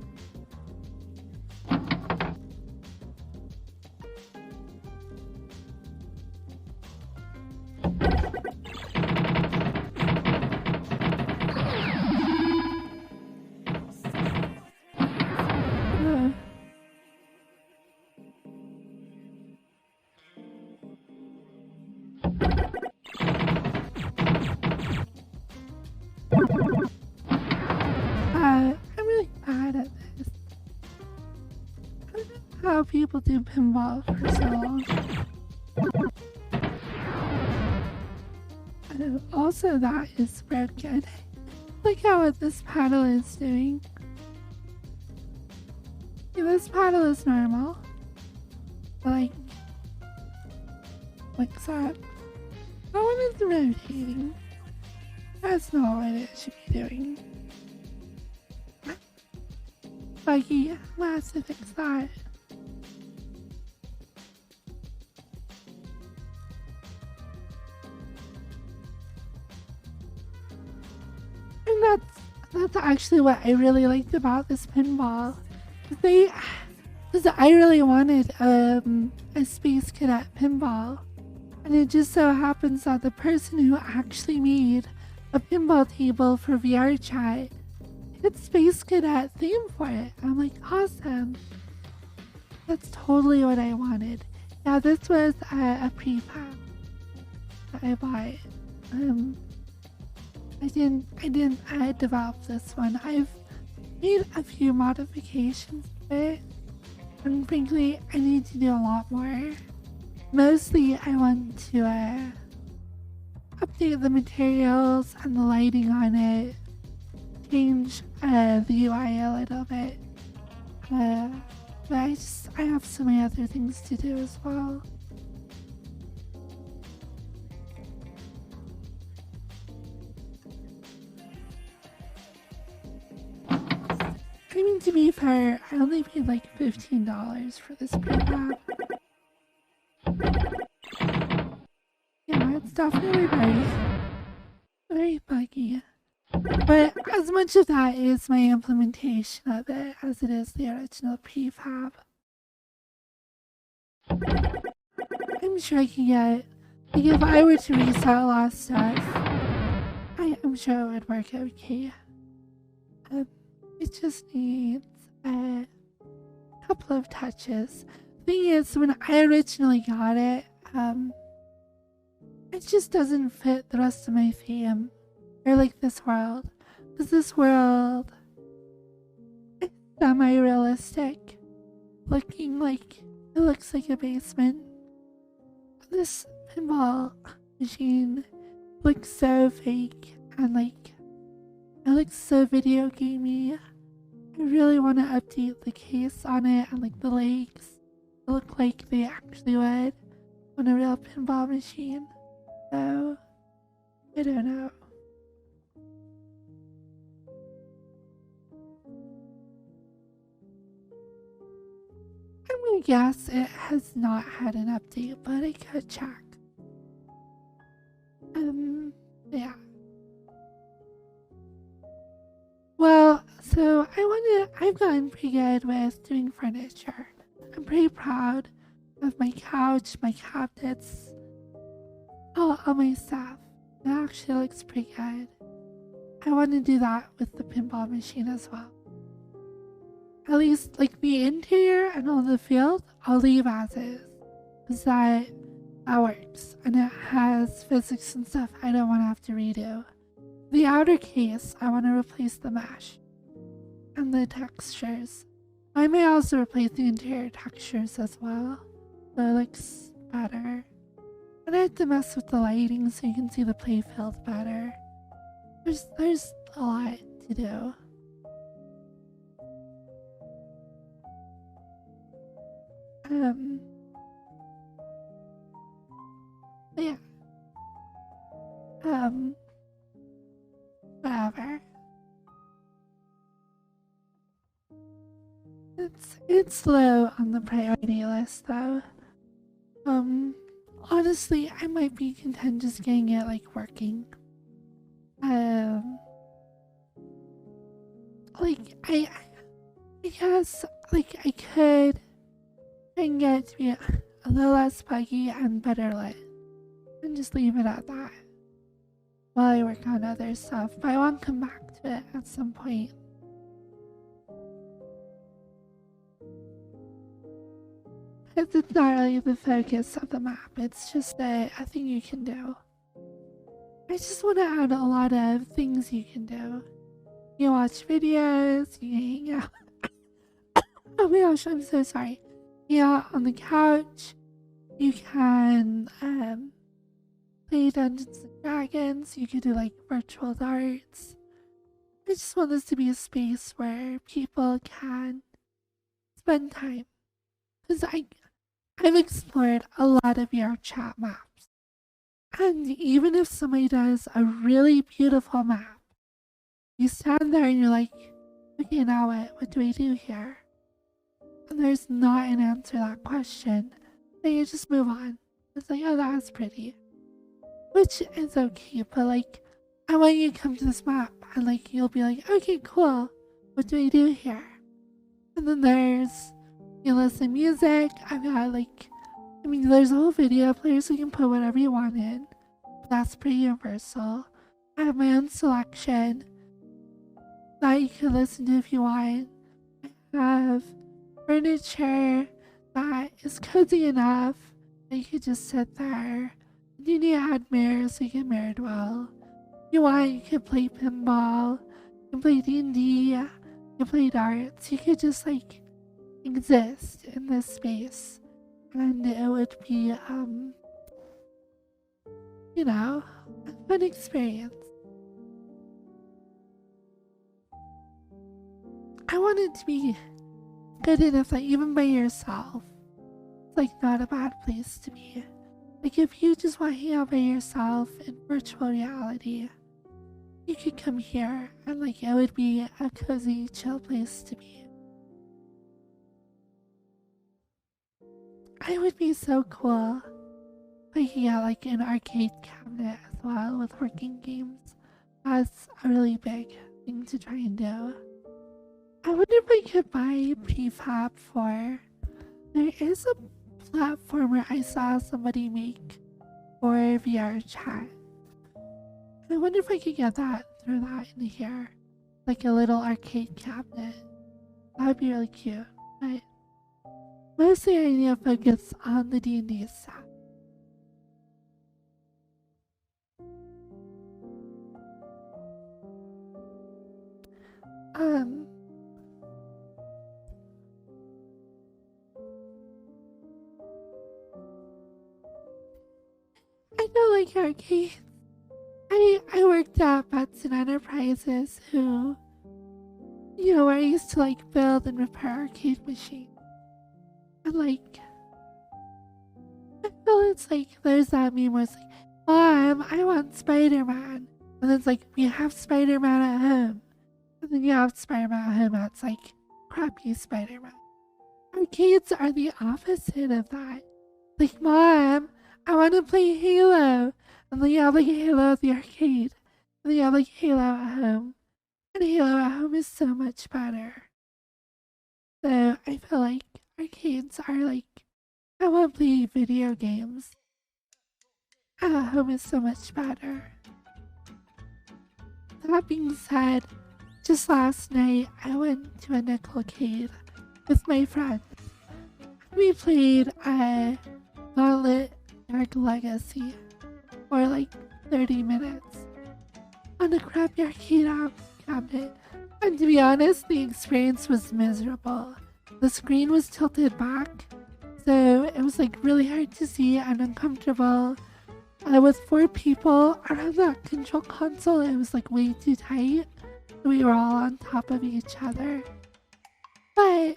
I'm really bad at this. I don't know how people do pinball for so long. Also, that is broken. Look at what this paddle is doing. See, this paddle is normal. Like, what's that? That one is rotating. That's not what it should be doing. Buggy, we'll have to fix that. And that's actually what I really liked about this pinball. Because I really wanted a Space Cadet pinball. And it just so happens that the person who actually made a pinball table for VR chat had Space Cadet theme for it. I'm like, awesome. That's totally what I wanted. Yeah, this was a prefab that I bought. I didn't develop this one. I've made a few modifications to it. And frankly, I need to do a lot more. Mostly, I want to update the materials and the lighting on it, change the UI a little bit. But I have so many other things to do as well. I mean, to be fair, I only paid like $15 for this prefab. Yeah, it's definitely very buggy. But as much of that is my implementation of it as it is the original prefab. I'm sure I can get, like if I were to reset a lot of stuff, I'm sure it would work okay. It just needs a couple of touches. Thing is, when I originally got it, it just doesn't fit the rest of my theme. Or like this world. Because this world is semi-realistic. Looking like, it looks like a basement. This pinball machine looks so fake and like, it looks so video gamey. I really want to update the case on it and like the legs look like they actually would on a real pinball machine. So, I don't know. I'm gonna guess it has not had an update, but I could check. Yeah. Well, so I've gotten pretty good with doing furniture. I'm pretty proud of my couch, my cabinets, all my stuff. It actually looks pretty good. I want to do that with the pinball machine as well. At least, like the interior and all the field, I'll leave as is. Because that works. And it has physics and stuff I don't want to have to redo. The outer case, I want to replace the mesh. And the textures. I may also replace the interior textures as well. So it looks better. But I have to mess with the lighting so you can see the playfield better. There's a lot to do. Yeah. Whatever. It's low on the priority list though. Honestly, I might be content just getting it like working. Like I guess like I could try and get it to be a little less buggy and better lit, and just leave it at that while I work on other stuff. But I want to come back to it at some point. It's not really the focus of the map, it's just a thing you can do. I just want to add a lot of things you can do. You watch videos, you hang out. Oh my gosh, I'm so sorry. Yeah, on the couch. You can play Dungeons and Dragons. You can do like virtual darts. I just want this to be a space where people can spend time. Because I've explored a lot of your chat maps. And even if somebody does a really beautiful map, you stand there and you're like, okay, now what do I do here? And there's not an answer to that question. Then you just move on. It's like, oh, that's pretty. Which is okay, but like, I want you to come to this map and like, you'll be like, okay, cool. What do I do here? And then you listen to music. I've got like, there's a whole video player so you can put whatever you want in. That's pretty universal. I have my own selection that you can listen to if you want. I have furniture that is cozy enough that you could just sit there. You need to add mirrors so you can mirror well. If you want, you can play pinball, you can play D&D, you can play darts. You could just like exist in this space, and it would be a fun experience. I want it to be good enough that even by yourself, it's like not a bad place to be. Like if you just want to hang out by yourself in virtual reality, you could come here and like it would be a cozy, chill place to be. It would be so cool if I could get like an arcade cabinet as well with working games. That's a really big thing to try and do. I wonder if I could buy prefab for... There is a platformer I saw somebody make for VR chat. I wonder if I could get that, throw that in here. Like a little arcade cabinet. That would be really cute. But mostly I need to focus on the D&D stuff. I don't like arcades. I worked at Betson Enterprises who, where I used to like build and repair arcade machines. And like, I feel it's like there's that meme where it's like, Mom, I want Spider-Man. And then it's like, we have Spider-Man at home. And then you have Spider-Man at home that's like crappy Spider-Man. Arcades are the opposite of that. Like, Mom, I want to play Halo. And then you have like Halo at the arcade. And then you have like Halo at home. And Halo at home is so much better. So I feel like arcades are like, I want to play video games. At home is so much better. That being said, just last night I went to a nickelcade with my friends. We played Gauntlet Dark Legacy for like 30 minutes on a crappy arcade cabinet. And to be honest, the experience was miserable. The screen was tilted back, so it was like really hard to see and uncomfortable. with 4 people around that control console. It was like way too tight. We were all on top of each other. But it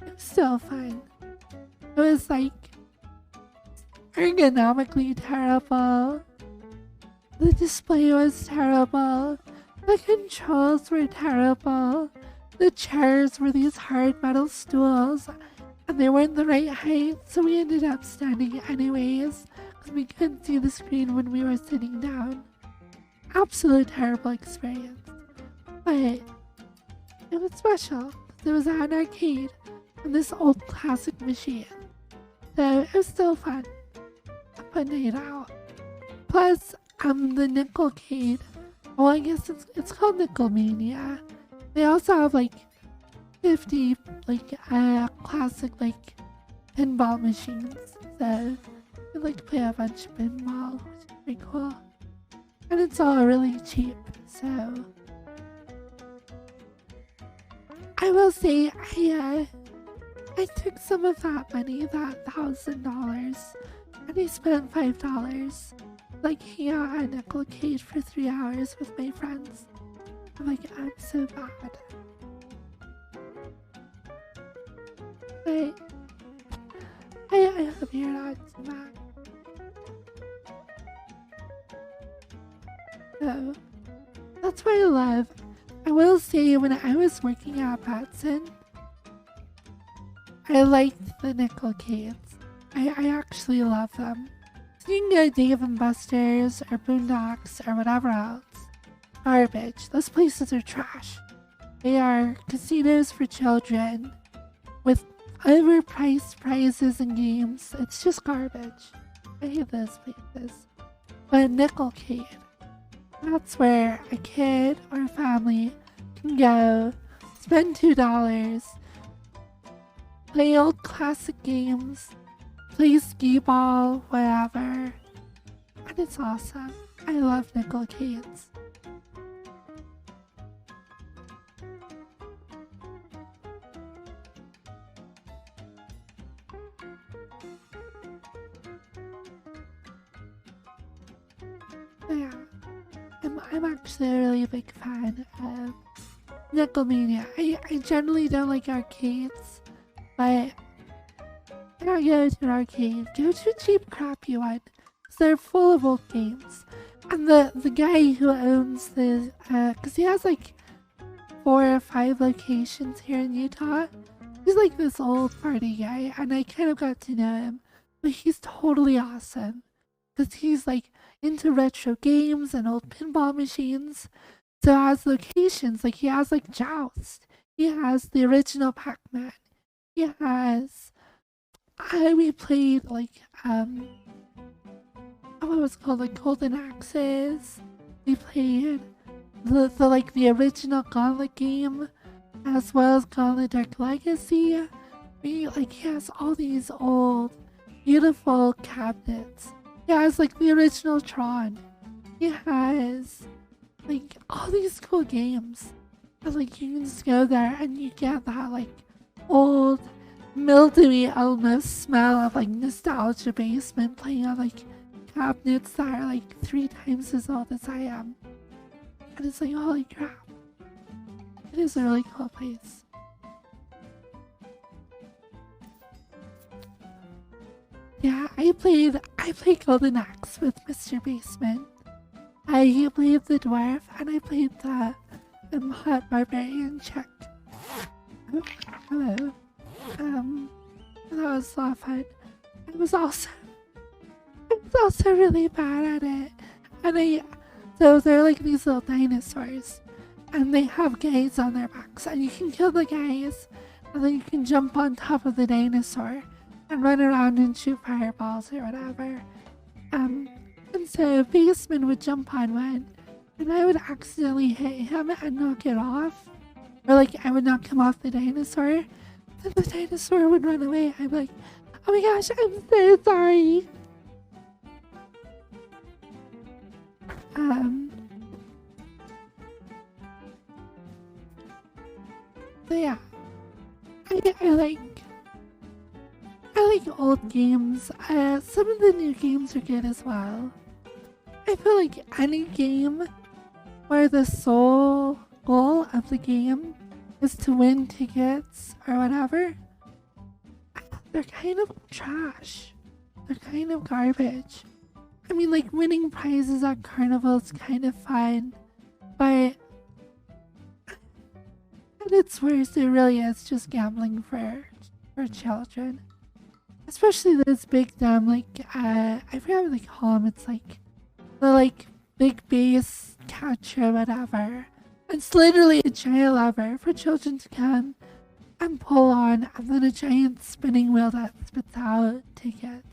was still fun. It was like ergonomically terrible. The display was terrible. The controls were terrible. The chairs were these hard metal stools, and they weren't the right height, so we ended up standing anyways, because we couldn't see the screen when we were sitting down. Absolute terrible experience. But it was special, because it was at an arcade, on this old classic machine. So it was still fun. A fun night out. Plus, the Nickelcade. Well, I guess it's called Nickelmania. They also have like 50 like classic like pinball machines. So you like play a bunch of pinball, which is pretty cool. And it's all really cheap. So I will say I took some of that money, that $1,000, and I spent $5. Like hang out at Nickelcade for 3 hours with my friends. I'm like, I'm so bad. But I hope you're not too bad. So that's what I love. I will say when I was working at Batson, I liked the Nickelcades. I actually love them. So you can go Dave and Buster's or Boondocks or whatever else. Garbage. Those places are trash. They are casinos for children with overpriced prizes and games. It's just garbage. I hate those places. But Nickelcade, that's where a kid or a family can go, spend $2, play old classic games, play skee ball, whatever. And it's awesome. I love Nickelcades. Yeah, I'm actually a really big fan of Nickelmania. I generally don't like arcades, but if I go to an arcade, go to a cheap crappy one, because they're full of old games. And the guy who owns the, because he has like 4 or 5 locations here in Utah, he's like this old party guy, and I kind of got to know him, but he's totally awesome. Because he's like into retro games and old pinball machines. So has locations, like he has like Joust. He has the original Pac-Man. He has we played like what was it called, like Golden Axes. We played the like the original Gauntlet game, as well as Gauntlet Dark Legacy. He has all these old beautiful cabinets. He has like the original Tron. He has like all these cool games. And like you can just go there and you get that like old mildewy almost smell of like nostalgia basement playing on like cabinets that are like 3 times as old as I am. And it's like holy crap. It is a really cool place. Yeah, I played Golden Axe with Mr. Basement. I played the dwarf and I played the hot barbarian chick. Oh, hello. That was a lot of fun. I was also really bad at it. And so they're like these little dinosaurs. And they have guys on their backs. And you can kill the guys. And then you can jump on top of the dinosaur and run around and shoot fireballs or whatever. And so Baseman would jump on one, and I would accidentally hit him and knock it off. Or like I would knock him off the dinosaur, then the dinosaur would run away. I'm like, oh my gosh, I'm so sorry. So yeah, I like I like old games. Some of the new games are good as well. I feel like any game where the sole goal of the game is to win tickets or whatever, they're kind of trash. They're kind of garbage. I mean, like, winning prizes at carnivals kind of fun, but at its worst, it really is just gambling for children. Especially those big dumb, like, I forget what they call them. It's like the like big bass couch or whatever. It's literally a giant lever for children to come and pull on, and then a giant spinning wheel that spits out tickets.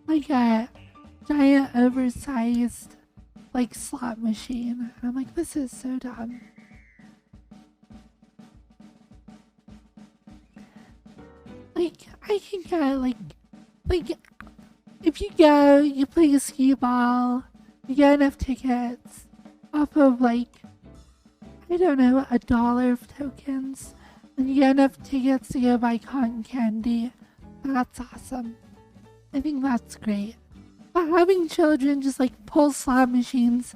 Like a giant oversized like slot machine. And I'm like, this is so dumb. Like, I can get like if you go, you play a skee ball, you get enough tickets off of like, I don't know, $1 of tokens, and you get enough tickets to go buy cotton candy. That's awesome. I think that's great. But having children just like pull slot machines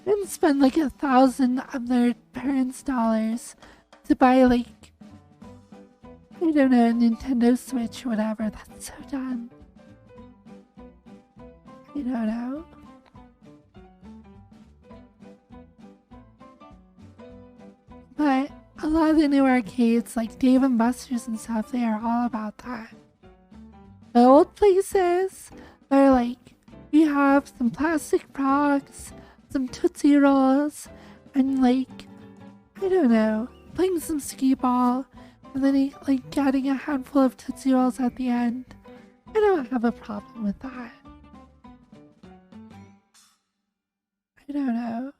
and spend like 1,000 of their parents' dollars to buy like, I don't know, a Nintendo Switch or whatever, that's so dumb. I don't know. But a lot of the new arcades, like Dave and Buster's and stuff, they are all about that. The old places, they're like, we have some plastic rocks, some Tootsie Rolls, and like, I don't know, playing some skee ball, and then like getting a handful of Tootsie Rolls at the end. I don't have a problem with that. I don't know.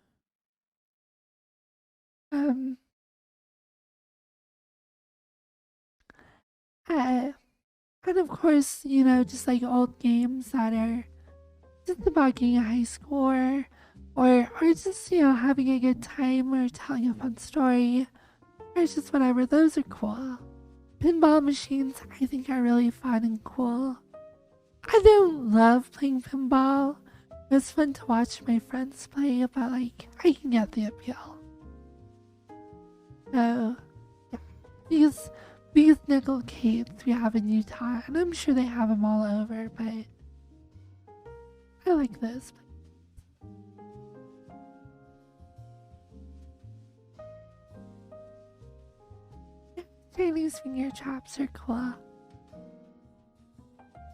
Uh, and of course, you know, just like old games that are just about getting a high score, or just, you know, having a good time or telling a fun story, or just whatever. Those are cool. Pinball machines, I think, are really fun and cool. I don't love playing pinball. It's fun to watch my friends play, but like, I can get the appeal. So, yeah, these nickel caves we have in Utah, and I'm sure they have them all over, but I like those. Chinese finger traps are cool.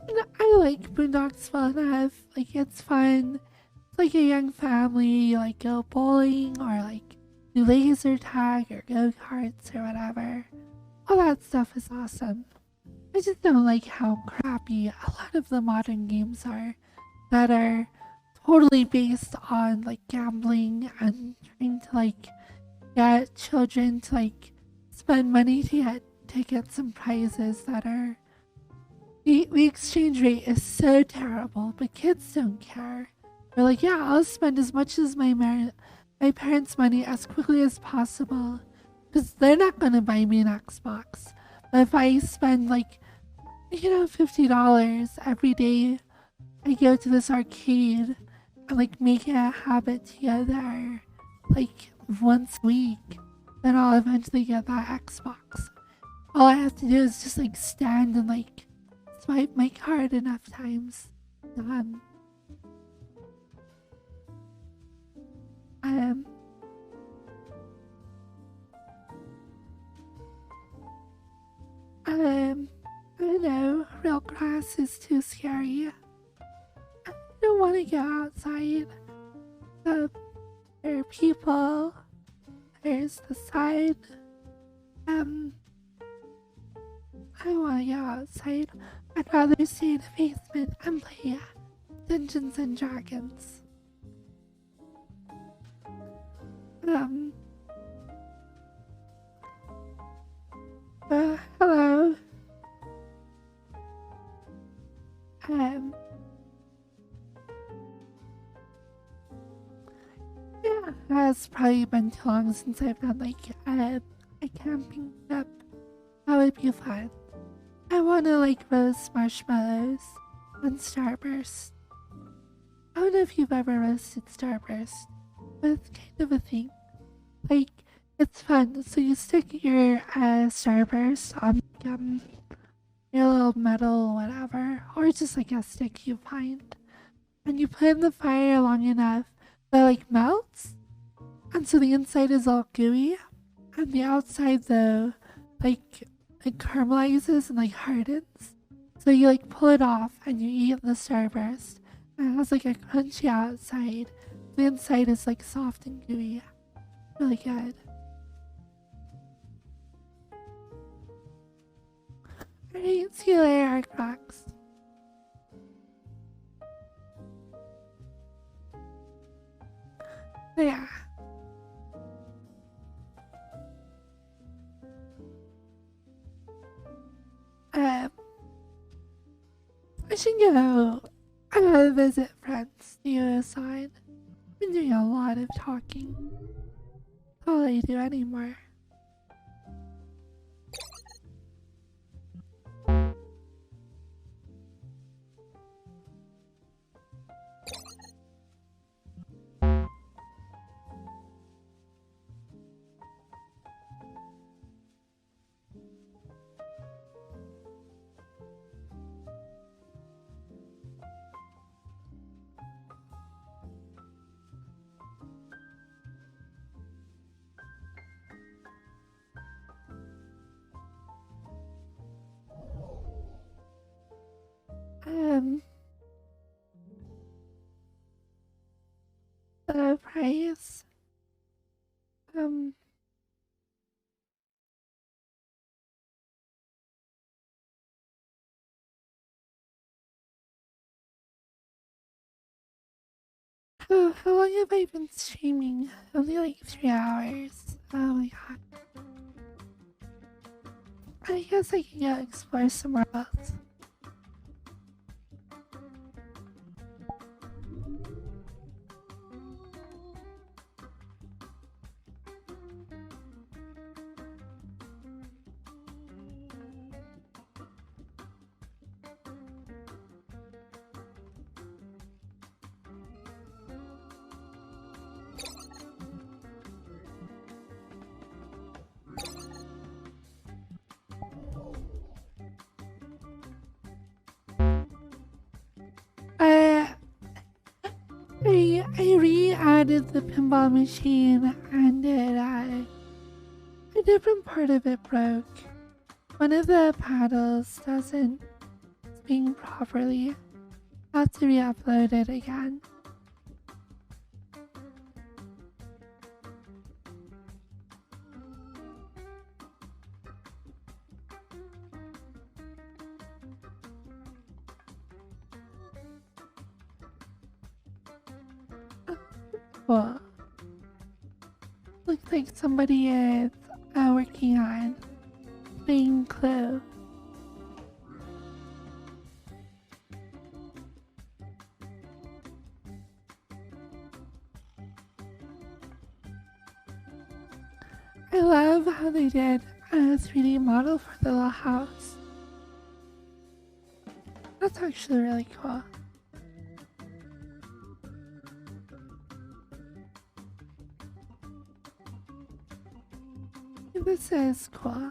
And I like Boondocks enough. Like, it's fun. It's like a young family. You like go bowling or like do laser tag or go karts or whatever. All that stuff is awesome. I just don't like how crappy a lot of the modern games are that are totally based on like gambling and trying to like get children to like spend money to get tickets and prizes that are the exchange rate is so terrible, but kids don't care. They're like, yeah, I'll spend as much as my parents' money as quickly as possible, because they're not gonna buy me an Xbox. But if I spend like, you know, $50 every day, I go to this arcade and like make it a habit to go there like once a week, then I'll eventually get that Xbox. All I have to do is just like stand and like swipe my card enough times. Done. I don't know, real grass is too scary. I don't want to go outside. There are people. There's the side. I want to go outside. I'd rather stay in the basement and play Dungeons and Dragons. Hello. Yeah, it's probably been too long since I've done like a camping trip. That would be fun. I wanna like roast marshmallows on Starburst. I don't know if you've ever roasted Starburst, but it's kind of a thing. Like, it's fun. So you stick your Starburst on your little metal whatever, or just like a stick you find, and you put it in the fire long enough that it, like, melts, and so the inside is all gooey, and the outside though, like, it caramelizes and like hardens. So you like pull it off and you eat the Starburst, and it has like a crunchy outside. The inside is like soft and gooey. Really good. Alright, see you later, Crocs. But yeah. Um, I should go visit friends the other side. I've been doing a lot of talking. That's all I do anymore. Um, the price. Um, how long have I been streaming? Only like 3 hours. Oh my god. I guess I can go explore somewhere else. Uh, I re-added the pinball machine and a different part of it broke. One of the paddles doesn't spin properly. I have to re-upload it again. Cool. Looks like somebody is working on being Clue. I love how they did a 3D model for the little house. That's actually really cool. This is cool.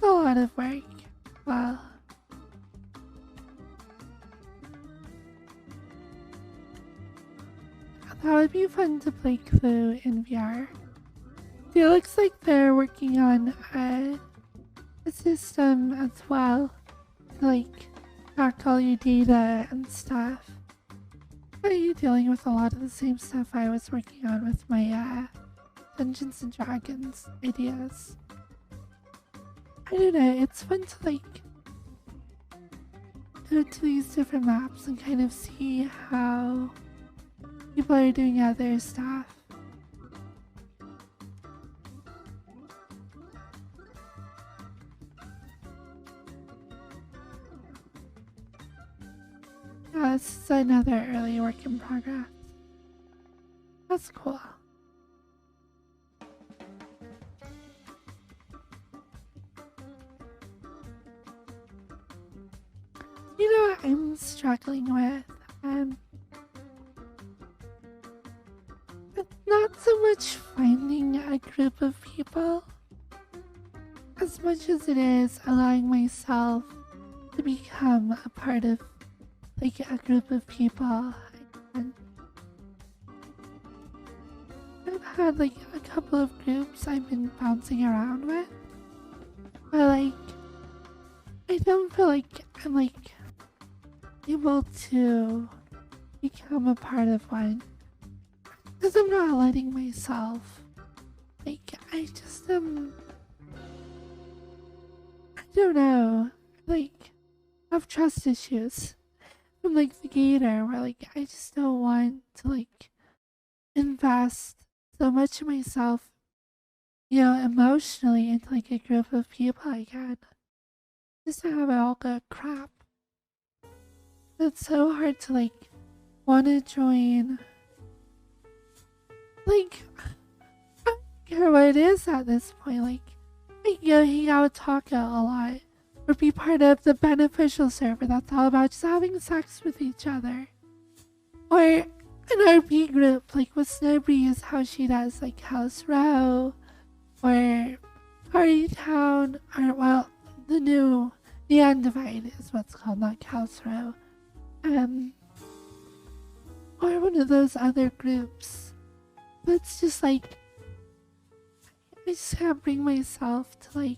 A lot of work. Well, that would be fun to play Clue in VR. It looks like they're working on a system as well to like track all your data and stuff. Are you dealing with a lot of the same stuff I was working on with my Dungeons and Dragons ideas? I don't know, it's fun to like go to these different maps and kind of see how people are doing other stuff. Yeah, this is another early work in progress. That's cool. You know what I'm struggling with? Um, it's not so much finding a group of people as much as it is allowing myself to become a part of like a group of people. And I've had like a couple of groups I've been bouncing around with, but like I don't feel like I'm like able to become a part of one because I'm not letting myself. Like I just I don't know. Like have trust issues from like the gator where like I just don't want to like invest so much of myself, you know, emotionally into like a group of people again. Just to have it all go crap. It's so hard to like want to join. Like, I don't care what it is at this point. Like, I go hang out with Taka a lot. Or be part of the beneficial server that's all about just having sex with each other. Or an RP group, like with Snowbreeze, how she does like House Row. Or Party Town. Or, well, the Undivided is what's called, not House Row. Or one of those other groups. But it's just like, I just can't bring myself to like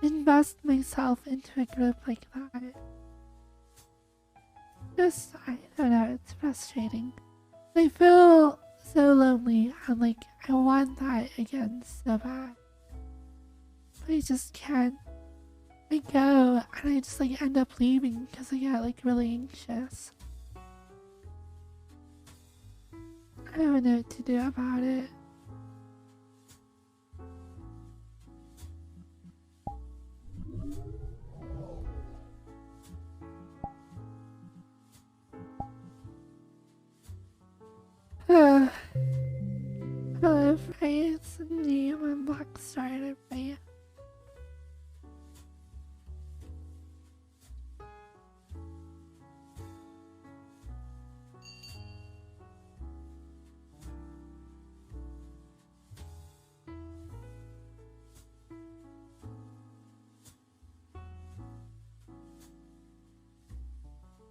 invest myself into a group like that. Just, I don't know, it's frustrating. I feel so lonely and like I want that again so bad. But I just can't. I go and I just like end up leaving because I get like really anxious. I don't know what to do about it. Hello, Frey, it's me, I'm Black Starter Frey.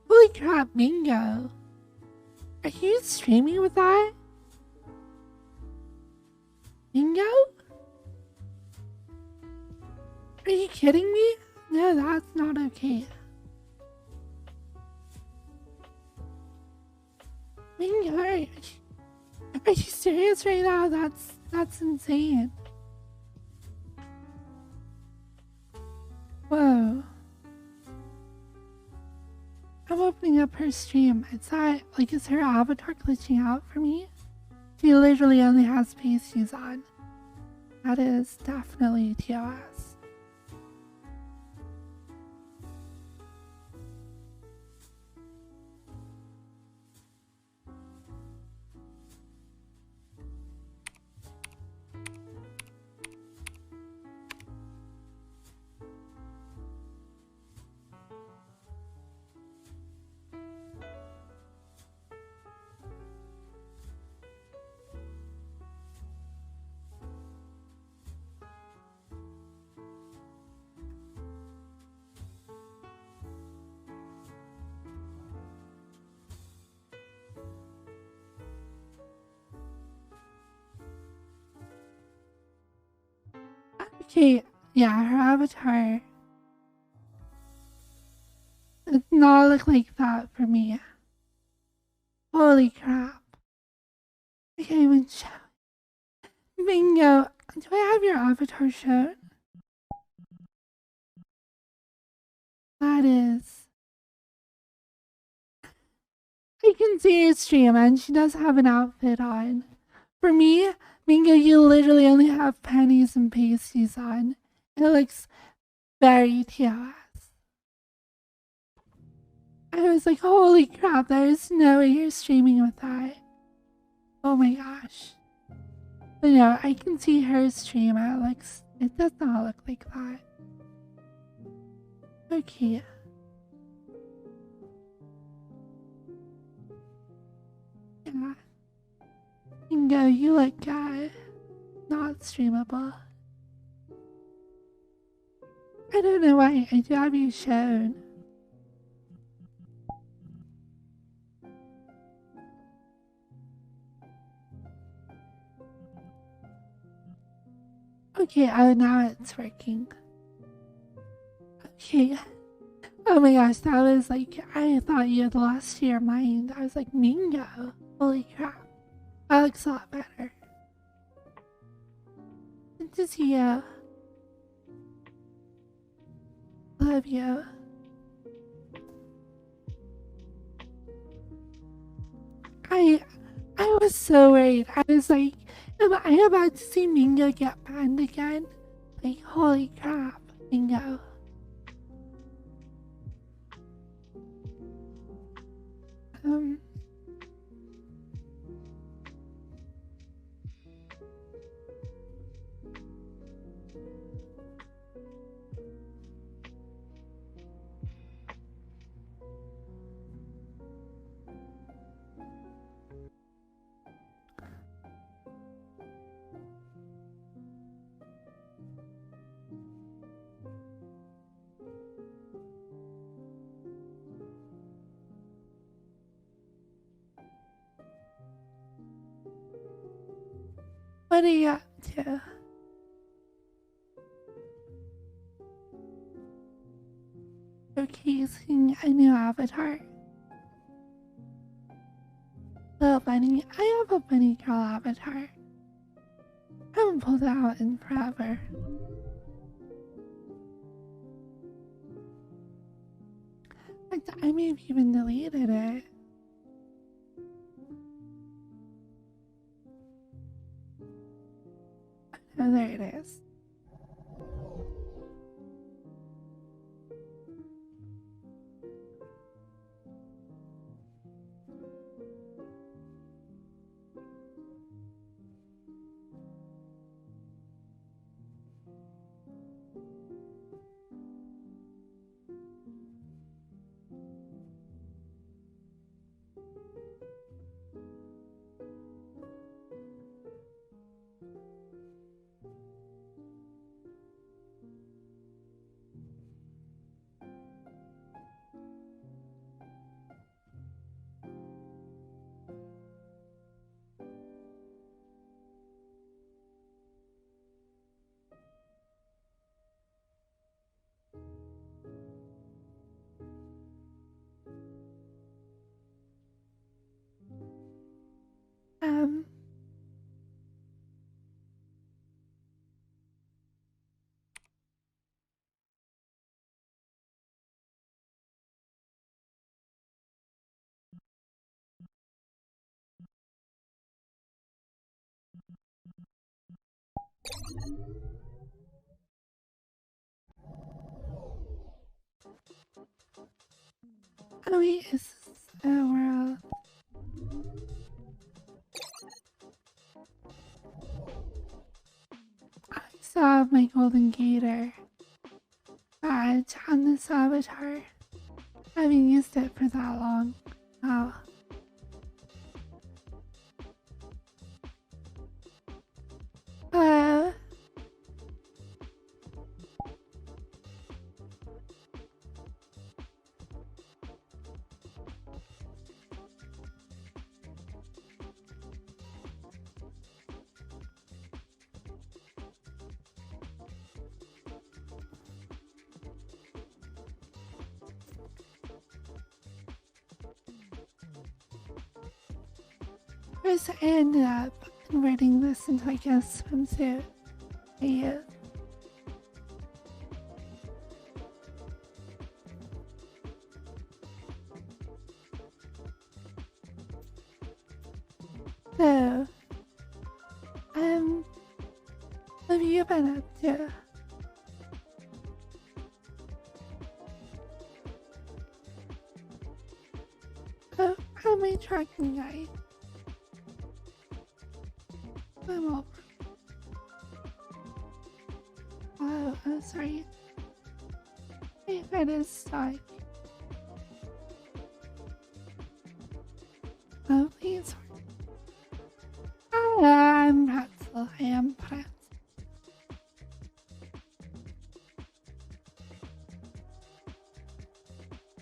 Holy crap, Mingo! Are you streaming with that? Mingo? Are you kidding me? No, that's not okay. Mingo, are you serious right now? That's insane. Whoa. I'm opening up her stream. Is that, like, is her avatar glitching out for me? She literally only has pasties on. That is definitely TOS. Okay, yeah, her avatar does not look like that for me. Holy crap. I can't even show. Bingo. Do I have your avatar shown? That is. I can see her stream and she does have an outfit on. For me, Mingo, you literally only have panties and pasties on. It looks very TOS. I was like, holy crap, there's no way you're streaming with that. Oh my gosh. But no, I can see her stream. It does not look like that. Okay. Yeah. Bingo, you look not streamable. I don't know why I do have you shown. Okay, oh, now it's working. Okay. Oh my gosh, that was like, I thought you had lost your mind. I was like, Mingo. Holy crap. That looks a lot better. Good to see you. Love you. I I was so worried. I was like, am I about to see Mingo get banned again? Like, holy crap, Mingo. Um, what are you up to? Showcasing a new avatar. Little bunny. I have a bunny girl avatar. I haven't pulled it out in forever. I may have even deleted it. Oh, there it is. Um, oh wait, is this a world? I saw my golden gator badge on this avatar. I haven't used it for that long. Wow. Uh, first I ended up converting this into like a swimsuit. Yeah. So, what have you been up to? Oh, how am I tracking guy? I'm over. Oh, sorry. My head is stuck. Oh, please. I'm pretzel. I am pretzel.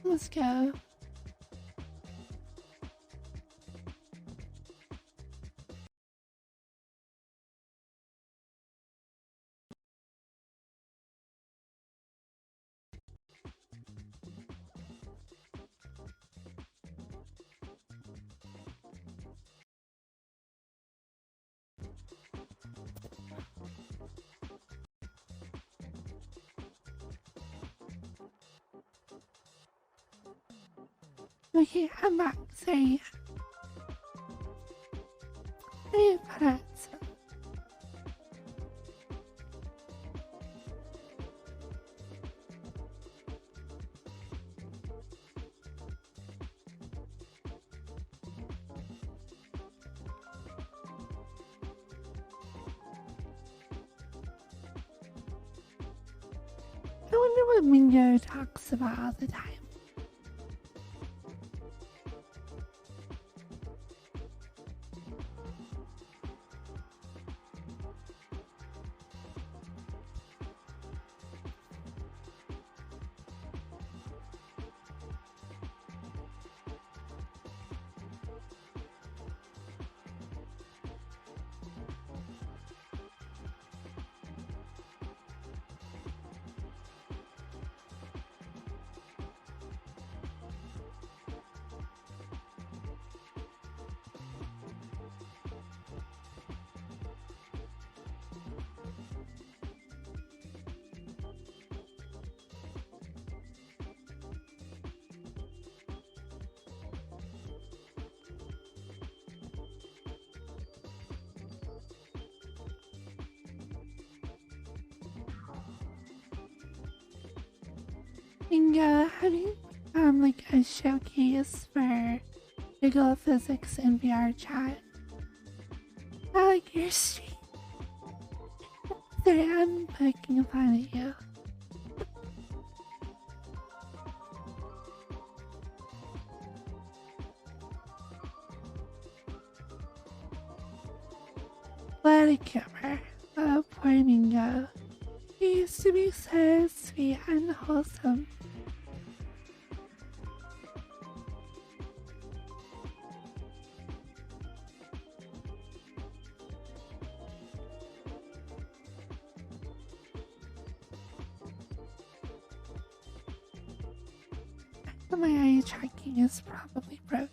Let's go. Okay, I'm back. Sorry. I am pretzel. I wonder what Mingo talks about all the time. Mingo, have you like a showcase for Google Physics and VR chat? I like your stream. Sorry, I'm poking fun at you. Let it go. Oh, poor Mingo. He used to be so sweet and wholesome. My eye tracking is probably broken.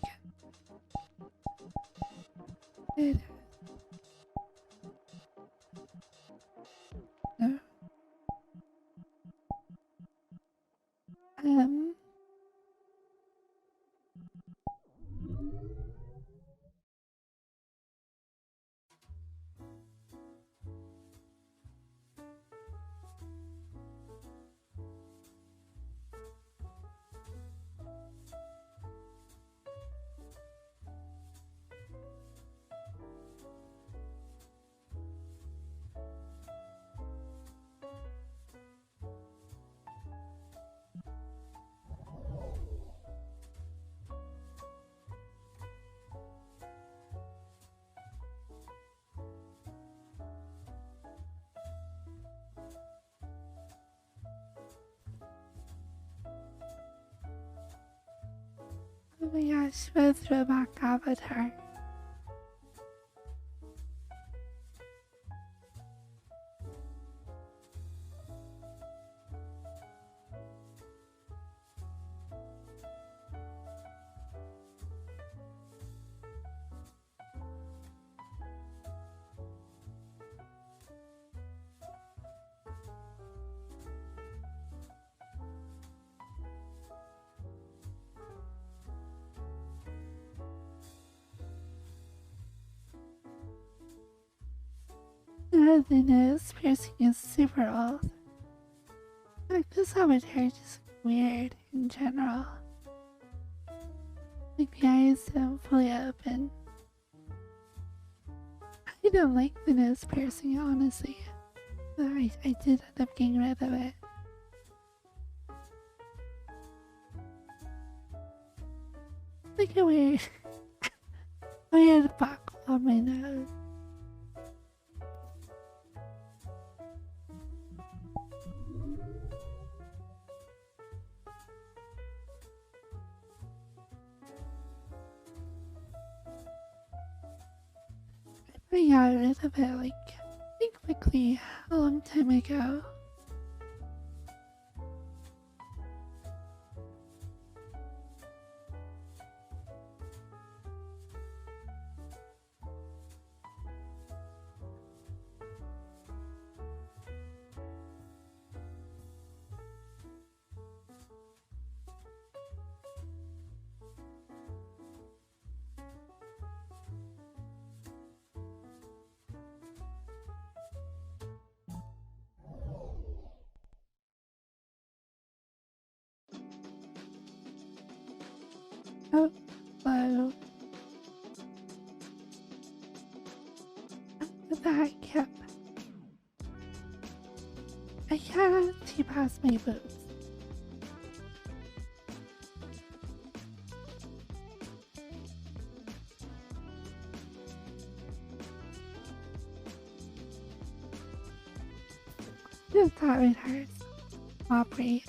It is. No. Um. Oh my gosh, with throwback avatar. The nose piercing is super old. Like this avatar is just weird in general. Like the eyes don't fully open. I don't like the nose piercing, honestly. But I did end up getting rid of it. like a weird buckle on my nose. I got rid of it pretty quickly a long time ago. Oh, hello. What the heck, Kip? I can't see past my boots. Just thought we'd hurt. Operate.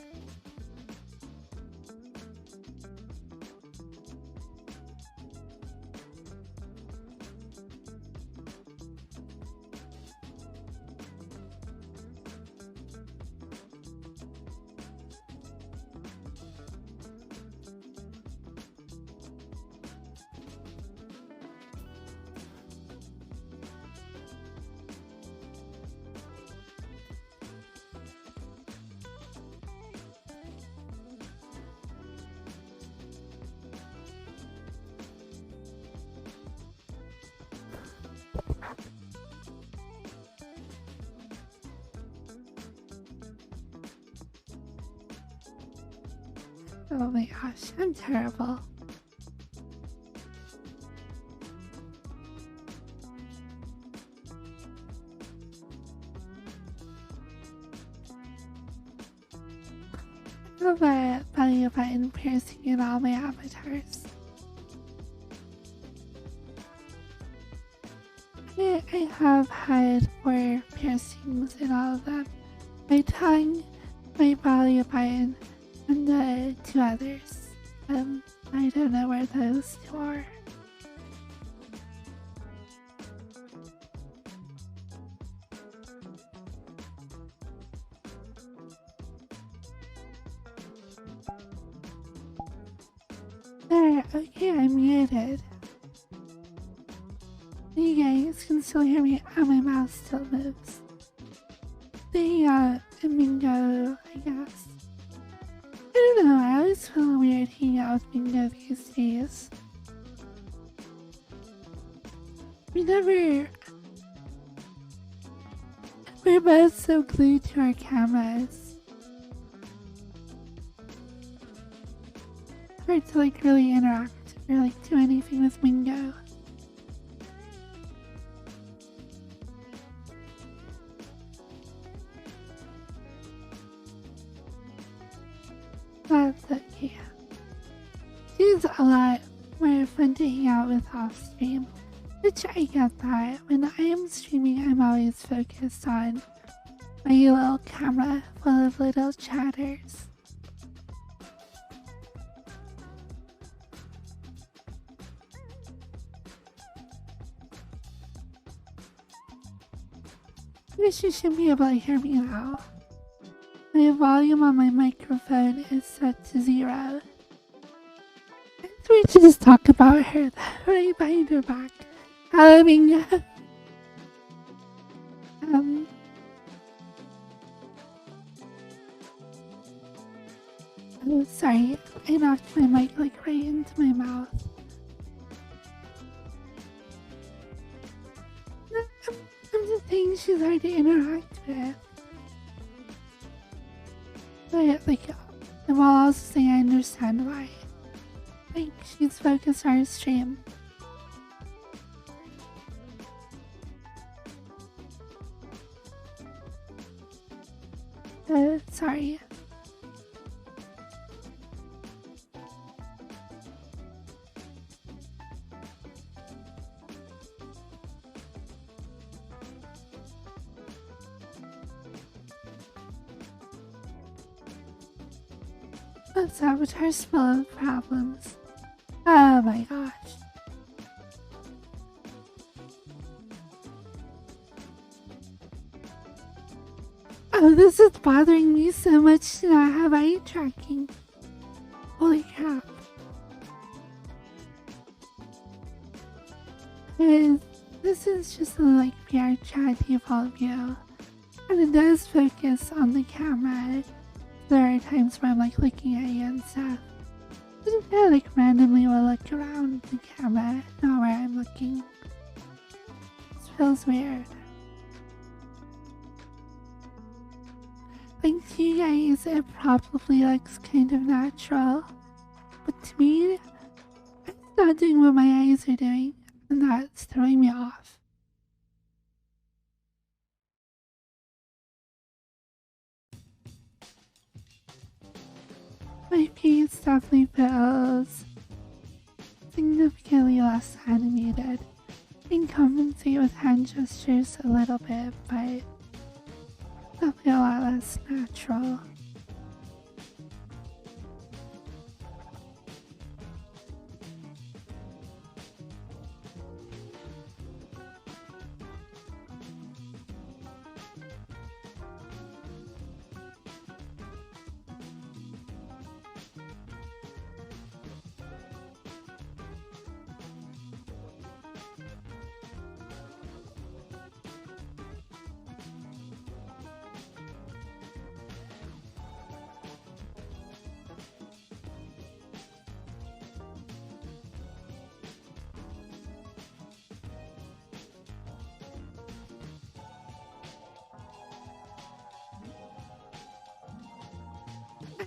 Oh my gosh, I'm terrible. I have a belly button piercing in all my avatars. I have had 4 piercings in all of them. My tongue, my belly button, and the 2 others. I don't know where those 2 are. There, okay, I'm muted. You guys can still hear me and my mouth still moves. The Mingo, I guess. I don't know, I always feel weird hanging out with Mingo these days. We're both so glued to our cameras. It's hard to really interact or do anything with Mingo. That's okay. She's a lot more fun to hang out with off stream, which I get that. When I am streaming, I'm always focused on my little camera full of little chatters. I wish you should be able to hear me now. My volume on my microphone is set to 0. I think we should just talk about her right behind her back. Mingo. Oh, sorry. I knocked my mic right into my mouth. I'm just saying she's hard to interact with. But, and while also saying I understand why. She's focused on her stream. Sorry. This avatar's full of problems. Oh my gosh. Oh, this is bothering me so much to not have eye tracking. Holy crap. This is just a like VR chat default view. And it does focus on the camera. There are times where I'm like looking at you and stuff. I just kind of like randomly will look around the camera, not where I'm looking. This feels weird. Like to you guys, it probably looks kind of natural. But to me, it's not doing what my eyes are doing, and that's throwing me off. My face definitely feels significantly less animated. I can compensate with hand gestures a little bit, but definitely a lot less natural.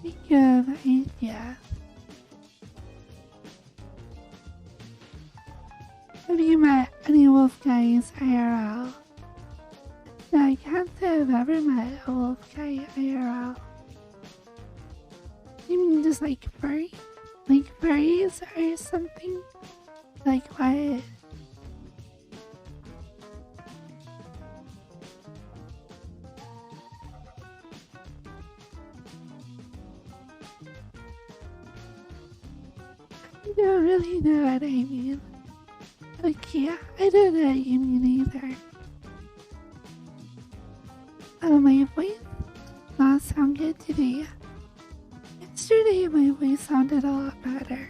I have an idea. Have you met any wolf guys IRL? No, I can't say I've ever met a wolf guy IRL. You mean just like furry? Like furries or something? Like what? I don't really know what I mean. Okay, I don't know what you mean either. Oh, my voice does not sound good today. Yesterday my voice sounded a lot better.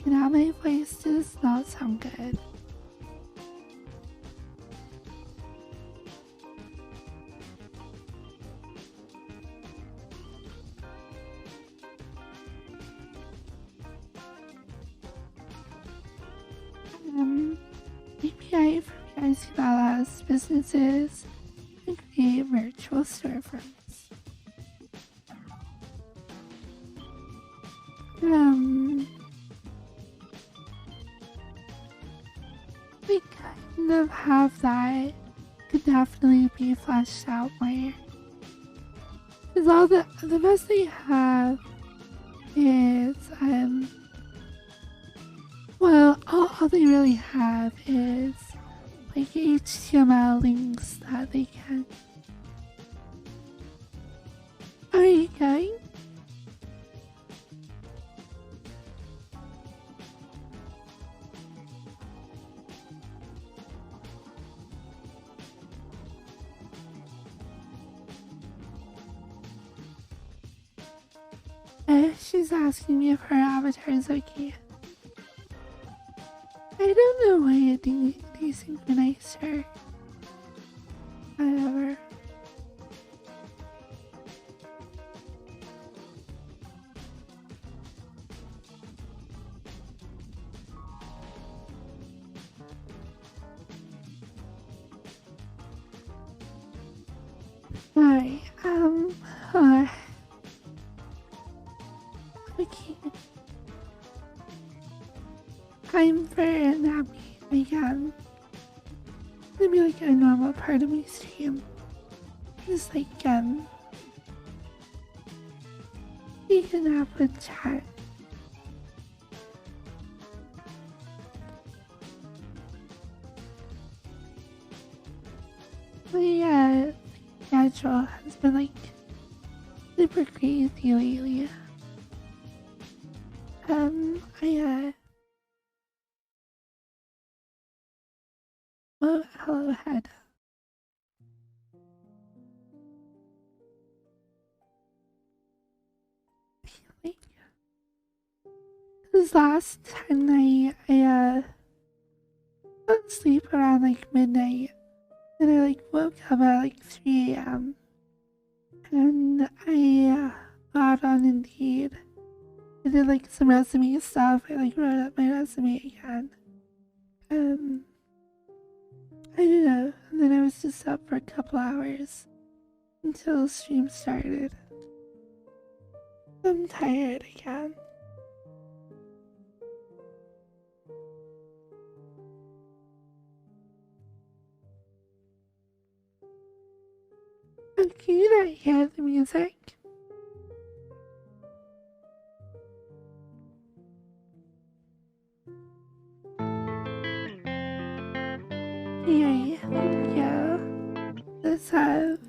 Now my voice does not sound good. API for guys who allows businesses to create virtual storefronts. We kind of have that. Could definitely be fleshed out more. Because all the best they have is well, all they really have is like HTML links that they can. Are you going? She's asking me if her avatar is okay. I don't know why it desynchronized her. However. Alright, okay. Time for a nappy again. Maybe like a normal part of my stream. Just like, you can nap with chat. My schedule has been like super crazy lately. Oh, hello, head. Like, this last night, I fell asleep around like midnight, and I like woke up at like 3 a.m. and I got on Indeed. I did like some resume stuff. I like wrote up my resume again. I don't know. And then I was just up for a couple hours until the stream started. I'm tired again. Oh, can you not hear the music? Yeah, yeah. Let's have.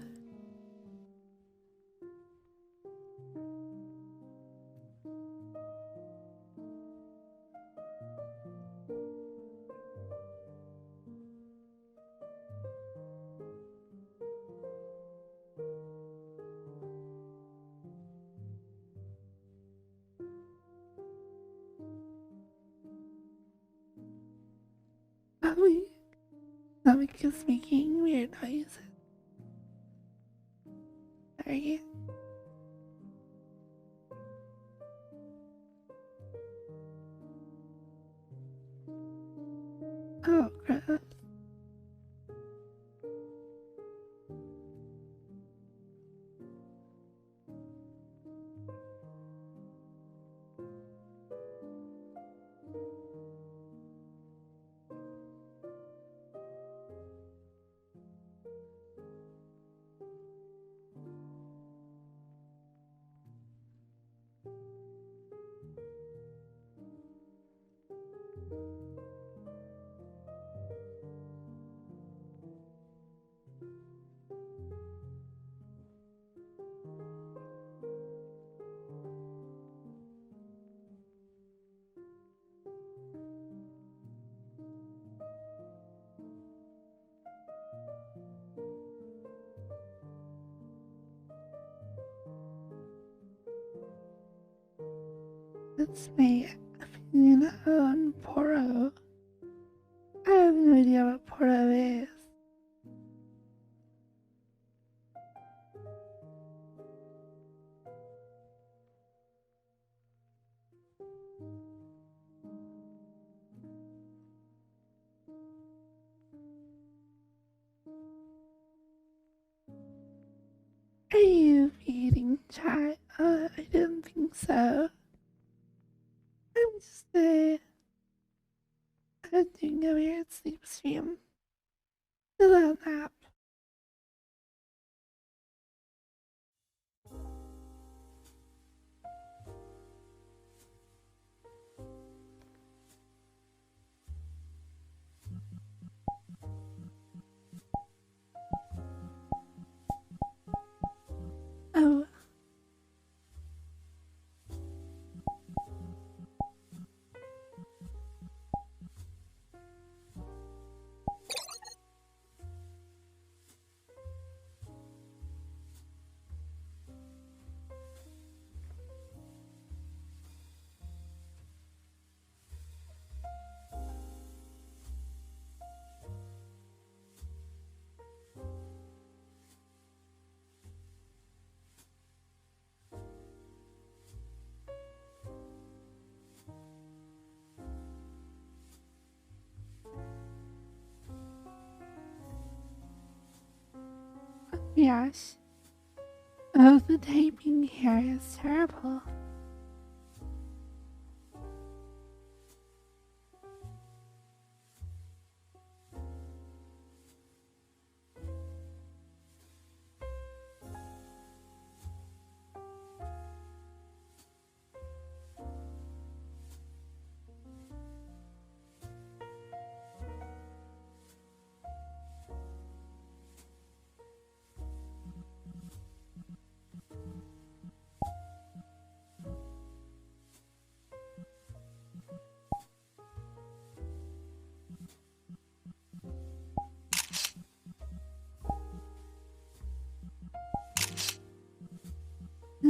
Stomach is making weird noises. Sorry. Oh, gross. That's my opinion on Poro. I have no idea what Poro is. Are you feeding chat? I didn't think so. I'm just doing a weird sleep stream. A little nap. Oh, yes. Oh, the typing here is terrible.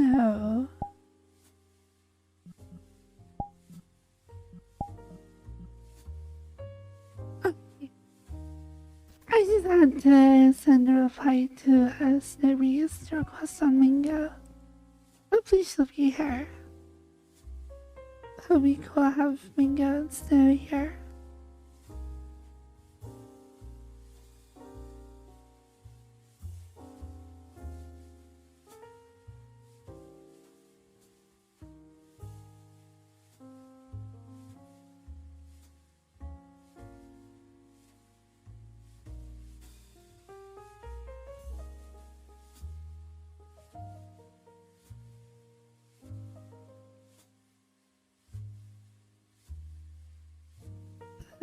No. Okay. I just had to send a reply to a Snowbreeze request on Mingo. Hopefully she'll be here. That would be cool to have Mingo and Snow here.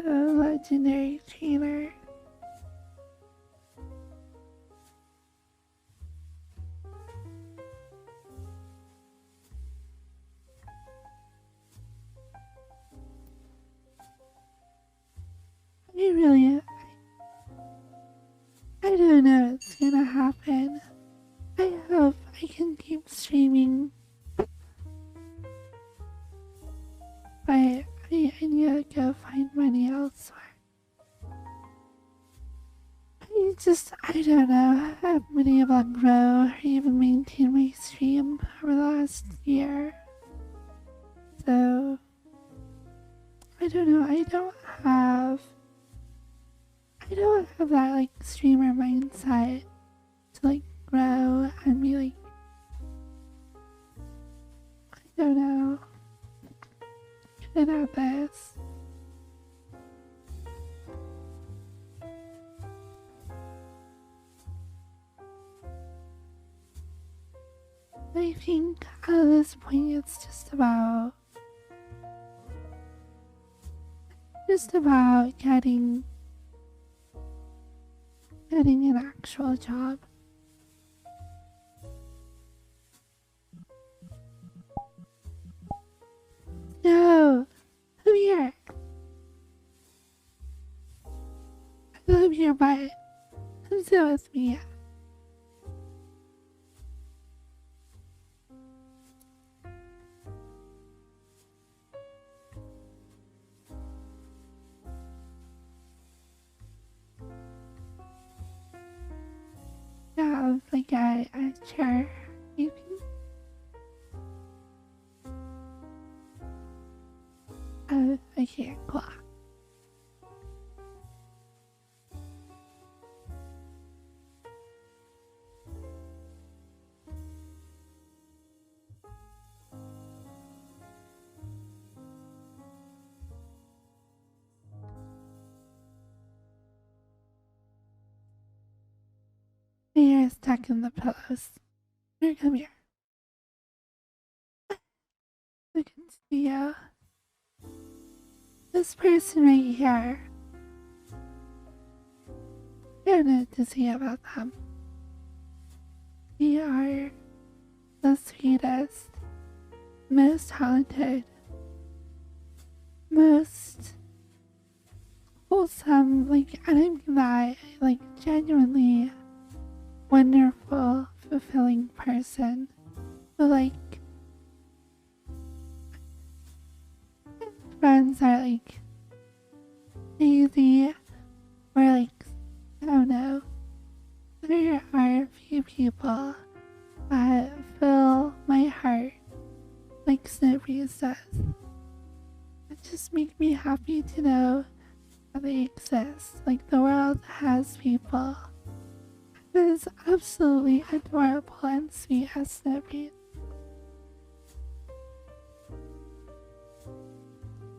A legendary trainer. I don't know what's gonna happen. I hope I can keep streaming. But I need to go find money elsewhere. I don't know. I haven't been able to grow or even maintain my stream over the last year. So, I don't know. I don't have that like streamer mindset to like grow and be like, I don't know, good at this. I think at this point it's just about getting an actual job. No, come here. I love your butt. Come sit with me. Yeah, like a chair, maybe. Okay, cool. My hair is stuck in the pillows. Here, come here. Look at you. This person right here. I don't know what to say about them. They are the sweetest, most talented, most wholesome, like, I don't mean that, like, genuinely wonderful, fulfilling person. But, like, friends are, like, easy, or, like, I don't know. There are a few people that fill my heart like Snowbreeze does. It just makes me happy to know that they exist. Like the world has people that is absolutely adorable and sweet as Snowbreeze.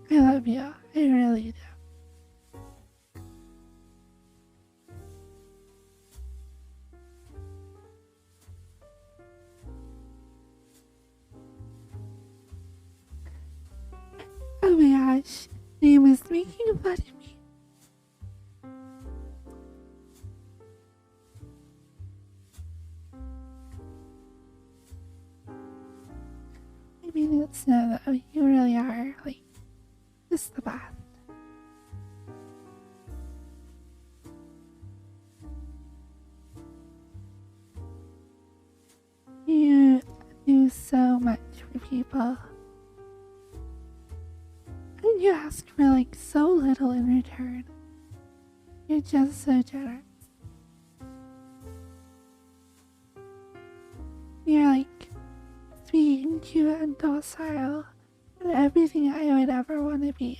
I love you. I really do. Oh my gosh, Name is making fun of me. I mean, it's no, though. You really are, like, just the best. You do people. And you ask for like so little in return. You're just so generous. You're like sweet and cute and docile and everything I would ever want to be.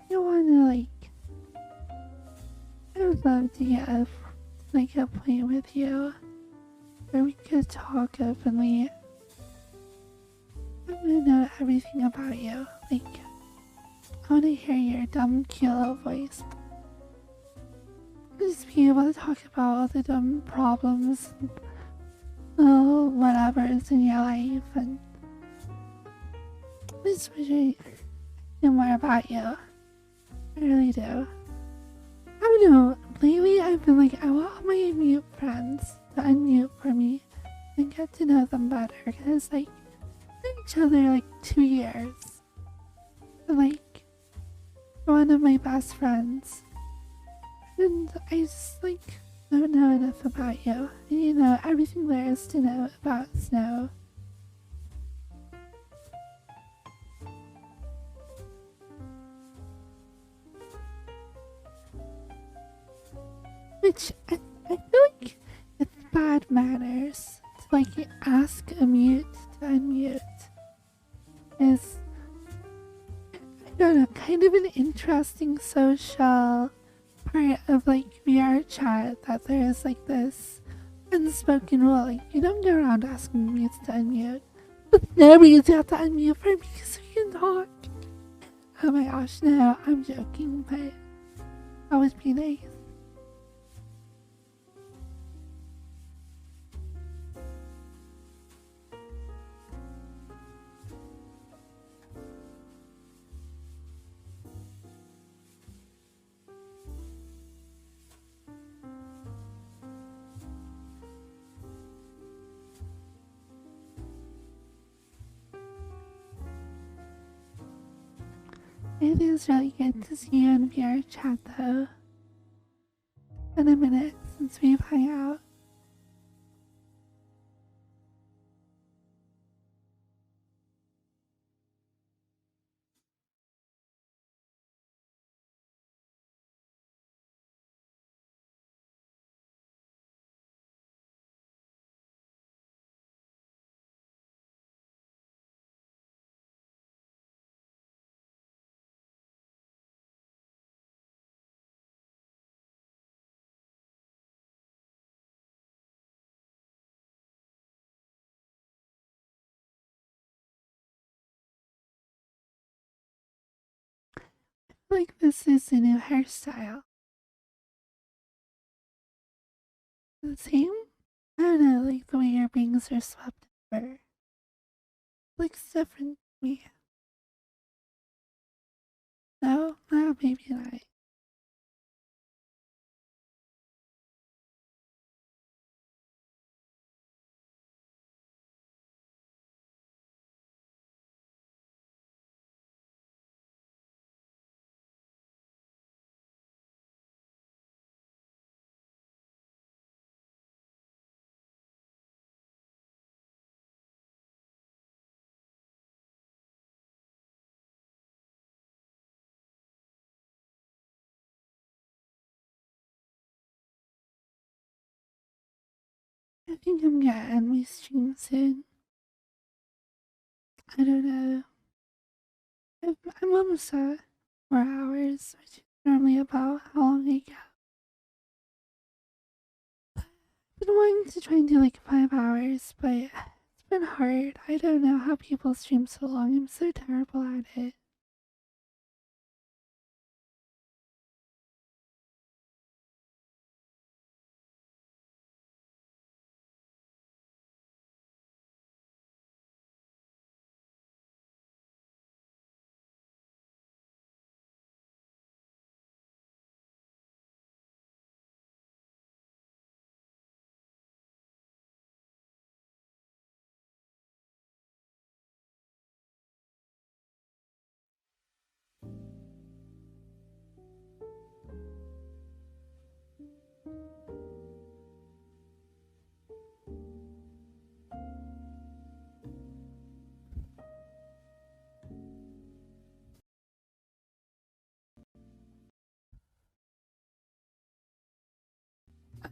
You wanna like, I would love to get a point with you where we could talk openly. I wanna know everything about you. Like, I wanna hear your dumb, cute little voice. Just be able to talk about all the dumb problems, little whatever's in your life, and just wish I knew more about you. I really do. I don't know, lately I've been like, I want all my mute friends to unmute for me and get to know them better, because like, we know each other like 2 years. And like, you're one of my best friends. And I just like, don't know enough about you. And you know everything there is to know about Snow. Which I feel like it's bad manners to like ask a mute to unmute. Is, I don't know, kind of an interesting social part of like VR chat that there is like this unspoken rule. Like, you don't go around asking mutes to unmute. But no means you have to unmute for me so you can talk. Oh my gosh, no, I'm joking, but that would be nice. It is really good to see you in VR chat though. It's been a minute since we've hung out. Like, this is a new hairstyle. The same? I don't know, like the way your bangs are swept over. Looks different to me. No? No, maybe not. I think I'm gonna end my stream soon. I don't know. I'm almost at 4 hours, which is normally about how long I get. been wanting to try and do like 5 hours, but it's been hard. I don't know how people stream so long. I'm so terrible at it.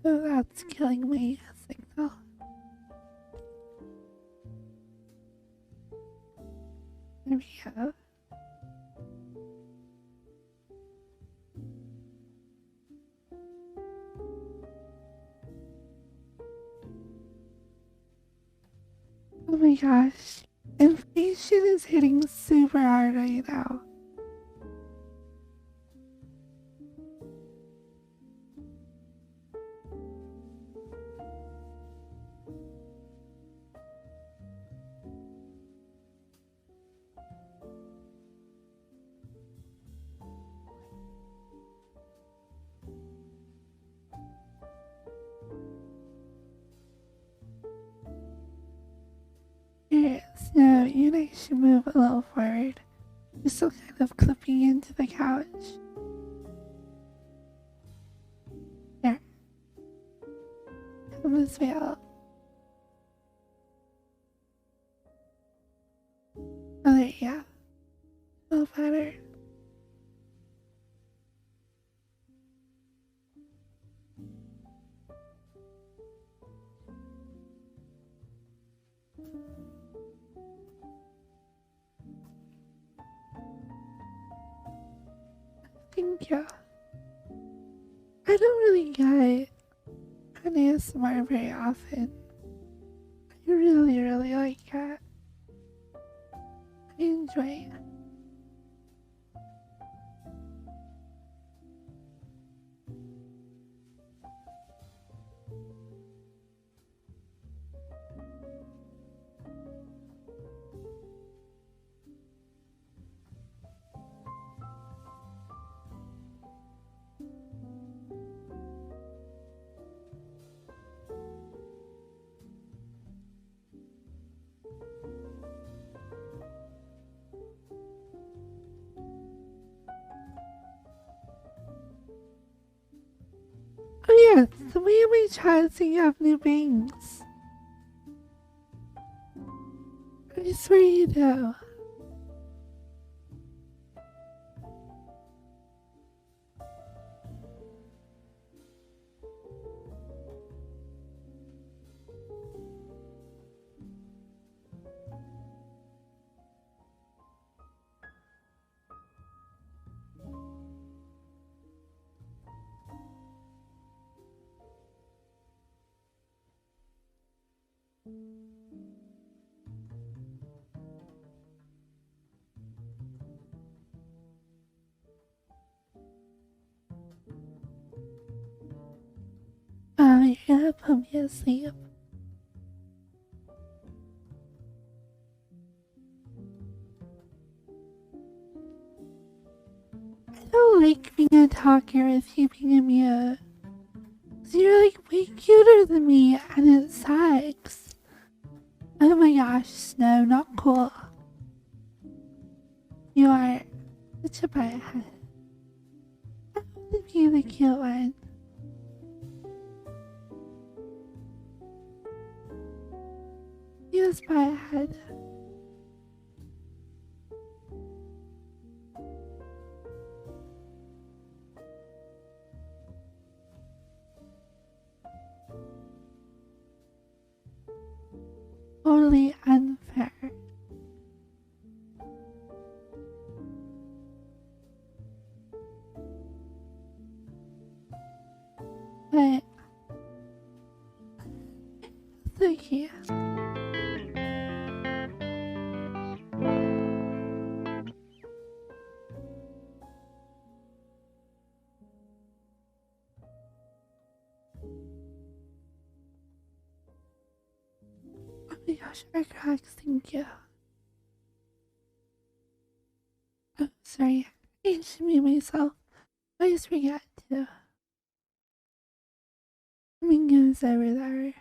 Oh, that's killing my signal. There we go. Oh my gosh. Inflation is hitting super hard right now. Here, so you and I should move a little forward. You're still kind of clipping into the couch. There. Come this way out. Oh, there you go. A little better. Thank you. I don't really get an ASMR very often. I really like it. I enjoy it. Oh yeah, the way my chat saying you have new bangs. I swear you do. You're gonna put me asleep. I don't like being a talker with you being a mute. So you're like way cuter than me and it sucks. Oh my gosh, no, not cool. You are such a butthead. I want to be the cute one. You a butthead. Totally unfair. But Okay. Oh my gosh, our cracks, thank you. Oh, sorry. I should mute myself. I always forget to. Mingo's over there.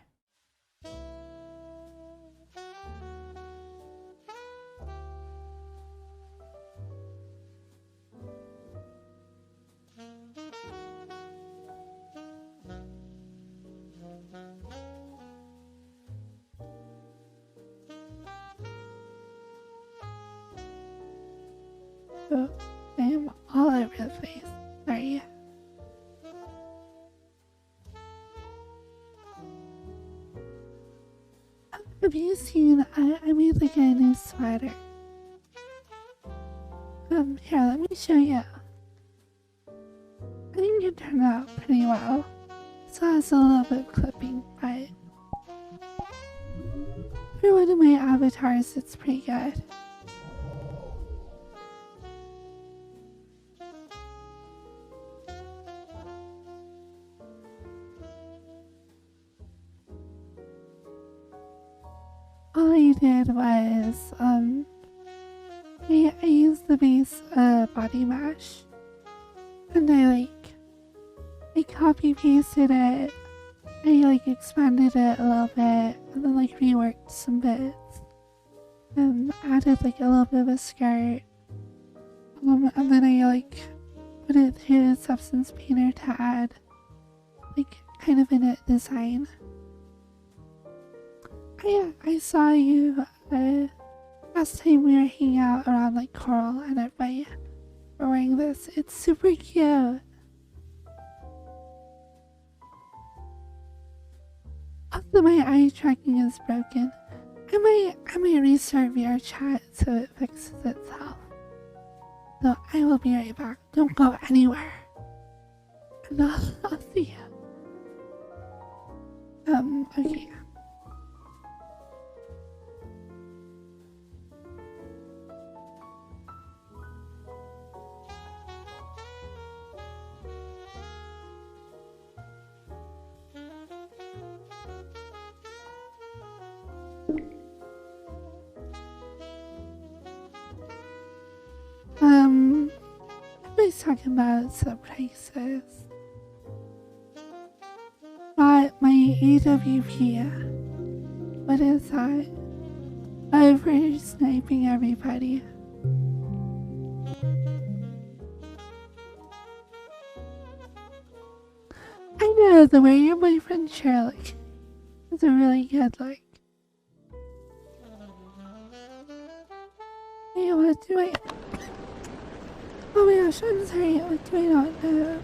Oh, I am all over the place. Sorry. Have you seen? I made like a new sweater. Here, let me show you. I think it turned out pretty well. So it's a little bit clipping, but for one of my avatars, it's pretty good. All I did was, I used the base body mesh, and I copy pasted it. I expanded it a little bit, and then reworked some bits. Added a little bit of a skirt. And then I put it through Substance Painter to add kind of a knit design. I saw you last time we were hanging out around Coral, and everybody were wearing this. It's super cute. Also, my eye tracking is broken. I might restart VR chat so it fixes itself. So I will be right back. Don't go anywhere. And I'll see you. Okay. Everybody's talking about sub prices. But my AWP, what is that? Over sniping everybody. I know, the way your boyfriend Shirley is a really good Hey, what do I... Oh my gosh, I'm sorry, what do I not know?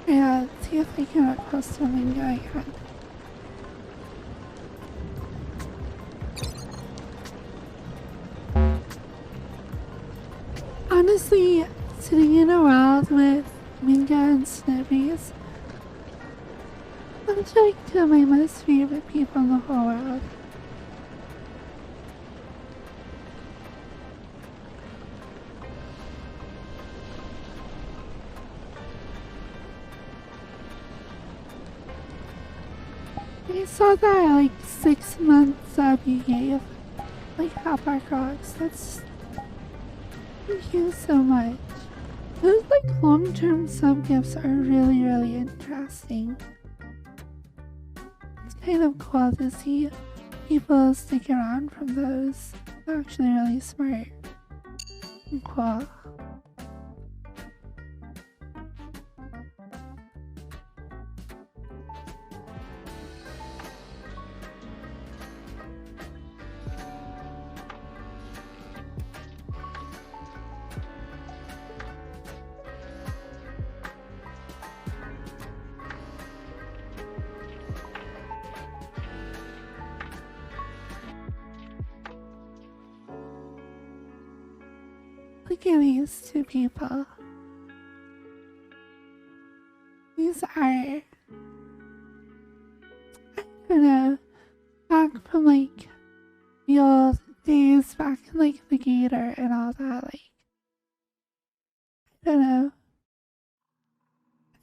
Yeah, let's see if I can post something going on. Honestly, sitting in a world with Minga and Snippies, I'm like two of my most favorite people in the whole world. I saw that 6 months sub you gave, Hotbar Rocks. Thank you so much. Those long-term sub gifts are really, really interesting. It's kind of cool to see people stick around from those. It's actually really smart and cool. look at these two people. These are, I don't know, back from like the old days, back in like the gator and all that. Like, I don't know.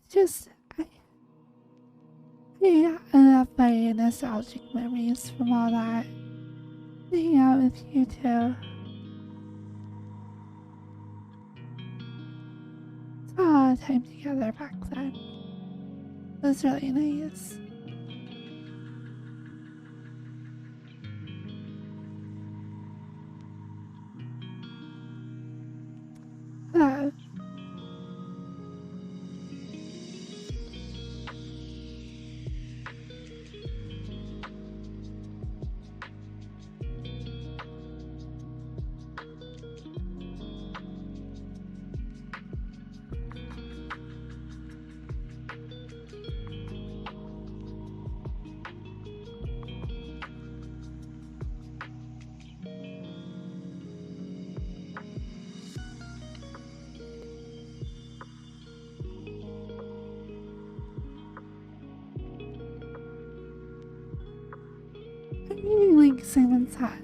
It's just, I love my nostalgic memories from all that. Hanging out with you too. Saw a lot of time together back then. It was really nice. Uh, I really like Simon's hat.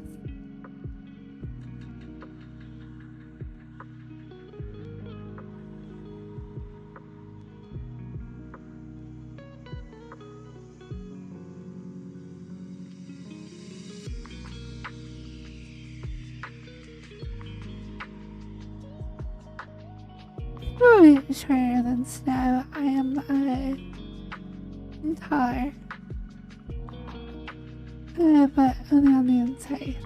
Probably shorter than Snow. I am taller. But only on the inside.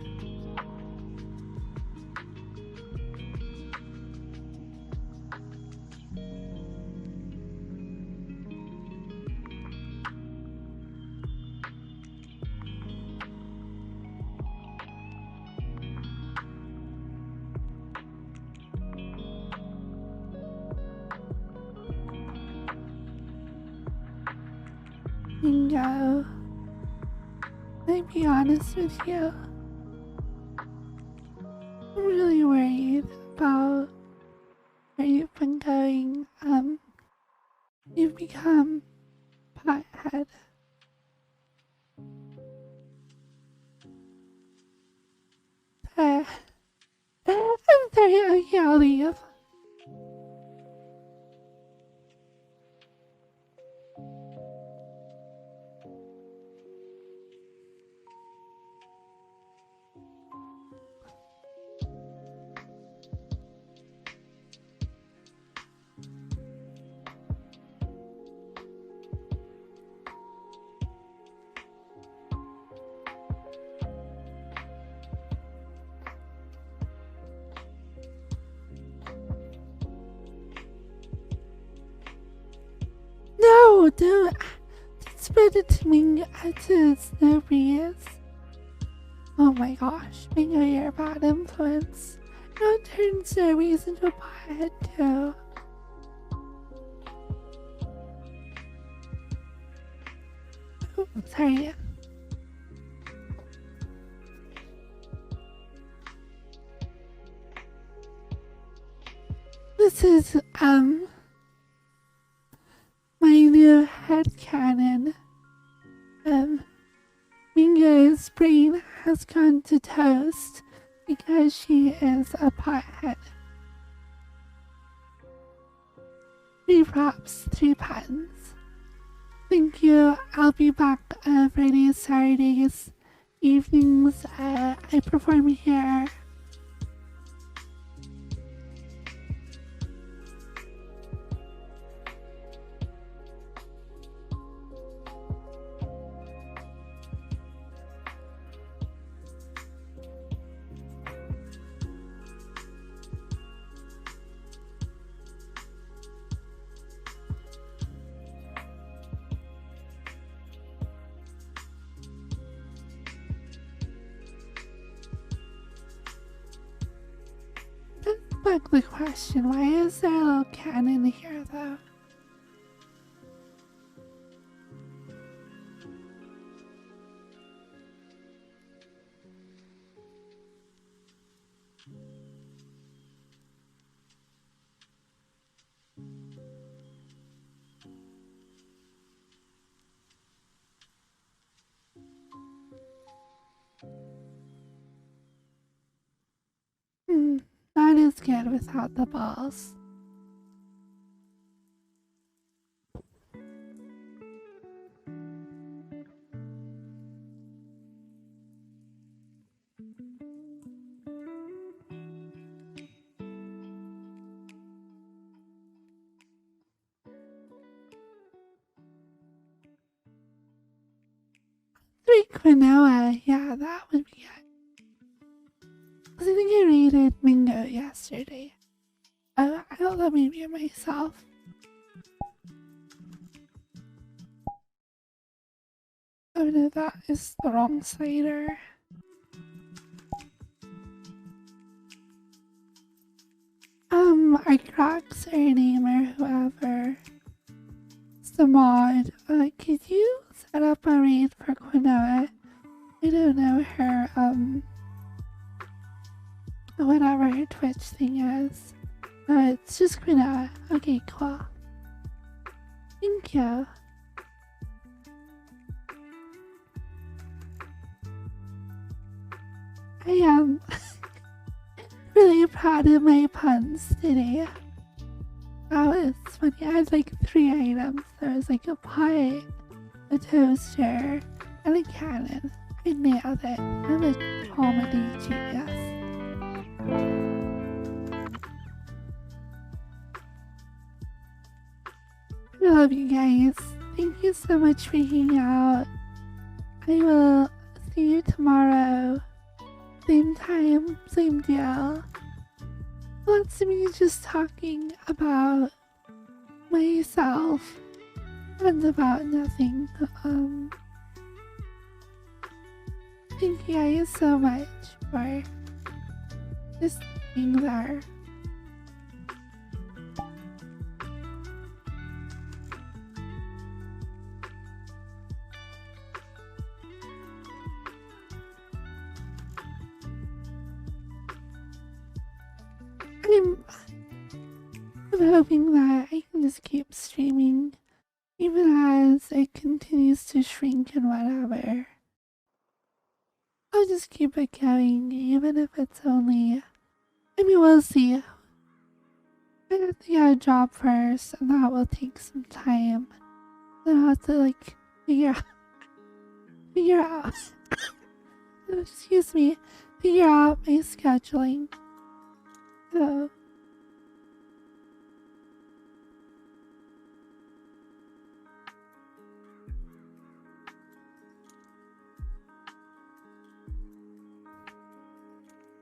Bingo. I'll be honest with you. I'm really worried about where you've been going. You've become pothead. I'm sorry, okay, I'll leave. No, don't spread it to me to Snow Breeze. Oh my gosh, Bingo, you're a bad influence. Don't turn Snow Breeze into a pothead too. Oh, sorry. This is, my new headcanon. Bingo's brain has gone to toast because she is a pothead. 3 props, 3 puns. Thank you. I'll be back Fridays, Saturdays, evenings. I perform here. Back the question, why is there a little cannon here though? good without the balls. Three quinoa, yeah, that would be it. I think I rated mango yesterday. I thought that maybe myself. Oh no, that is the wrong cider. Our Crocs or name or whoever is the mod. Could you set up a raid for quinoa? I don't know her, whatever her Twitch thing is. It's just quinoa. Okay, cool. Thank you. I am really proud of my puns today. That was funny. I had like 3 items. There was like a pie, a toaster, and a cannon. I nailed it. I'm a comedy genius. I love you guys. Thank you so much for hanging out. I will see you tomorrow. Same time, same deal. Lots of me just talking about myself and about nothing. Thank you guys so much for just being there. I'm hoping that I can just keep streaming even as it continues to shrink and whatever. I'll just keep it going even if it's only... I mean, we'll see. I have to get a job first and that will take some time. Then I'll have to like figure out excuse me, figure out my scheduling. So